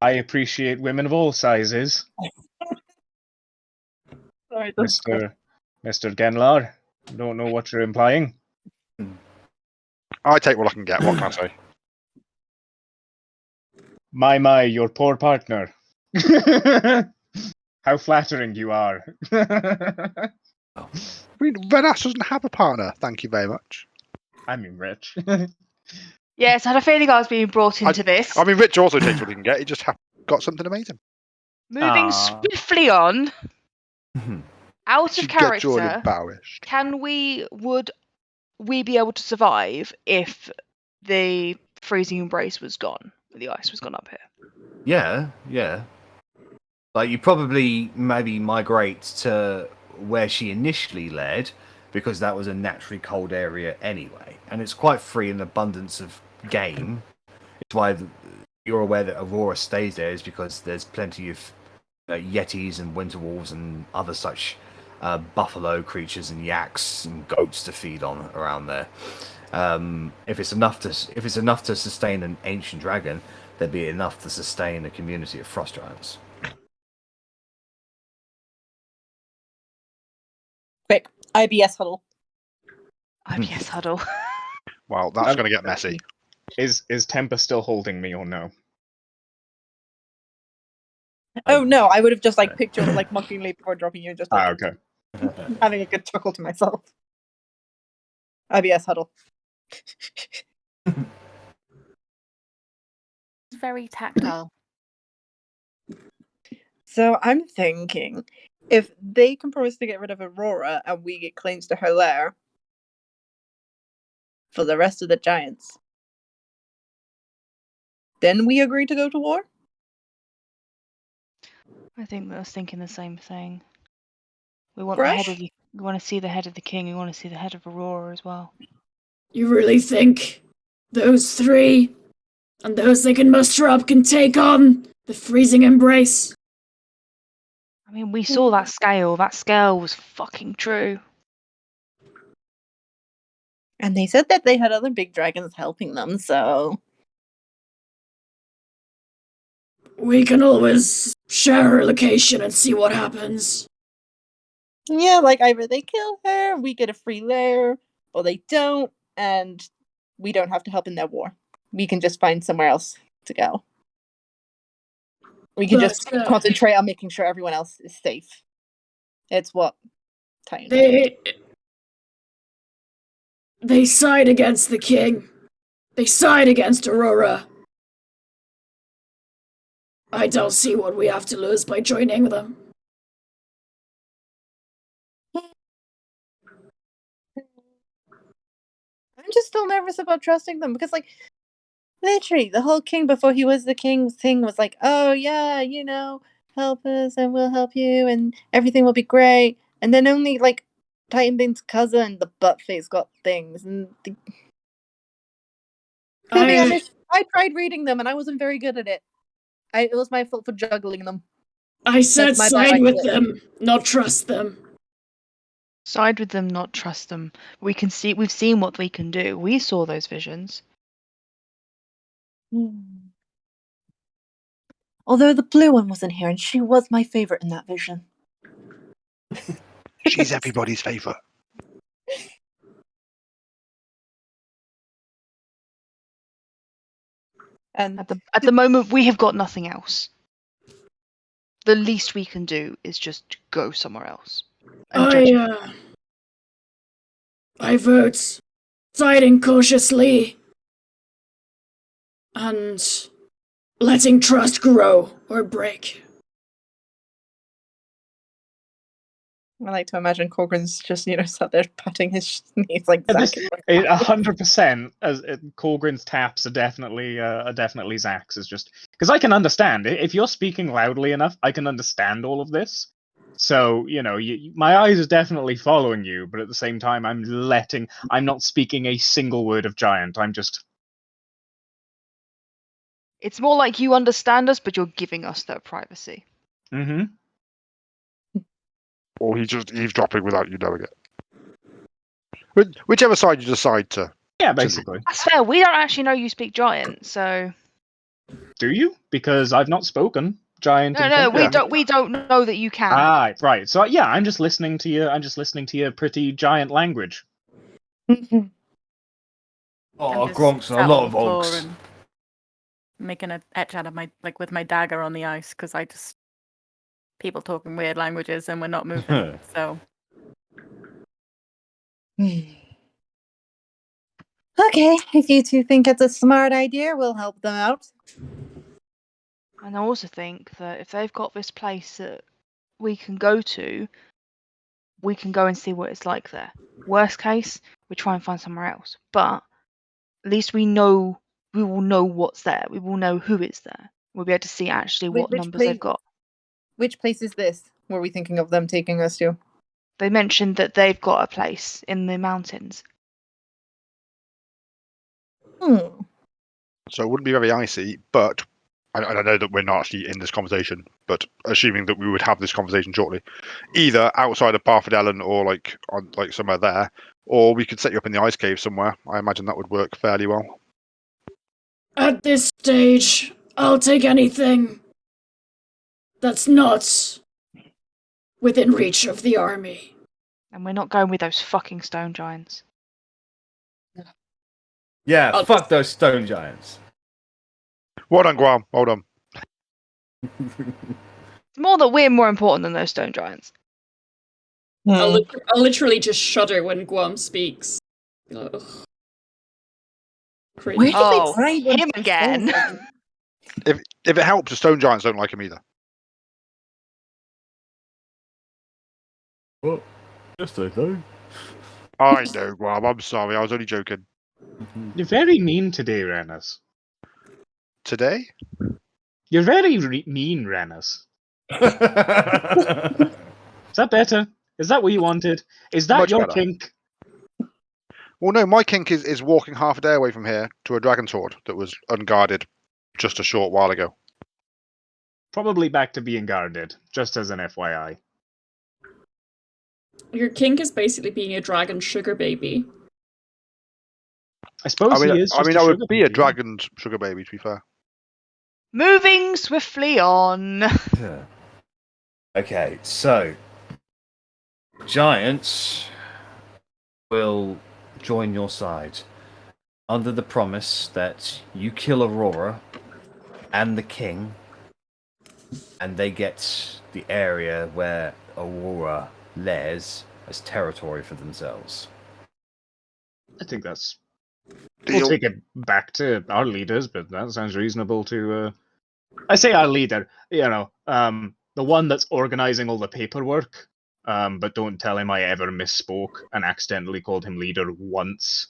I appreciate women of all sizes. Sorry, Mr. Genlar, don't know what you're implying. I take what I can get. What can I say? My, your poor partner. How flattering you are. I mean, Rennas doesn't have a partner. Thank you very much. I mean, Rich. Yes, I had a feeling I was being brought into this. I mean, Rich also takes what he can get. He just got something amazing. Moving swiftly on, out of Get your character, embarrassed. would we be able to survive if the freezing embrace was gone, the ice was gone up here? Yeah. Like, you probably maybe migrate to where she initially led, because that was a naturally cold area anyway. And it's quite free in abundance of game. It's why you're aware that Aurora stays there, is because there's plenty of yetis and winter wolves and other such buffalo creatures and yaks and goats to feed on around there. If it's enough to sustain an ancient dragon, there'd be enough to sustain a community of frost giants. Quick, IBS huddle. IBS huddle. Well, that's going to get messy. Is Tempa still holding me or no? Oh no, I would have just picked you up mockingly before dropping you, just okay. having a good chuckle to myself. IBS huddle. It's very tactile. So I'm thinking, if they can promise to get rid of Aurora and we get claims to her lair for the rest of the giants, then we agree to go to war? I think I was thinking the same thing. We want Fresh? we want to see the head of the king. We want to see the head of Aurora as well. You really think those three and those they can muster up can take on the freezing embrace? I mean, we saw that scale. That scale was fucking true. And they said that they had other big dragons helping them, so... We can always share her location and see what happens. Yeah, either they kill her, we get a free lair, or they don't, and we don't have to help in their war. We can just find somewhere else to go. We can But, just concentrate on making sure everyone else is safe. It's what Titan. They side against the king. They side against Aurora. I don't see what we have to lose by joining them. I'm just still nervous about trusting them because, like, literally, the whole king before he was the king thing was like, oh yeah, you know, help us and we'll help you and everything will be great. And then only, like, Titanbane's cousin, the buttface, got things. And to be honest, I tried reading them and I wasn't very good at it. It was my fault for juggling them. I said That's my side bad. with them, not trust them. Side with them, not trust them. We've seen what we can do. We saw those visions. Although the blue one wasn't here, and she was my favorite in that vision. She's everybody's favourite. And At the moment, we have got nothing else. The least we can do is just go somewhere else. I vote siding cautiously and letting trust grow or break. I like to imagine Korgrin's just, sat there patting his knees like Zack. 100%. As Korgrin's taps are definitely Zach's. Is just because I can understand it. If you're speaking loudly enough, I can understand all of this. So my eyes are definitely following you, but at the same time, I'm not speaking a single word of giant. I'm just. It's more like you understand us, but you're giving us that privacy. Mm-hmm. Or he's just eavesdropping without you knowing it. Whichever side you decide to. Yeah, basically. That's fair. We don't actually know you speak giant, so. Do you? Because I've not spoken giant. No, we don't know that you can. Ah, right. So yeah, I'm just listening to you. I'm just listening to your pretty giant language. Oh, Gronks are a lot of ogs. Making an etch out of with my dagger on the ice because people talking weird languages and we're not moving. So. Okay, if you two think it's a smart idea, we'll help them out. And I also think that if they've got this place that we can go to, we can go and see what it's like there. Worst case, we try and find somewhere else. But at least we will know what's there. We will know who is there. We'll be able to see actually what numbers they've got. Which place is this? Were we thinking of them taking us to? They mentioned that they've got a place in the mountains. So it wouldn't be very icy, but I know that we're not actually in this conversation, but assuming that we would have this conversation shortly, either outside of Barford or on somewhere there, or we could set you up in the ice cave somewhere. I imagine that would work fairly well. At this stage, I'll take anything that's not within reach of the army. And we're not going with those fucking stone giants. Yeah, fuck those stone giants. Well done, Guam. Well done. It's more that we're more important than those stone giants. I'll literally just shudder when Guam speaks. Ugh. Where did they find him again? If it helps, the stone giants don't like him either. Well, yes they do. I know, Guam. I'm sorry. I was only joking. You're very mean today, Rennas. Today? You're very mean, Rennas. Is that better? Is that what you wanted? Is that Much your better. kink? Well, no, my kink is walking half a day away from here to a dragon sword that was unguarded just a short while ago. Probably back to being guarded, just as an FYI. Your kink is basically being a dragon sugar baby. I suppose he is. I would be a dragon sugar baby, to be fair. Moving swiftly on. Okay, so giants will join your side under the promise that you kill Aurora and the king, and they get the area where Aurora lairs as territory for themselves. I think that's. Deal. We'll take it back to our leaders, but that sounds reasonable to. I say our leader, the one that's organizing all the paperwork. But don't tell him I ever misspoke and accidentally called him leader once.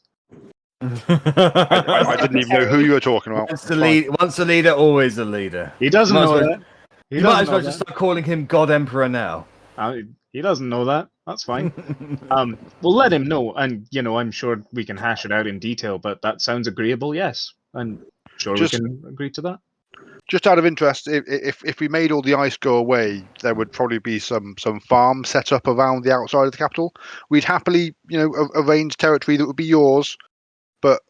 I didn't even know who you were talking about. Once a leader, always a leader. He doesn't know that. You might as well just start calling him God Emperor now. He doesn't know that. That's fine. We'll let him know, and I'm sure we can hash it out in detail. But that sounds agreeable. Yes, I'm sure we can agree to that. Just out of interest, if we made all the ice go away, there would probably be some farms set up around the outside of the capital. We'd happily, arrange territory that would be yours, but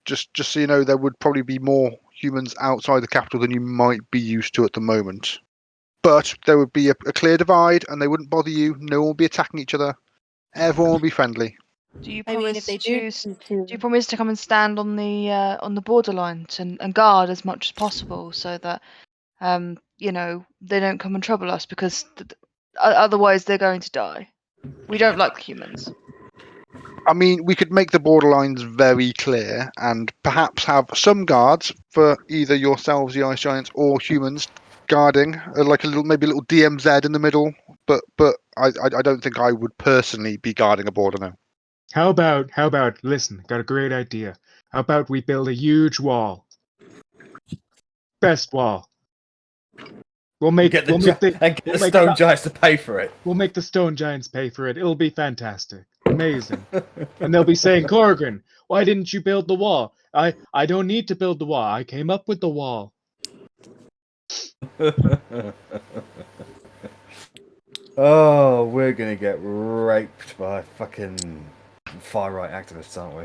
just so you know, there would probably be more humans outside the capital than you might be used to at the moment. But there would be a clear divide, and they wouldn't bother you. No one would be attacking each other. Everyone would be friendly. Do you I mean, promise if they to? do Do you promise to come and stand on the borderlines and guard as much as possible, so that they don't come and trouble us, because otherwise they're going to die. We don't like humans. I mean, we could make the borderlines very clear, and perhaps have some guards for either yourselves, the ice giants, or humans guarding, like maybe a little DMZ in the middle. But I don't think I would personally be guarding a border now. How about, listen, got a great idea. How about we build a huge wall? Best wall. We'll make the stone giants to pay for it. We'll make the stone giants pay for it. It'll be fantastic. Amazing. And they'll be saying, Korgrin, why didn't you build the wall? I don't need to build the wall. I came up with the wall. Oh, we're gonna get raped by fucking far-right activists, aren't we?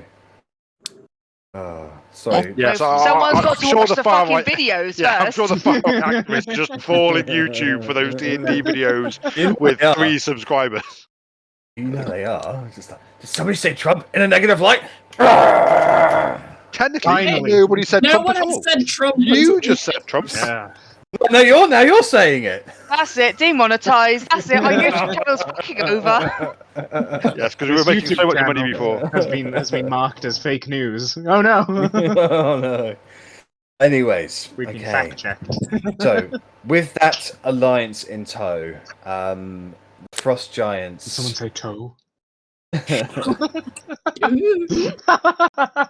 Sorry. Yeah, someone's got to watch the fucking right, videos yeah, first. I'm sure the far-right activists just fall in YouTube for those D&D videos with 3 subscribers. You know they are. Just like, did somebody say Trump in a negative light? Technically, nobody said Trump one at has all. said Trump. You just said Trump. Yeah. No, you're saying it. That's it, demonetized. That's it. Our YouTube channel's fucking over. Yes, because we were making so much money before. Has been marked as fake news. Oh no. Oh no. Anyways, We've been okay. fact-checked. So, with that alliance in tow, Frost Giants. Did someone say toe?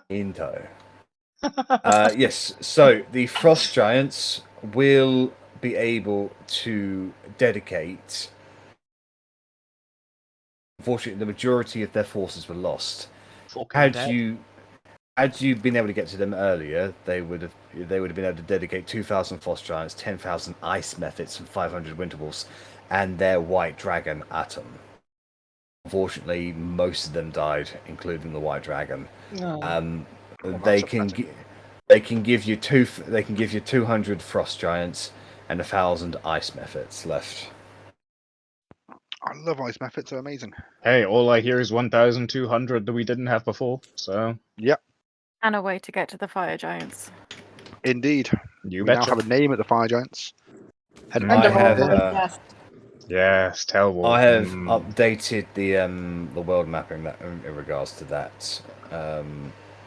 In tow. Yes, so the Frost Giants will be able to dedicate. Unfortunately, the majority of their forces were lost. Had you been able to get to them earlier, they would have been able to dedicate 2,000 Frost Giants, 10,000 Ice Methods, and 500 Winter Wolves, and their White Dragon Atom. Unfortunately, most of them died, including the White Dragon. They can give you 200 Frost Giants and 1,000 Ice Methods left. I love Ice Methods; they're amazing. Hey, all I hear is 1,200 that we didn't have before. So. Yep. And a way to get to the fire giants. Indeed. You we betcha. now have a name at the Fire Giants. Yes, tell Wolf. I have updated the world mapping in regards to that.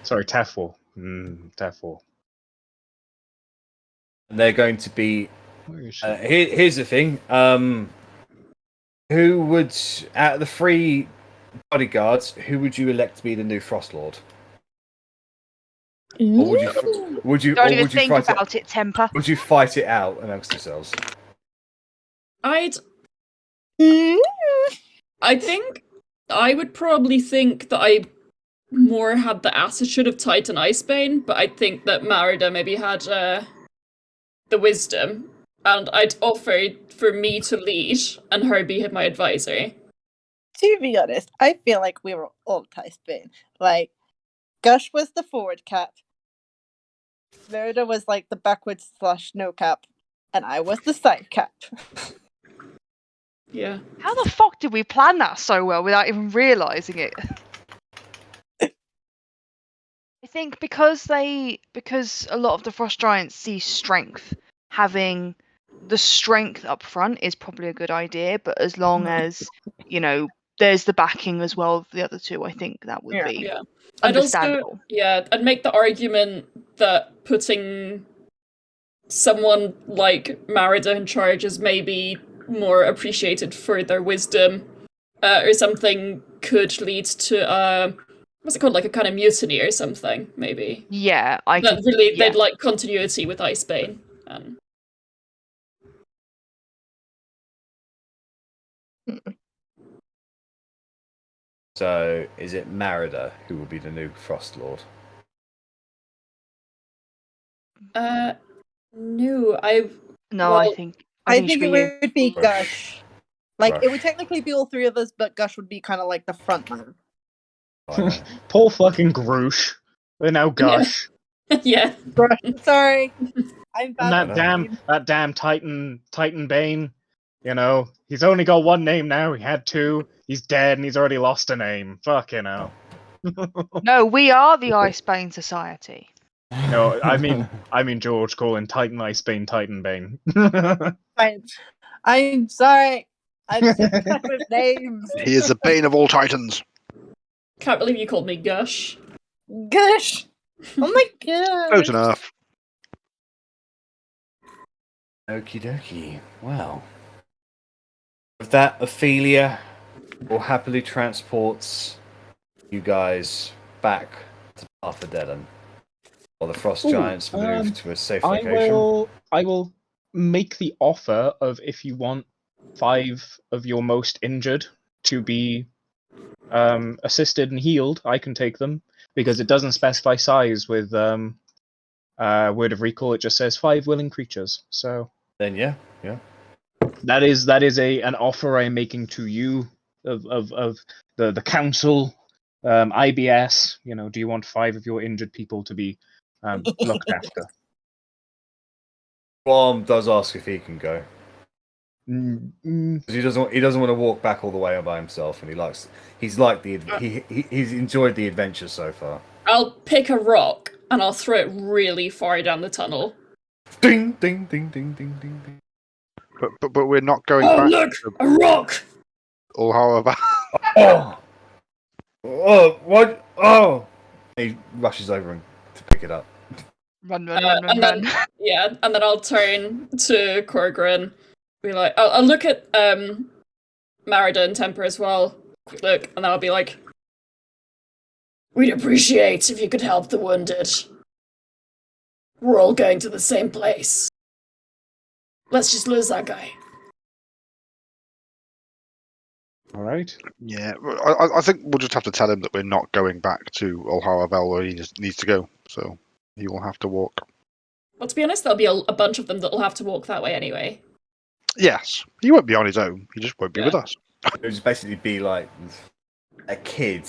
Sorry, Tefwar. Tefwar. They're going to be. Here's the thing. Who would, out of the 3 bodyguards, who would you elect to be the new Frost Lord? Or would you Don't even think about it, Temper. Would you fight it out amongst yourselves? I think I would probably think that I more had the attitude of Titan Icebane, but I think that Marida maybe had the wisdom, and I'd offer for me to lead and her be my advisor. To be honest, I feel like we were all Icebane. Like, Gush was the forward cap, Verita was like the backwards / no cap, and I was the side cap. Yeah. How the fuck did we plan that so well without even realising it? I think because a lot of the Frost Giants see strength, having the strength up front is probably a good idea, but as long as, you know, there's the backing as well of the other two, I think that would be understandable. I'd make the argument that putting someone like Merida in charge is maybe more appreciated for their wisdom, or something could lead to what's it called, like a kind of mutiny or something, maybe. Yeah, they'd like continuity with Icebane. So, is it Merida who will be the new Frost Lord? No, I think it you. would be Gush. Like, Gush. it would technically be all three of us, but Gush would be kind of like the front man. Poor fucking Groosh. They're now Gush. Yeah. Sorry. I'm And bad. that damn Titan Bane, you know, he's only got one name now. He had two. He's dead, and he's already lost a name. Fucking hell. No, we are the Icebane Society. No, I mean George calling Titan Icebane Titan Bane. I'm sorry. I'm so bad with names. He is the bane of all titans. Can't believe you called me Gush. Gush. Oh my god. Close enough. Okie dokie. Wow. With that, Ophelia will happily transports you guys back to Arthadellum, while the Frost Giants move to a safe location. I will make the offer of, if you want 5 of your most injured to be assisted and healed, I can take them, because it doesn't specify size with Word of Recall. It just says 5 willing creatures. So then yeah. That is an offer I'm making to you of the council, IBS. You know, do you want 5 of your injured people to be looked after? Guam does ask if he can go. He doesn't want to walk back all the way by himself, and he's enjoyed the adventure so far. I'll pick a rock and I'll throw it really far down the tunnel. Ding ding ding ding ding ding ding. But we're not going back. Look, a rock. Or however. Oh, what? Oh! He rushes over to pick it up. Run. Yeah, and then I'll turn to Korgrin. Be like, I'll look at Merida and Temper as well. Quick look, and then I'll be like, we'd appreciate if you could help the wounded. We're all going to the same place. Let's just lose that guy. All right. Yeah, I think we'll just have to tell him that we're not going back to Arrabella where he just needs to go. So he will have to walk. Well, to be honest, there'll be a bunch of them that'll have to walk that way anyway. Yes, he won't be on his own. He just won't be with us. It would just basically be like a kid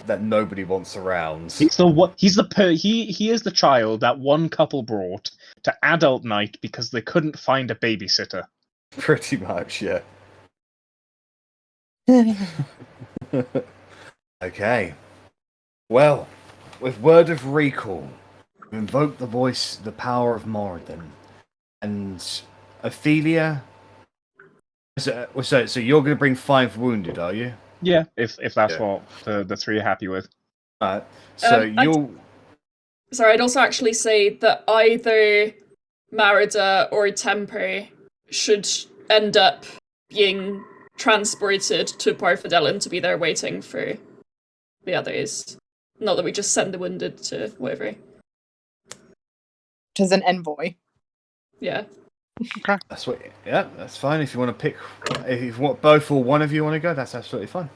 that nobody wants around. He is the child that one couple brought to adult night because they couldn't find a babysitter. Pretty much, yeah. Okay. Well, with Word of Recall, you invoke the power of Moradin, and Ophelia. So you're going to bring 5 wounded, are you? Yeah, if that's what the 3 are happy with. Sorry, I'd also actually say that either Merida or Temper should end up being transported to Parfadellin to be there waiting for the others. Not that we just send the wounded to whatever. As an envoy. Yeah. Okay. That's fine. If you want to pick, if you want both or one of you want to go, that's absolutely fine.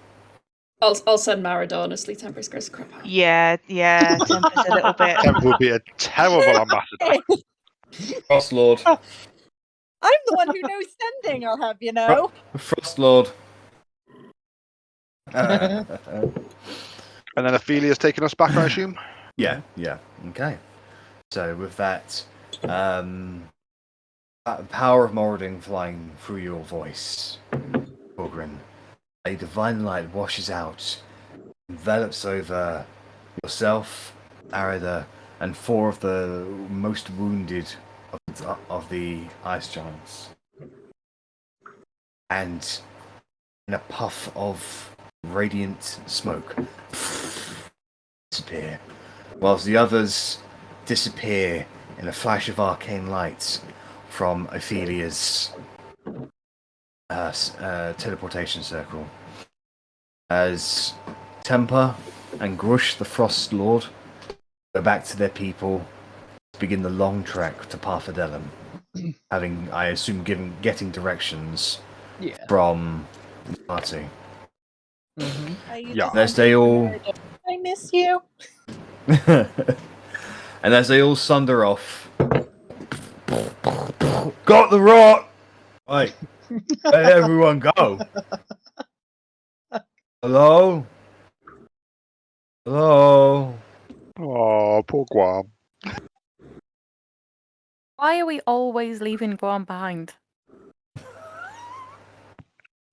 I'll send Merida, honestly. Temper scares the crap out. Yeah, Temper's a little bit. Temper would be a terrible ambassador. Frost Lord. I'm the one who knows sending, I'll have you know. Frost Lord. And then Ophelia's taking us back, I assume? Yeah. Okay. So with that, the power of Moradin flying through your voice, Korgrin, a divine light washes out, envelops over yourself, Arida, and 4 of the most wounded of the command of the ice giants. And in a puff of radiant smoke, disappear, whilst the others disappear in a flash of arcane light from Ophelia's teleportation circle. As Temper and Grush, the Frost Lord, go back to their people to begin the long trek to Parfadellum, having, I assume, getting directions from the party. Yeah. As they all, I miss you. and as they all sunder off, got the rot. Right, let everyone go. Hello, hello. Oh, poor Guam. Why are we always leaving Guam behind?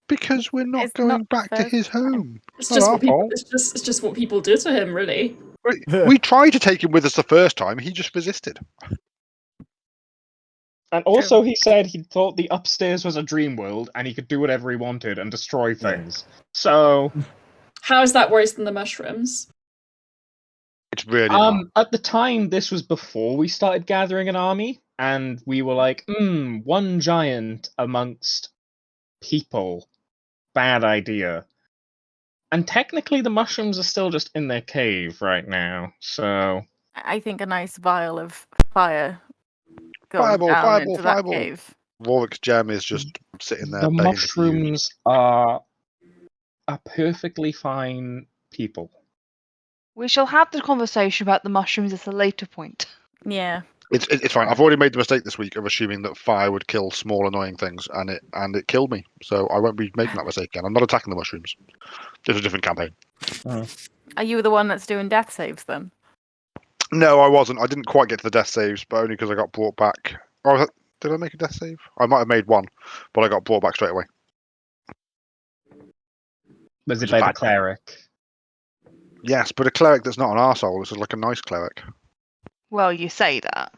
Because we're not It's going not back to first his time. home. It's not just our what people. fault. It's just what people do to him, really. We tried to take him with us the first time. He just resisted. And also, he said he thought the upstairs was a dream world and he could do whatever he wanted and destroy things. So, How is that worse than the mushrooms? It's really not. at the time, this was before we started gathering an army, and we were like, one giant amongst people. Bad idea. And technically, the mushrooms are still just in their cave right now, so... I think a nice vial of fire going Fireball, down fireball, into that fireball. cave. Warwick's gem is just sitting there. The begging to be used. mushrooms are perfectly fine people. We shall have the conversation about the mushrooms at a later point. Yeah. It's fine. I've already made the mistake this week of assuming that fire would kill small annoying things, and it killed me. So I won't be making that mistake again. I'm not attacking the mushrooms. It's a different campaign. Are you the one that's doing death saves then? No, I wasn't. I didn't quite get to the death saves, but only because I got brought back. Oh, did I make a death save? I might have made one, but I got brought back straight away. Was it It's by the bad. cleric? Yes, but a cleric that's not an arsehole. This is like a nice cleric. Well, you say that.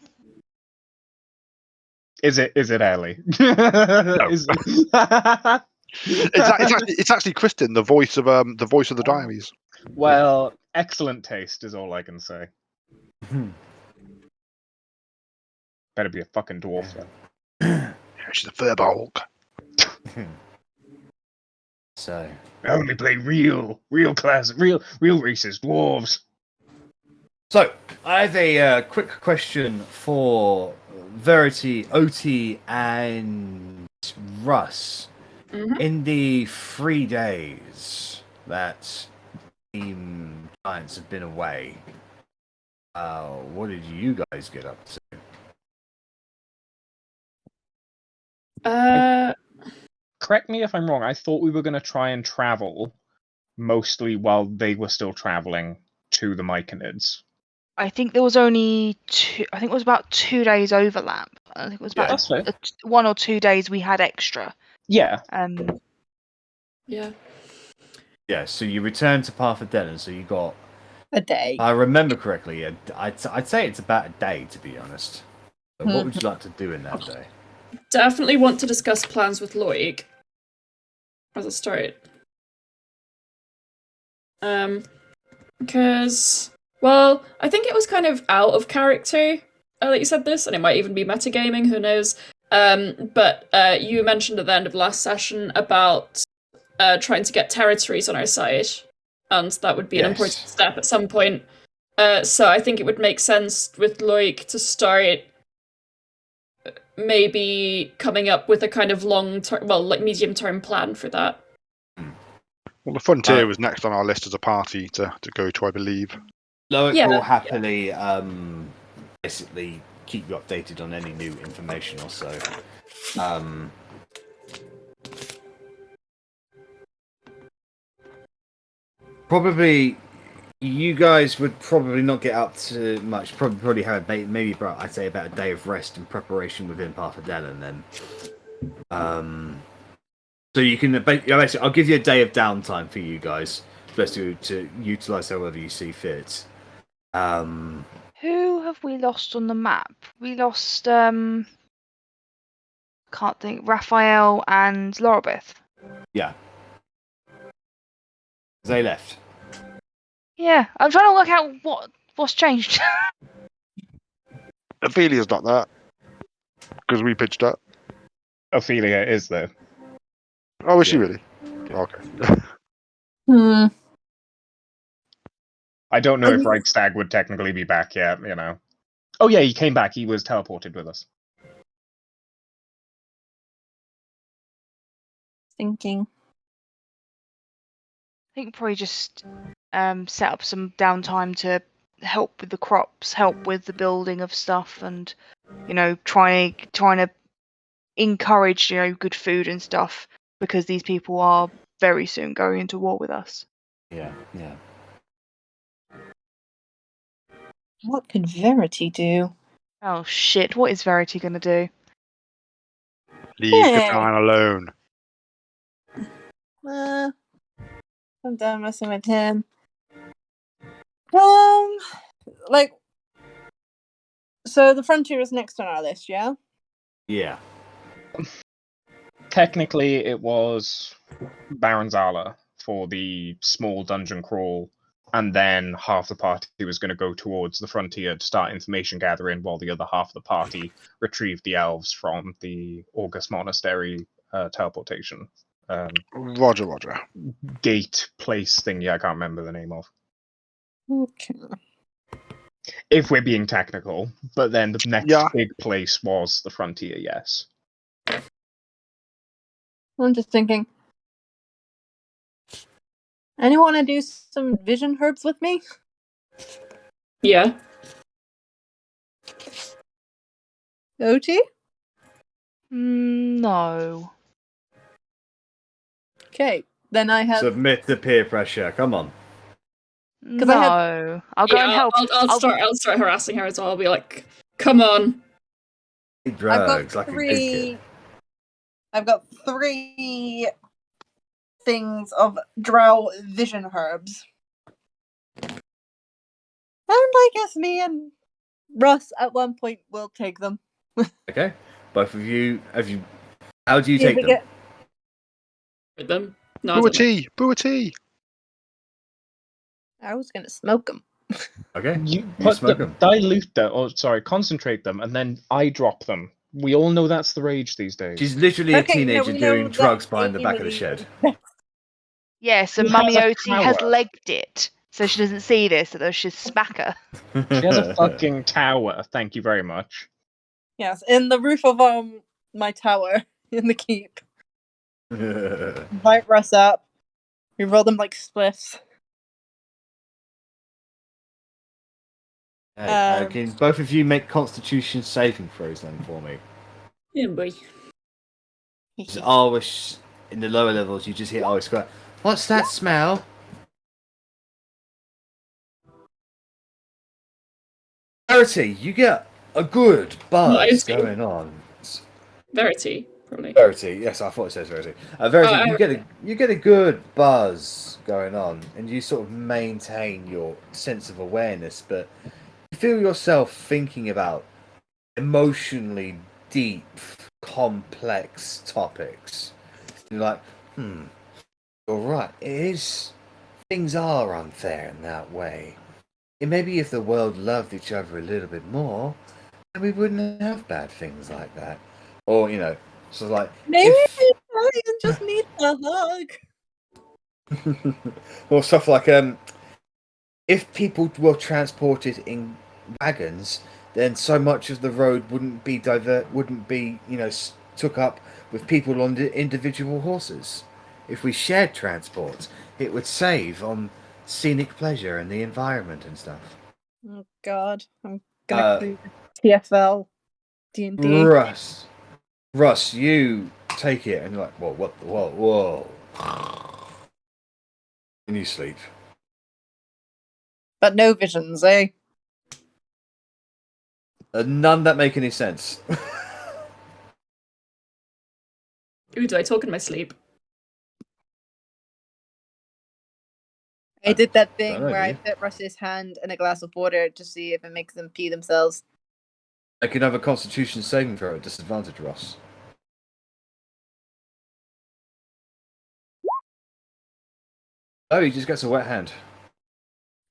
Is it Ellie? No. Is it... It's actually Kristen, the voice of the diaries. Well, excellent taste is all I can say. Better be a fucking dwarf then. She's a furbolg. So, I only play real class, real races, dwarves. So, I have a quick question for Verity, Otti, and Russ. Mhm. In the 3 days that Team Giants have been away, what did you guys get up to? Correct me if I'm wrong. I thought we were going to try and travel mostly while they were still traveling to the Myconids. I think there was only two. I think it was about 2 days overlap. I think it was about That's fair. 1 or 2 days we had extra. Yeah. Yeah. Yeah, so you returned to Parfadellum, so you got... A day. I remember correctly, I'd say it's about a day, to be honest. So what would you like to do in that day? Definitely want to discuss plans with Loic as a start. Because, well, I think it was kind of out of character that you said this, and it might even be metagaming, who knows. But you mentioned at the end of last session about trying to get territories on our side, and that would be an important step at some point. So I think it would make sense with Loic to start maybe coming up with a kind of long-term, well, like medium-term plan for that. Well, the Frontier was next on our list as a party to go to, I believe. Loic will happily basically keep you updated on any new information or so. Probably, you guys would probably not get up to much. Probably have maybe about, I'd say, about a day of rest and preparation within Parfadellum, and then. So you can basically, I'll give you a day of downtime for you guys, best to utilize however you see fit. Who have we lost on the map? We lost can't think, Raphael and Lorabeth. Yeah. They left. Yeah, I'm trying to work out what's changed. Ophelia's not that. Because we pitched that. Ophelia is though. Oh, is she Yeah. really? Yeah. Okay. Hmm. I don't know if Reichstag would technically be back yet, you know. Oh yeah, he came back. He was teleported with us. Thinking. I think probably just set up some downtime to help with the crops, help with the building of stuff, and trying to encourage good food and stuff, because these people are very soon going into war with us. Yeah. What could Verity do? Oh shit! What is Verity gonna do? Leave Hey. Catan alone. I'm done messing with him. So the frontier is next on our list, yeah? Yeah. Technically, it was Baron Zala for the small dungeon crawl, and then half the party was going to go towards the frontier to start information gathering, while the other half of the party retrieved the elves from the August Monastery teleportation Roger. gate place thingy. I can't remember the name of. Okay. If we're being technical, but then the next Yeah. big place was the frontier. Yes. I'm just thinking. Anyone want to do some vision herbs with me? Yeah. Otti? No. Okay, then I have. Submit to peer pressure. Come on. No. I have- I'll go and help. I'll start harassing her as well. I'll be like, come on. Drugs, like a good kid. I've got 3 things of drow vision herbs. And I guess me and Russ at one point will take them. Okay. Both of you, how do you take them? With them. No, I Boo a don't know. tea. Boo a tea. I was gonna smoke them. Okay. You smoke them. dilute them, concentrate them, and then eye drop them. We all know that's the rage these days. She's literally a teenager we know doing that drugs behind the back of the Amy- shed. Yes, and She Mummy has a Otti has tower. legged it, so she doesn't see this, so she'll smack her. She has a fucking tower. Thank you very much. Yes, in the roof of my tower in the keep. Invite Russ up. We roll them like spliffs. Can both of you make Constitution saving throws then for me? Yeah, boy. Just always in the lower levels, you just hear always go. What's that smell? Verity, you get a good buzz going on. Verity, probably. Verity, yes, I thought it says Verity. Verity, you get a good buzz going on, and you sort of maintain your sense of awareness, but you feel yourself thinking about emotionally deep, complex topics. You're like, you're right. Things are unfair in that way. And maybe if the world loved each other a little bit more, then we wouldn't have bad things like that. Or, so like... Maybe Italian just needs a hug. or stuff like, if people were transported in wagons, then so much of the road wouldn't be took up with people on the individual horses. If we shared transport, it would save on scenic pleasure and the environment and stuff. Oh God, I'm gonna create TFL D&D. Russ, you take it and you're like, whoa. And you sleep. But no visions, eh? None that make any sense. Ooh, do I talk in my sleep? I did that thing don't know, where I dude. fit Russ's hand in a glass of water to see if it makes them pee themselves. I could have a Constitution saving throw at disadvantage, Ross. Oh, he just gets a wet hand.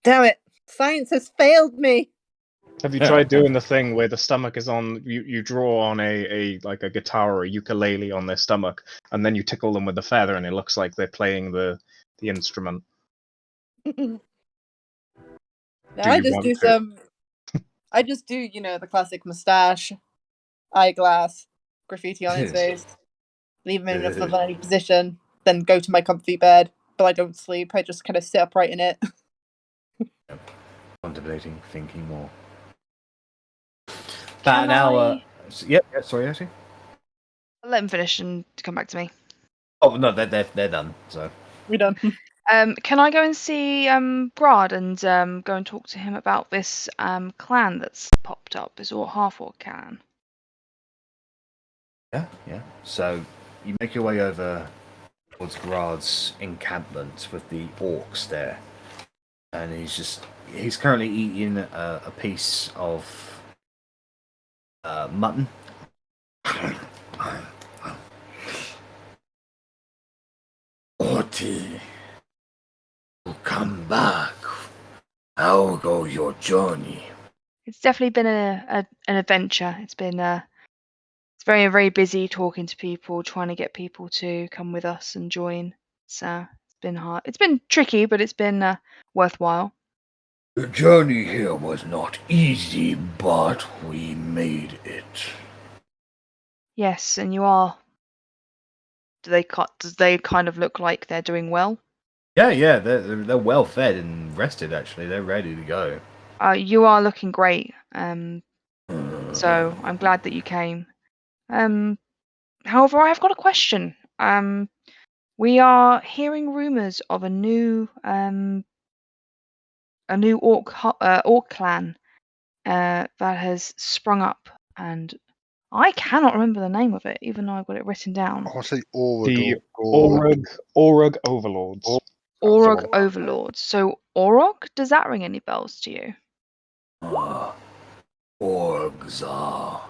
Damn it! Science has failed me. Have you tried doing the thing where the stomach is on? You draw on a like a guitar or a ukulele on their stomach, and then you tickle them with the feather, and it looks like they're playing the instrument. No, Do I you just want do to? some. I just do, the classic mustache, eyeglass, graffiti on his face, leave him in a funny position, then go to my comfy bed. But I don't sleep. I just kind of sit upright in it. Contemplating, thinking more. Can About an hour. I Yeah, sorry, actually. let him finish and come back to me? Oh no, they're done. So We're done. Can I go and see Brad and go and talk to him about this clan that's popped up? This all Half-Orc clan. yeah. So you make your way over towards Grad's encampment with the orcs there, and he's currently eating a piece of mutton. Otti, come back. How go your journey? It's definitely been an adventure. It's been it's very very busy talking to people, trying to get people to come with us and join. So it's been hard. It's been tricky, but it's been worthwhile. The journey here was not easy, but we made it. Yes, and you are. Does they kind of look like they're doing well? Yeah, they're well fed and rested. Actually, they're ready to go. You are looking great. So I'm glad that you came. However, I've got a question. We are hearing rumors of a new orc clan that has sprung up, and I cannot remember the name of it, even though I've got it written down. I want to say Aura. The Orug Overlords. Orog Overlords. So Orog, does that ring any bells to you? Orgs are.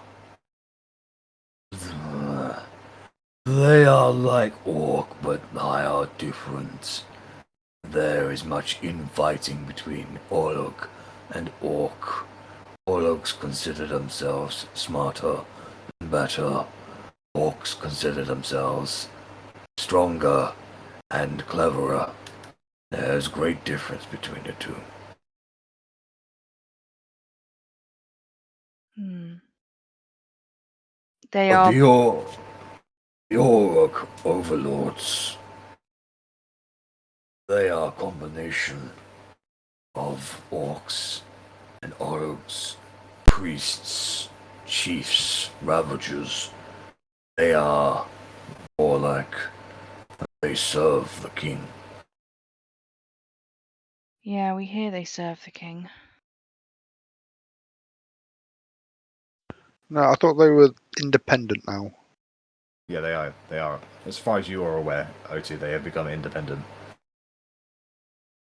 They are like orc, but they are different. There is much infighting between Orlog and orc. Orlogs consider themselves smarter and better. Orcs consider themselves stronger and cleverer. There's great difference between the two. They But are. the Orc overlords, they are a combination of orcs and orcs, priests, chiefs, ravagers. They are more like they serve the king. Yeah, we hear they serve the king. No, I thought they were independent now. Yeah, they are. They are. As far as you are aware, Otti, they have become independent.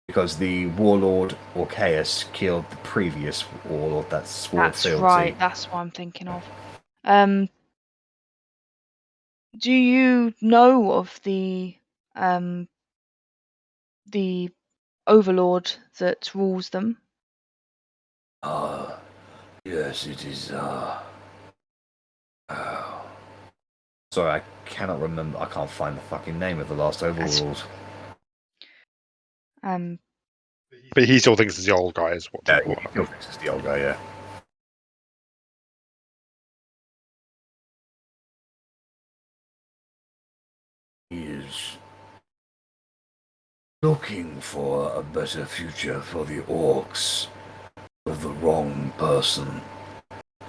Because the warlord Orcaeus killed the previous warlord that swore That's fealty. right. That's what I'm thinking of. Do you know of the overlord that rules them? Yes, it is. Sorry, I cannot remember. I can't find the fucking name of the last overlord. But he still thinks it's the old guy is what's Yeah, important. he still thinks it's the old guy. Yeah. He is looking for a better future for the orcs with the wrong person.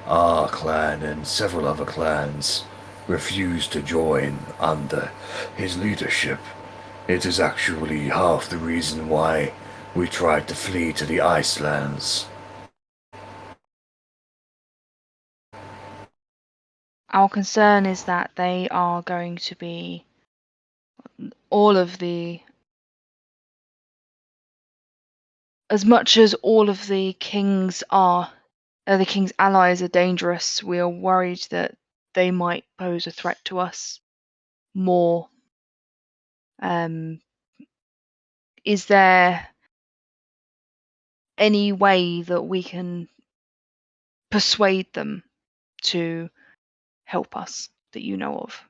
Our clan and several other clans refuse to join under his leadership. It is actually half the reason why we tried to flee to the Icelands. Our concern is that they are going to be all of the as much as all of the king's allies are dangerous, we are worried that they might pose a threat to us more. Is there any way that we can persuade them to help us that you know of?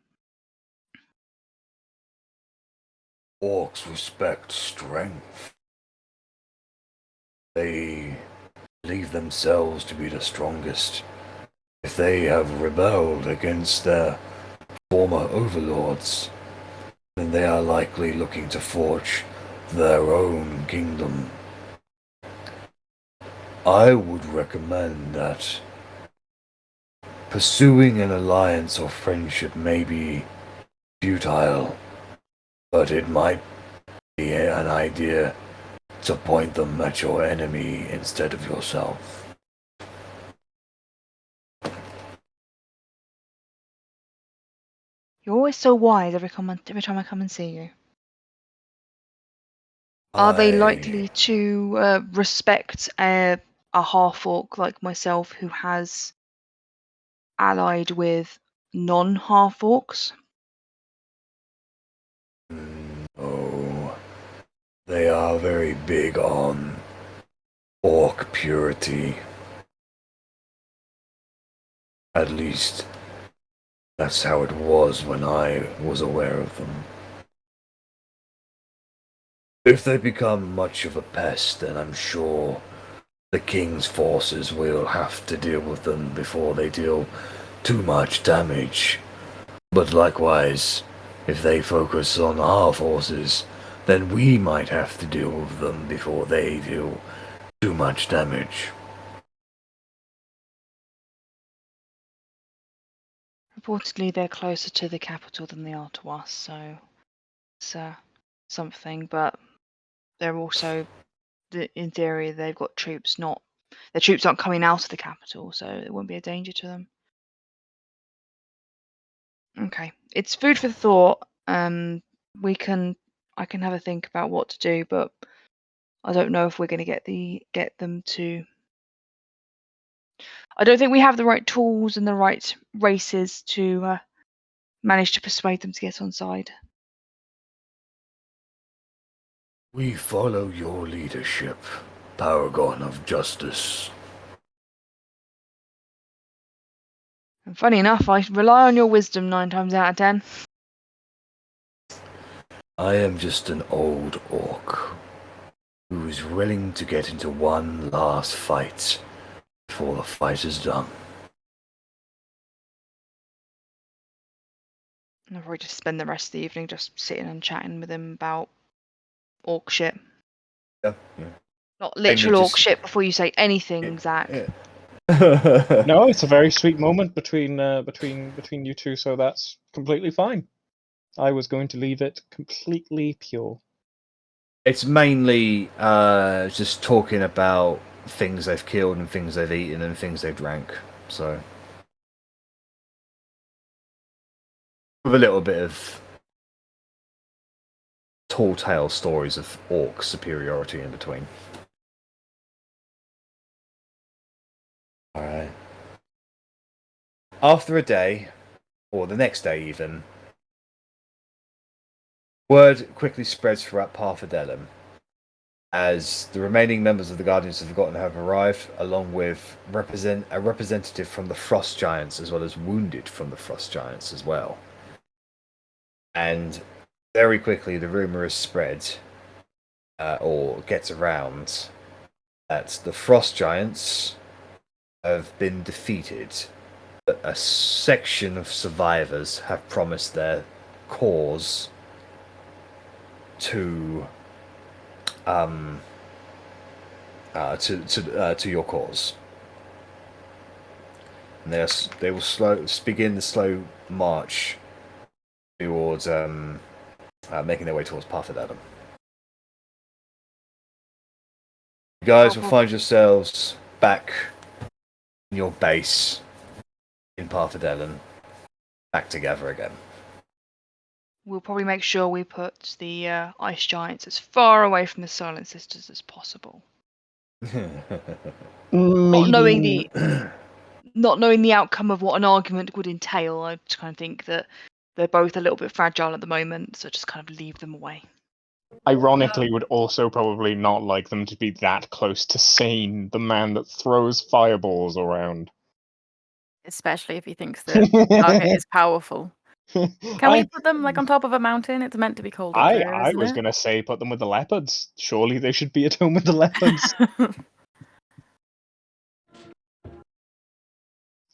Orcs respect strength. They believe themselves to be the strongest. If they have rebelled against their former overlords, then they are likely looking to forge their own kingdom. I would recommend that pursuing an alliance or friendship may be futile, but it might be an idea to point them at your enemy instead of yourself. You're always so wise every time I come and see you. Are they likely to respect a half-orc like myself who has allied with non-half-orcs? Oh, they are very big on orc purity. At least, that's how it was when I was aware of them. If they become much of a pest, then I'm sure the king's forces will have to deal with them before they deal too much damage. But likewise, if they focus on our forces, then we might have to deal with them before they deal too much damage. Reportedly, they're closer to the capital than they are to us, so it's something. But they're also, in theory, they've got troops. Their troops aren't coming out of the capital, so it won't be a danger to them. Okay, it's food for thought. I can have a think about what to do, but I don't know if we're going to get them to. I don't think we have the right tools and the right races to manage to persuade them to get on side. We follow your leadership, Paragon of Justice. And funny enough, I rely on your wisdom 9 times out of 10. I am just an old orc who is willing to get into one last fight before the fight is done. I'll probably just spend the rest of the evening just sitting and chatting with him about orc shit. Yeah. Not literal orc just- shit before you say anything, Zach. Yeah. No, it's a very sweet moment between you two, so that's completely fine. I was going to leave it completely pure. It's mainly just talking about things they've killed and things they've eaten and things they've drank. So, with a little bit of tall tale stories of orc superiority in between. Alright. After a day, or the next day even, word quickly spreads throughout Parfadellum as the remaining members of the Guardians of the Forgotten have arrived, along with a representative from the Frost Giants, as well as wounded from the Frost Giants as well. And very quickly the rumour is spread, or gets around, that the Frost Giants have been defeated. But a section of survivors have promised their cause to your cause. And they will begin the slow march towards making their way towards Parfadellum. You guys will find yourselves back in your base in Parfadellum, back together again. We'll probably make sure we put the ice giants as far away from the Silent Sisters as possible. Not knowing Maybe the outcome of what an argument would entail, I just kind of think that they're both a little bit fragile at the moment, so just kind of leave them away. ironically would also probably not like them to be that close to Sane, the man that throws fireballs around. Especially if he thinks that target is powerful. Can we put them like on top of a mountain? It's meant to be cold up there, I isn't was it? gonna say put them with the leopards. Surely they should be at home with the leopards.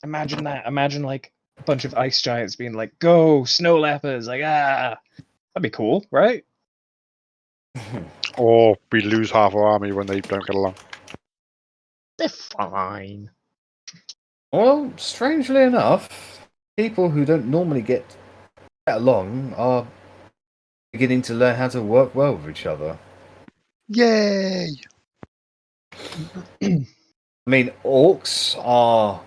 Imagine that. Imagine like a bunch of ice giants being like, "Go, snow leopards!" Like, that'd be cool, right? Or we lose half our army when they don't get along. They're fine. Well, strangely enough, people who don't normally get along are beginning to learn how to work well with each other. Yay! I mean, orcs are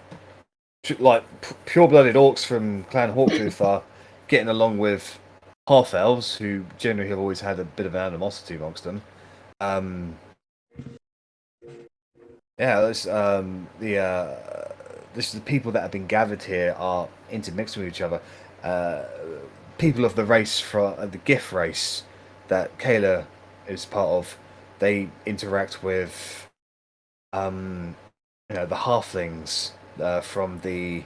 like pure-blooded orcs from Clan Hawktooth are getting along with half-elves, who generally have always had a bit of animosity amongst them. The people that have been gathered here are intermixed with each other. People of the race from the Gif race that Kayla is part of, they interact with the halflings from the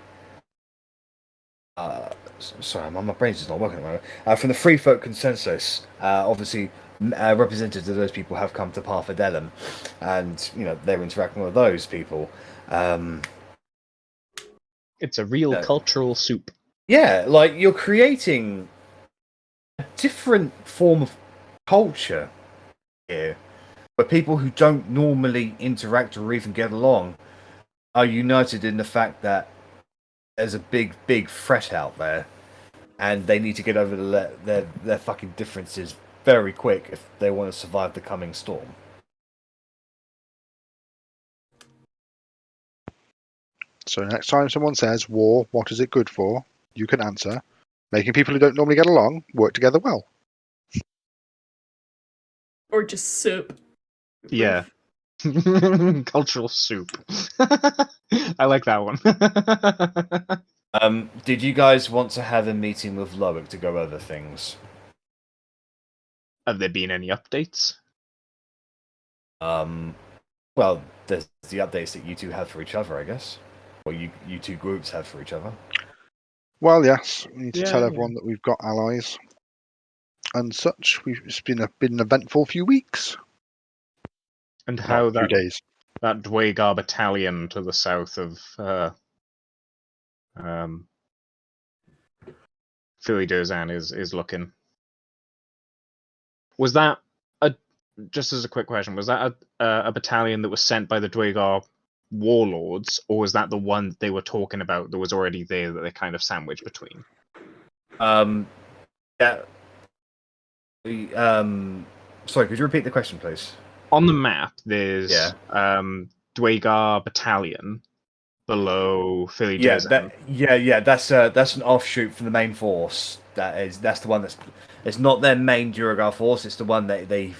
sorry, my brain's just not working at the moment. From the Free Folk Consensus, obviously representatives of those people have come to Parfadellum, and they're interacting with those people. It's a real cultural soup. Yeah, like you're creating a different form of culture here, where people who don't normally interact or even get along are united in the fact that there's a big threat out there, and they need to get over their fucking differences very quick if they want to survive the coming storm. So next time someone says war, what is it good for? You can answer, making people who don't normally get along work together well. Or just soup. Yeah. Cultural soup. I like that one. Did you guys want to have a meeting with Loic to go over things? Have there been any updates? Well, there's the updates that you two have for each other, I guess. Or you two groups have for each other. Well, yes, we need to tell everyone that we've got allies and such. It's been an eventful few weeks. And how few days. That Dwagar battalion to the south of Philly Durzan is looking. Was that just as a quick question? Was that a battalion that was sent by the Dwagar warlords, or was that the one they were talking about that was already there that they kind of sandwiched between? Yeah. Sorry, could you repeat the question, please? On the map, there's Dwagar battalion below Philly Durzan. That's an offshoot from the main force. That's the one it's not their main Duragar force. It's the one that they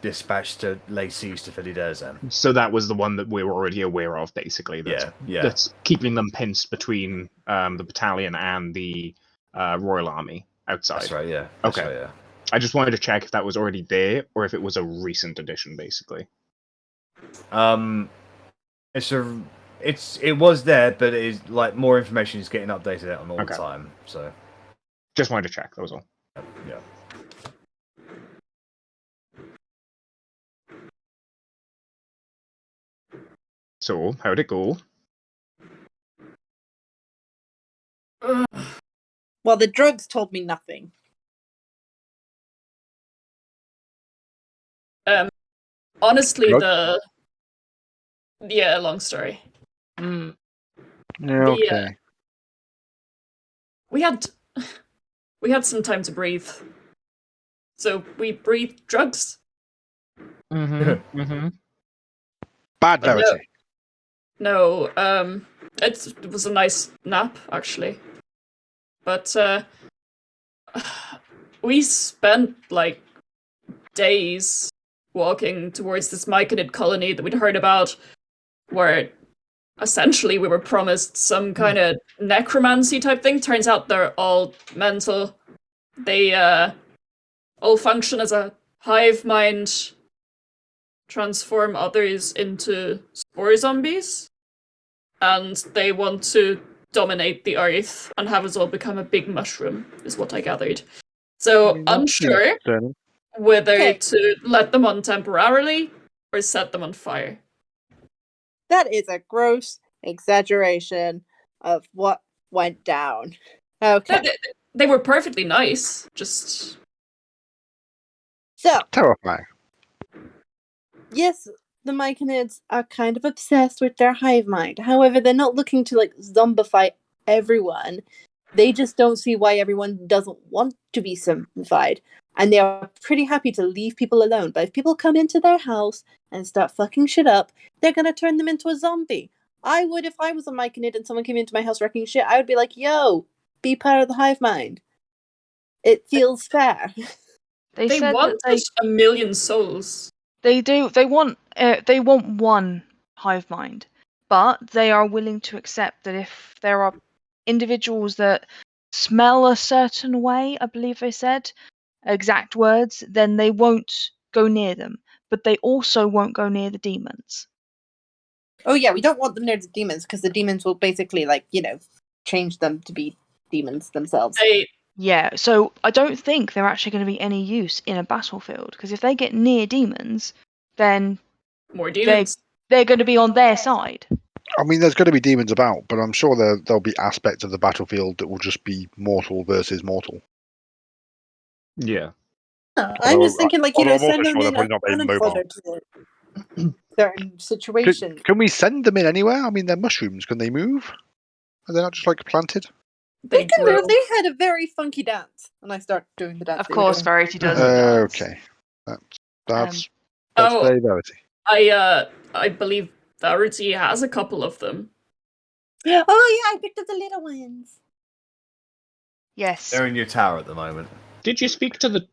dispatched to lay siege to Philly Durzan. So that was the one that we were already aware of, basically. That's keeping them pinched between the battalion and the Royal Army outside. That's right. Yeah. Okay. Right, yeah. I just wanted to check if that was already there or if it was a recent addition, basically. It was there, but it is like more information is getting updated on all the time. So just wanted to check. That was all. Yeah. So how'd it go? Well, the drugs told me nothing. Honestly, long story. Okay. We had some time to breathe, so we breathed drugs. Bad Verity. No, it was a nice nap actually, but we spent like days walking towards this Myconid colony that we'd heard about, where essentially we were promised some kind of necromancy type thing. Turns out they're all mental. They all function as a hive mind, transform others into spore zombies, and they want to dominate the earth and have us all become a big mushroom, is what I gathered. So unsure whether to let them on temporarily or set them on fire. That is a gross exaggeration of what went down. Okay. No, they were perfectly nice, just... So, Terrifying. yes, the Myconids are kind of obsessed with their hive mind. However, they're not looking to, like, zombify everyone. They just don't see why everyone doesn't want to be zombified. And they are pretty happy to leave people alone. But if people come into their house and start fucking shit up, they're gonna turn them into a zombie. I would if I was a Myconid and someone came into my house wrecking shit. I would be like, yo, be part of the hive mind. It feels fair. They said want that 1,000,000 souls. they do. They want one hive mind, but they are willing to accept that if there are individuals that smell a certain way, I believe they said exact words, then they won't go near them. But they also won't go near the demons. Oh yeah, we don't want them near the demons because the demons will basically, like, change them to be demons themselves. Yeah, so I don't think they're actually going to be any use in a battlefield, because if they get near demons, then more demons. They're going to be on their side. I mean, there's going to be demons about, but I'm sure there'll be aspects of the battlefield that will just be mortal versus mortal. Yeah. I'm just thinking, like, although I'm also send them sure they're in probably not very a mobile. to certain situations. Can we send them in anywhere? I mean, they're mushrooms. Can they move? Are they not just, like, planted? They can move. They had a very funky dance, and I start doing the dance. Of course, Verity does. Okay, that's very Verity. I believe Verity has a couple of them. Oh yeah, I picked up the little ones. Yes. They're in your tower at the moment. Did you speak to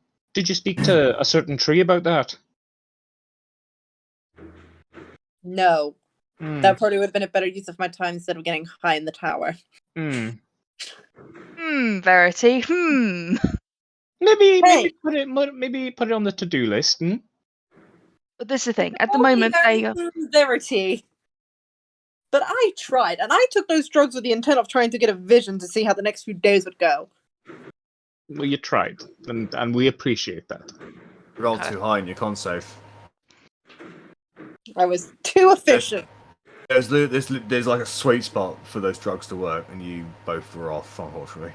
a certain tree about that? No. That probably would have been a better use of my time instead of getting high in the tower. Verity. Maybe put it on the to-do list. But this is the thing. At the moment, Verity. But I tried, and I took those drugs with the intent of trying to get a vision to see how the next few days would go. Well, you tried, and we appreciate that. Rolled too high in your con save. I was too efficient. There's like a sweet spot for those drugs to work, and you both were off, unfortunately.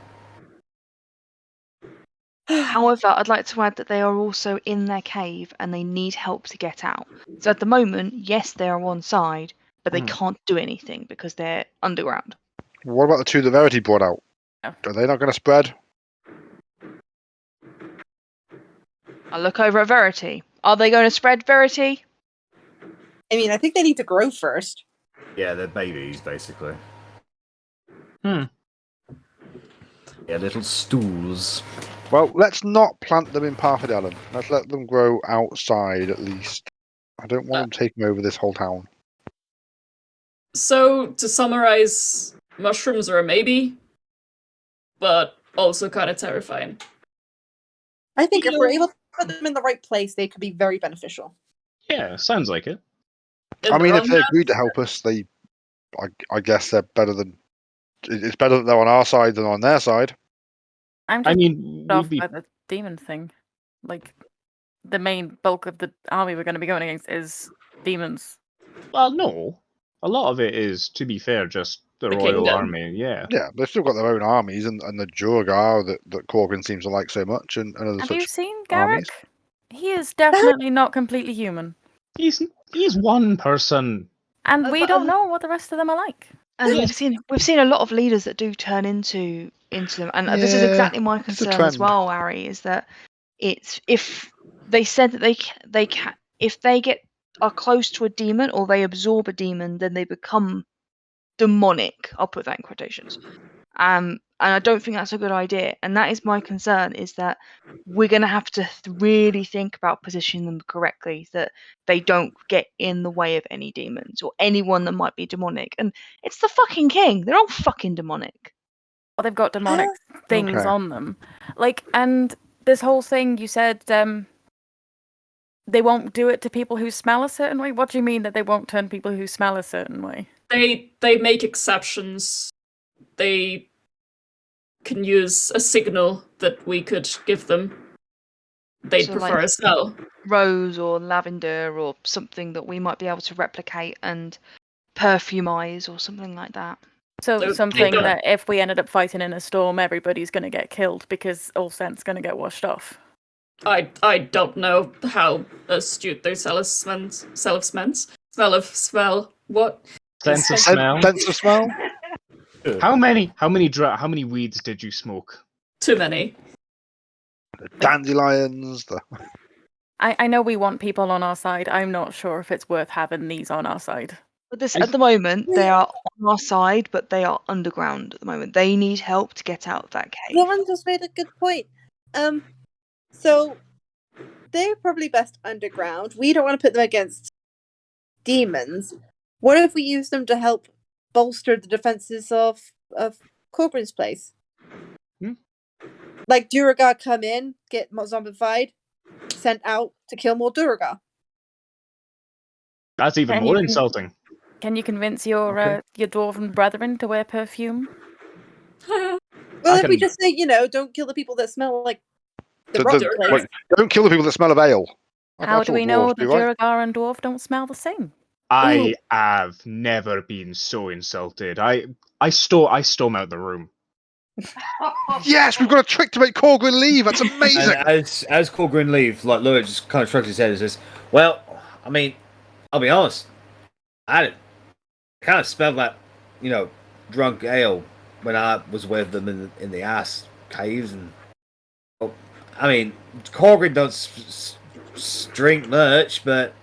However, I'd like to add that they are also in their cave and they need help to get out. So at the moment, yes, they are on side, but they can't do anything because they're underground. What about the two that Verity brought out? Oh. Are they not going to spread? I'll look over at Verity. Are they going to spread, Verity? I mean, I think they need to grow first. Yeah, they're babies, basically. Yeah, little stools. Well, let's not plant them in Parfidellum. Let's let them grow outside at least. I don't want them taking over this whole town. So, to summarize, mushrooms are a maybe, but also kind of terrifying. I think if we're able to put them in the right place, they could be very beneficial. Yeah, sounds like it. I mean, if they agreed to help us, I guess they're better than... It's better that they're on our side than on their side. I'm just off by the demon thing. Like, the main bulk of the army we're going to be going against is demons. Well, no. A lot of it is, to be fair, just the Royal Kingdom. Army, yeah. Yeah, they've still got their own armies, and the Jurgar that Korgrin seems to like so much, and other Have such you seen armies. Garrick? He is definitely not completely human. He's one person. And we don't know what the rest of them are like. And we've seen a lot of leaders that do turn into them, and this is exactly my concern as well, Arri, is that it's if they said that they can if they are close to a demon or they absorb a demon, then they become demonic. I'll put that in quotations. And And I don't think that's a good idea. And that is my concern, is that we're going to have to really think about positioning them correctly, that they don't get in the way of any demons or anyone that might be demonic. And it's the fucking king. They're all fucking demonic. Well, they've got demonic things Okay. on them. Like, and this whole thing, you said they won't do it to people who smell a certain way. What do you mean that they won't turn people who smell a certain way? They make exceptions. They can use a signal that we could give them. They'd So, prefer like, a smell. Rose or lavender or something that we might be able to replicate and perfumize or something like that. So They something don't- that if we ended up fighting in a storm, everybody's going to get killed because all scent's going to get washed off. I don't know how astute their salesmen smell. What? Sense of smell. Sense of smell? How many weeds did you smoke? Too many. The dandelions, the... I know we want people on our side. I'm not sure if it's worth having these on our side. But at the moment, they are on our side, but they are underground at the moment. They need help to get out of that cave. Lauren just made a good point. So they're probably best underground. We don't want to put them against demons. What if we use them to help bolster the defenses of Korgrin's place? Like Duragar come in, get zombified, sent out to kill more Duragar. That's even more insulting. Can you convince your dwarven brethren to wear perfume? Well, if we just say, don't kill the people that smell like the rotten place. Wait, don't kill the people that smell of ale. How do we know the dwarves do, right? Duragar and dwarf don't smell the same? I have never been so insulted. I storm out the room. Yes, we've got a trick to make Korgrin leave. That's amazing. And as Korgrin leaves, like Lewis just kind of shrugs his head and says, "Well, I mean, I'll be honest. I kind of smelled that, drunk ale when I was with them in the ice caves, and I mean, Korgrin don't drink much, but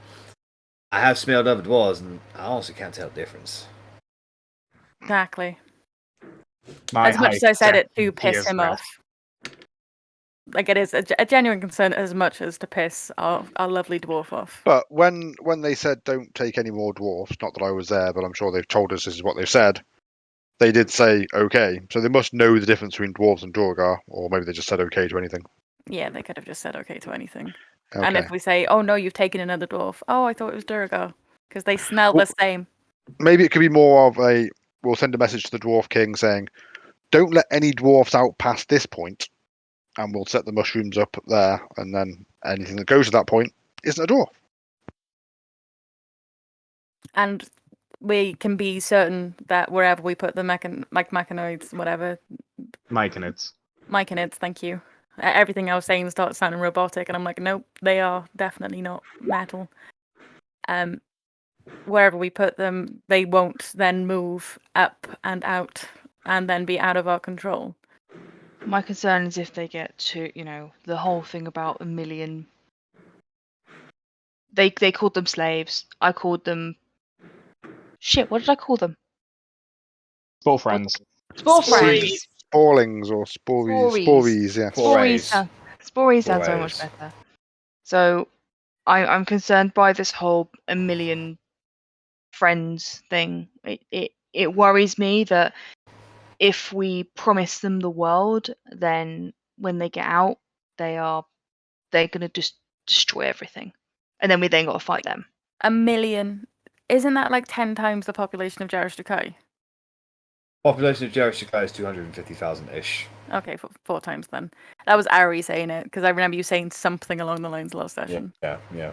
I have smelled other dwarves, and I honestly can't tell the difference." Exactly. As much as I said it to piss him off. Like, it is a genuine concern as much as to piss our lovely dwarf off. But when they said don't take any more dwarfs, not that I was there, but I'm sure they've told us this is what they've said, they did say okay. So they must know the difference between dwarves and Duragar, or maybe they just said okay to anything. Yeah, they could have just said okay to anything. Okay. And if we say, oh no, you've taken another dwarf. Oh, I thought it was Duragar. Because they smell the same. Maybe it could be more of we'll send a message to the Dwarf King saying, don't let any dwarfs out past this point, and we'll set the mushrooms up there, and then anything that goes to that point isn't a dwarf. And we can be certain that wherever we put the mechanoids, whatever. Myconids, thank you. Everything I was saying starts sounding robotic, and I'm like, nope, they are definitely not metal. Wherever we put them, they won't then move up and out and then be out of our control. My concern is if they get to, the whole thing about 1 million. They called them slaves. I called them... Shit, what did I call them? Spore friends. Spore friends. Sporlings or spories, yeah. Spories sounds so much better. So I'm concerned by this whole 1 million friends thing. It worries me that if we promise them the world, then when they get out, they're gonna just destroy everything, and then we got to fight them. 1 million, isn't that like 10 times the population of Jarishtakai? Population of Jarishtakai is 250,000 ish. Okay, 4 times then. That was Arri saying it, because I remember you saying something along the lines last session. Yeah.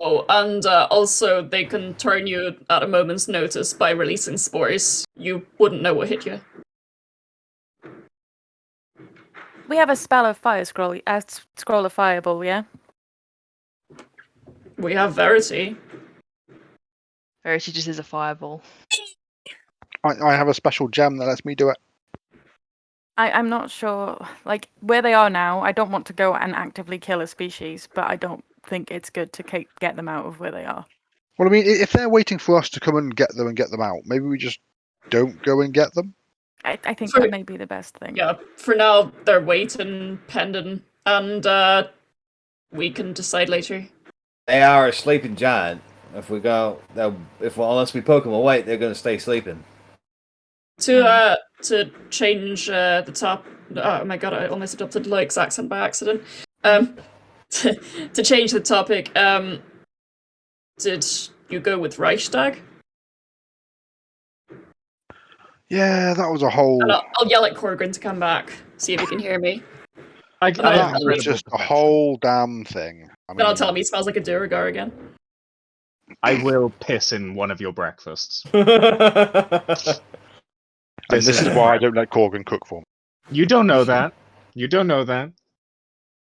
Oh, and also they can turn you at a moment's notice by releasing spores. You wouldn't know what hit you. We have a spell of fire scroll, scroll of fireball, yeah? We have Verity. Verity just is a fireball. I have a special gem that lets me do it. I'm not sure. Like, where they are now, I don't want to go and actively kill a species, but I don't think it's good to get them out of where they are. Well, I mean, if they're waiting for us to come and get them out, maybe we just don't go and get them. I think For- that may be the best thing. Yeah, for now they're waiting, pending, and we can decide later. They are a sleeping giant. If we go, unless we poke them awake, they're going to stay sleeping. To change the top. Oh my god! I almost adopted Luke's accent by accident. To change the topic. Did you go with Reichstag? Yeah, that was a whole. And I'll yell at Korgrin to come back. See if he can hear me. That was just a whole damn thing. Then I'll tell him he smells like a Duragar again. I will piss in one of your breakfasts. And this is why I don't let Korgrin cook for me. You don't know that. You don't know that.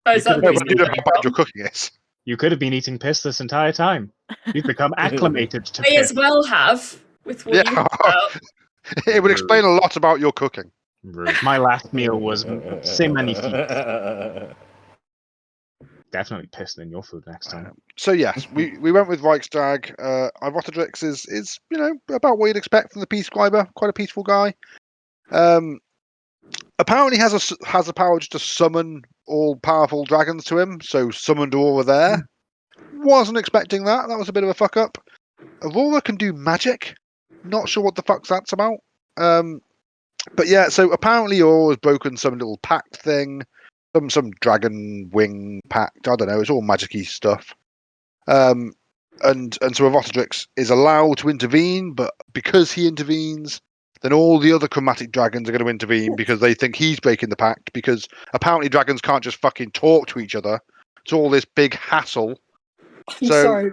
Oh, is that the No, reason but you know you're how bad your cooking is. You could have been eating piss this entire time. You've become acclimated to May piss. as well have with what you It would explain a lot about your cooking. Rude. My last meal was c'est magnifique. Definitely pissing in your food next time. So yes, we went with Reichstag. Ivotodrix is about what you'd expect from the Peace Scriber. Quite a peaceful guy. Apparently has a power just to summon all powerful dragons to him. So summoned Aurora there. Wasn't expecting that. That was a bit of a fuck up. Aurora can do magic. Not sure what the fuck's that's about. But yeah, so apparently Aurora's broken some little pact thing. Some dragon wing pact. I don't know. It's all magic-y stuff. And so Avotodrix is allowed to intervene, but because he intervenes, then all the other chromatic dragons are going to intervene because they think he's breaking the pact. Because apparently dragons can't just fucking talk to each other. It's all this big hassle. I'm sorry.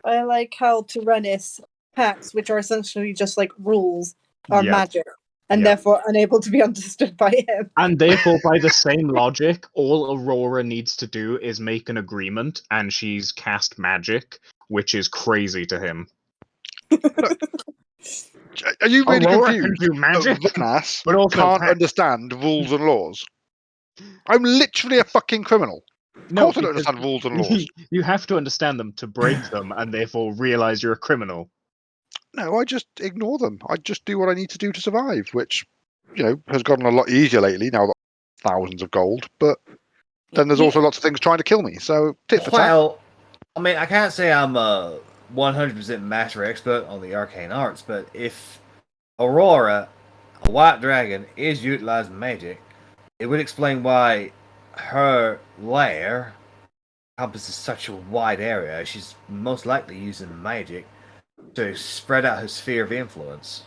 I like how Rennas pacts, which are essentially just like rules, are magic. And therefore unable to be understood by him. And therefore, by the same logic, all Aurora needs to do is make an agreement, and she's cast magic, which is crazy to him. Are you really Aurora confused? can do magic, Rennas but also can't understand rules and laws. I'm literally a fucking criminal. Of course I don't understand rules and laws. You have to understand them to break them, and therefore realize you're a criminal. No, I just ignore them. I just do what I need to do to survive, which, has gotten a lot easier lately. Now I've got thousands of gold, but then there's also lots of things trying to kill me. So tit for tat. Well, I mean, I can't say I'm a 100% master expert on the arcane arts, but if Aurora, a white dragon, is utilizing magic, it would explain why her lair encompasses such a wide area. She's most likely using magic to spread out her sphere of influence.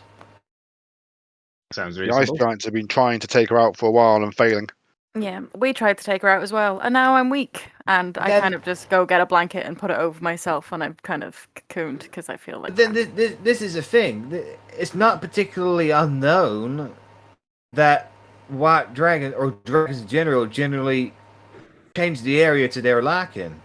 Sounds reasonable. The ice giants have been trying to take her out for a while and failing. Yeah, we tried to take her out as well, and now I'm weak, and I kind of just go get a blanket and put it over myself, and I'm kind of cocooned because I feel like. But then this is a thing. It's not particularly unknown that white dragon or dragons in general generally change the area to their liking.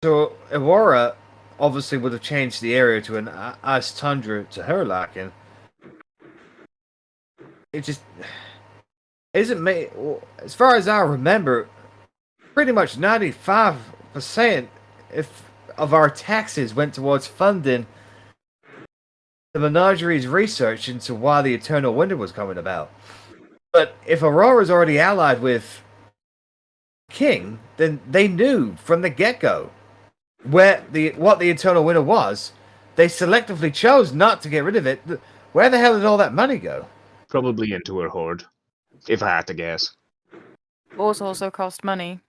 So Aurora obviously would have changed the area to an ice tundra to her liking. It just isn't me. As far as I remember, pretty much 95% of our taxes went towards funding the menagerie's research into why the Eternal Winter was coming about. But if Aurora's already allied with King, then they knew from the get-go what the Eternal Winter was. They selectively chose not to get rid of it. Where the hell did all that money go? Probably into her hoard, if I had to guess. Wars also cost money.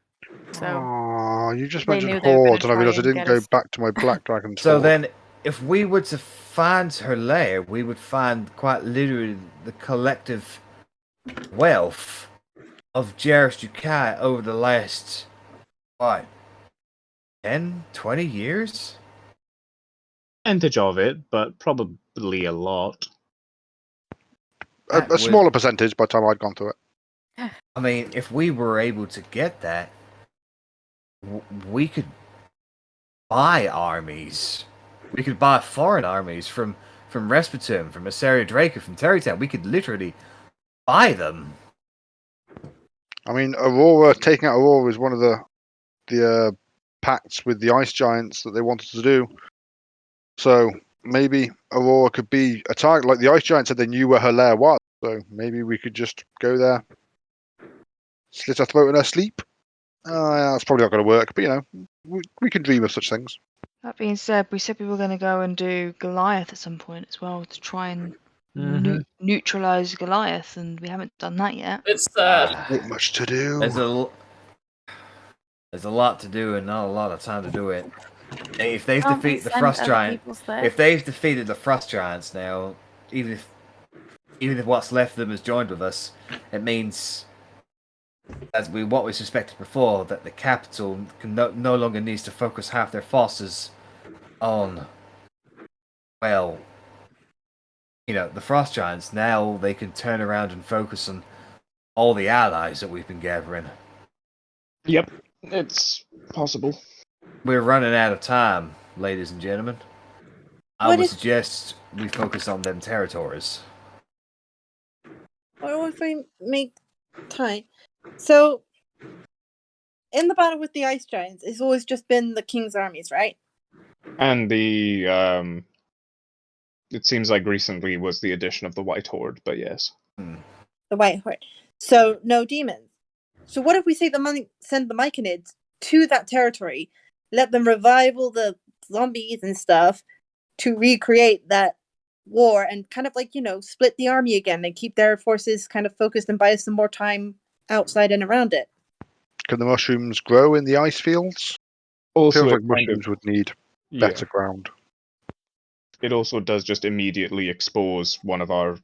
So you just mentioned hoards, and I realised I didn't go back to my Black Dragon. So then, if we were to find her lair, we would find quite literally the collective wealth of Jairus Jukai over the last, 10, 20 years? Percentage of it, but probably a lot. A smaller percentage by the time I'd gone through it. I mean, if we were able to get that, we could buy armies. We could buy foreign armies from Resputum, from Assaria Draco, from Terrytown. We could literally buy them. I mean, taking out Aurora is one of the pacts with the ice giants that they wanted to do. So maybe Aurora could be a target. Like the Ice Giant said, they knew where her lair was, so maybe we could just go there, slit her throat in her sleep. That's probably not going to work, but we can dream of such things. That being said, we said we were going to go and do Goliath at some point as well to try and neutralize Goliath, and we haven't done that yet. It's Not much to do. There's a lot to do and not a lot of time to do it. If they've Can't we defeated the send Frost other Giant, people's there? if they've defeated the Frost Giants now, even if what's left of them has joined with us, it means, what we suspected before, that the capital no longer needs to focus half their forces on, the Frost Giants. Now they can turn around and focus on all the allies that we've been gathering. Yep, it's possible. We're running out of time, ladies and gentlemen. I would suggest we focus on them territories. What if we make time? So, in the battle with the Ice Giants, it's always just been the King's armies, right? And the it seems like recently was the addition of the White Horde, but yes. The White Horde. So no demons. So what if we send the Myconids to that territory, let them revive all the zombies and stuff to recreate that war, and kind of split the army again and keep their forces kind of focused and buy us some more time outside and around it. Can the mushrooms grow in the ice fields? Also, feels like mushrooms would need better ground. It also does just immediately expose one of our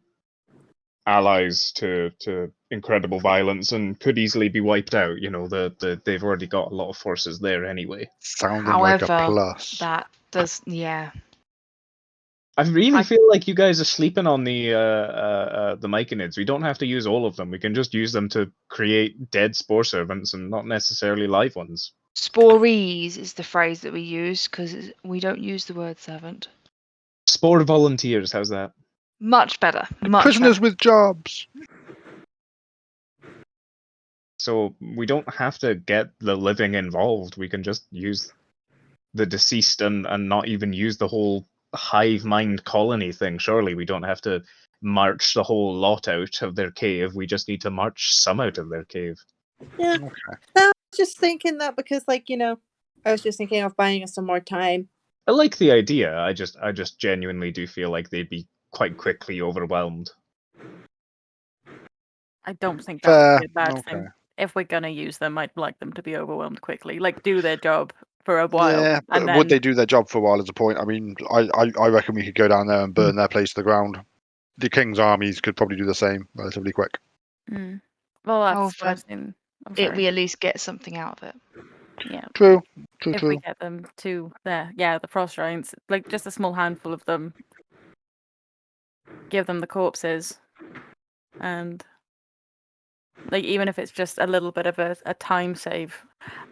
allies to incredible violence and could easily be wiped out. They've already got a lot of forces there anyway. Sounding like a plus. That does, yeah. I really feel like you guys are sleeping on the Myconids. We don't have to use all of them. We can just use them to create dead spore servants and not necessarily live ones. Sporees is the phrase that we use, because we don't use the word servant. Spore volunteers, how's that? Much better. Much Prisoners better. with jobs. So we don't have to get the living involved. We can just use the deceased and not even use the whole hive mind colony thing. Surely we don't have to march the whole lot out of their cave. We just need to march some out of their cave. Yeah. Okay. I was just thinking that because, I was just thinking of buying us some more time. I like the idea. I just genuinely do feel like they'd be quite quickly overwhelmed. I don't think that would be a bad thing. If we're gonna use them, I'd like them to be overwhelmed quickly. Do their job for a while. Yeah, but and then... would they do their job for a while is the point. I mean, I reckon we could go down there and burn their place to the ground. The King's armies could probably do the same relatively quick. Well, that's what I've seen. We at least get something out of it. Yeah. True. If we get them to the Frost Giants, just a small handful of them, give them the corpses, and even if it's just a little bit of a time save,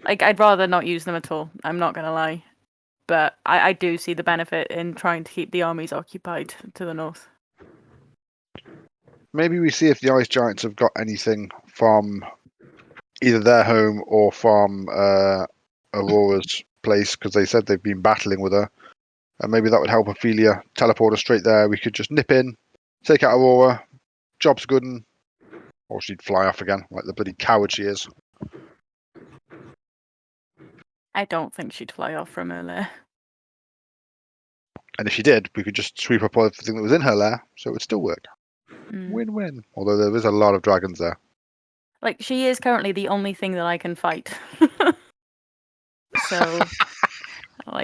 I'd rather not use them at all. I'm not gonna lie, but I do see the benefit in trying to keep the armies occupied to the north. Maybe we see if the Ice Giants have got anything from either their home or from Aurora's place, because they said they've been battling with her. And maybe that would help Ophelia teleport her straight there. We could just nip in, take out Aurora, job's good, or she'd fly off again, like the bloody coward she is. I don't think she'd fly off from her lair. And if she did, we could just sweep up everything that was in her lair, so it would still work. Win-win. Although there is a lot of dragons there. She is currently the only thing that I can fight. So, For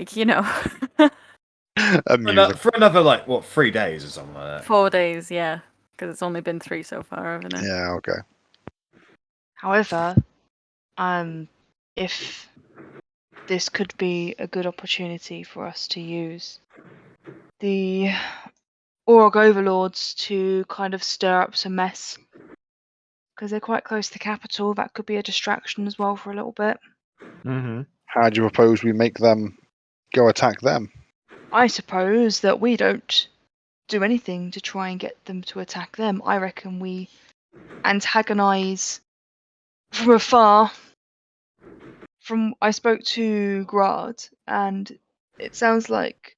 another, 3 days or something like that? 4 days, yeah. Because it's only been 3 so far, haven't it? Yeah, okay. However, if this could be a good opportunity for us to use the Org Overlords to kind of stir up some mess, because they're quite close to the capital. That could be a distraction as well for a little bit. How do you propose we make them go attack them? I suppose that we don't do anything to try and get them to attack them. I reckon we antagonize from afar. I spoke to Grad, and it sounds like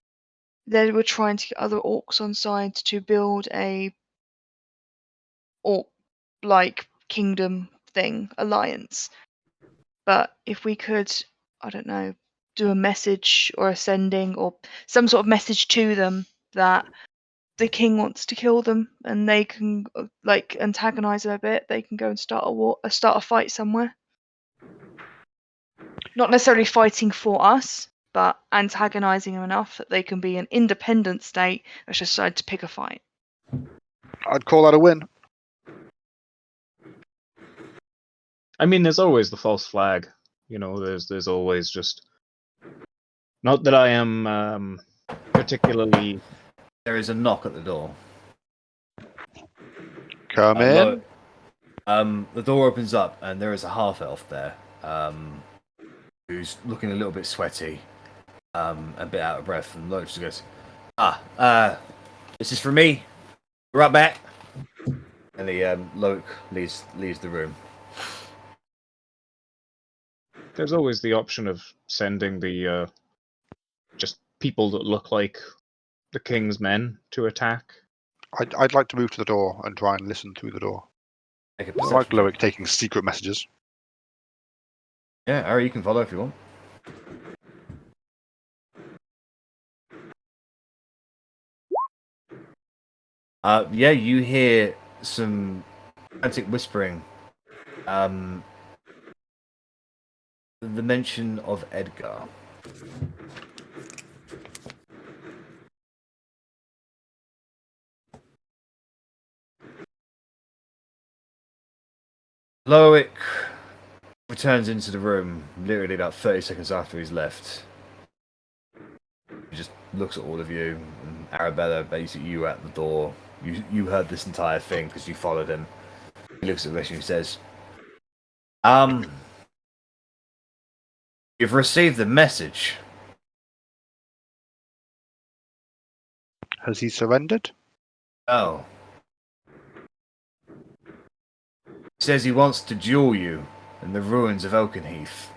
they were trying to get other orcs on side to build a orc-like kingdom thing, alliance. But if we could, I don't know, do a message or a sending or some sort of message to them that the king wants to kill them and they can like antagonize them a bit, they can go and start a fight somewhere. Not necessarily fighting for us, but antagonizing them enough that they can be an independent state that's just decided to pick a fight. I'd call that a win. I mean, there's always the false flag. You know, there's always just. Not that I am particularly. There is a knock at the door. Come in. The door opens up, and there is a half-elf there, who's looking a little bit sweaty, a bit out of breath, and Loach just goes, this is for me. Right back. And Loach leaves the room. There's always the option of sending the just people that look like the king's men to attack. I'd like to move to the door and try and listen through the door. Make a I like perception Loic check. taking secret messages. Yeah, Arri, you can follow if you want. Yeah, you hear some frantic whispering. The mention of Edgar. Loic returns into the room literally about 30 seconds after he's left. He just looks at all of you, and Arrabella, basically you at the door. You heard this entire thing because you followed him. He looks at the rest and he says, you've received the message. Has he surrendered? Oh. He says he wants to duel you in the ruins of Oakenheath.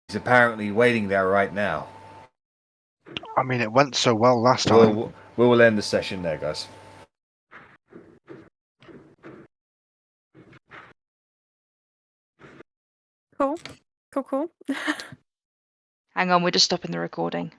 He's apparently waiting there right now. I mean, it went so well last time. We will end the session there, guys. Cool. Hang on, we're just stopping the recording.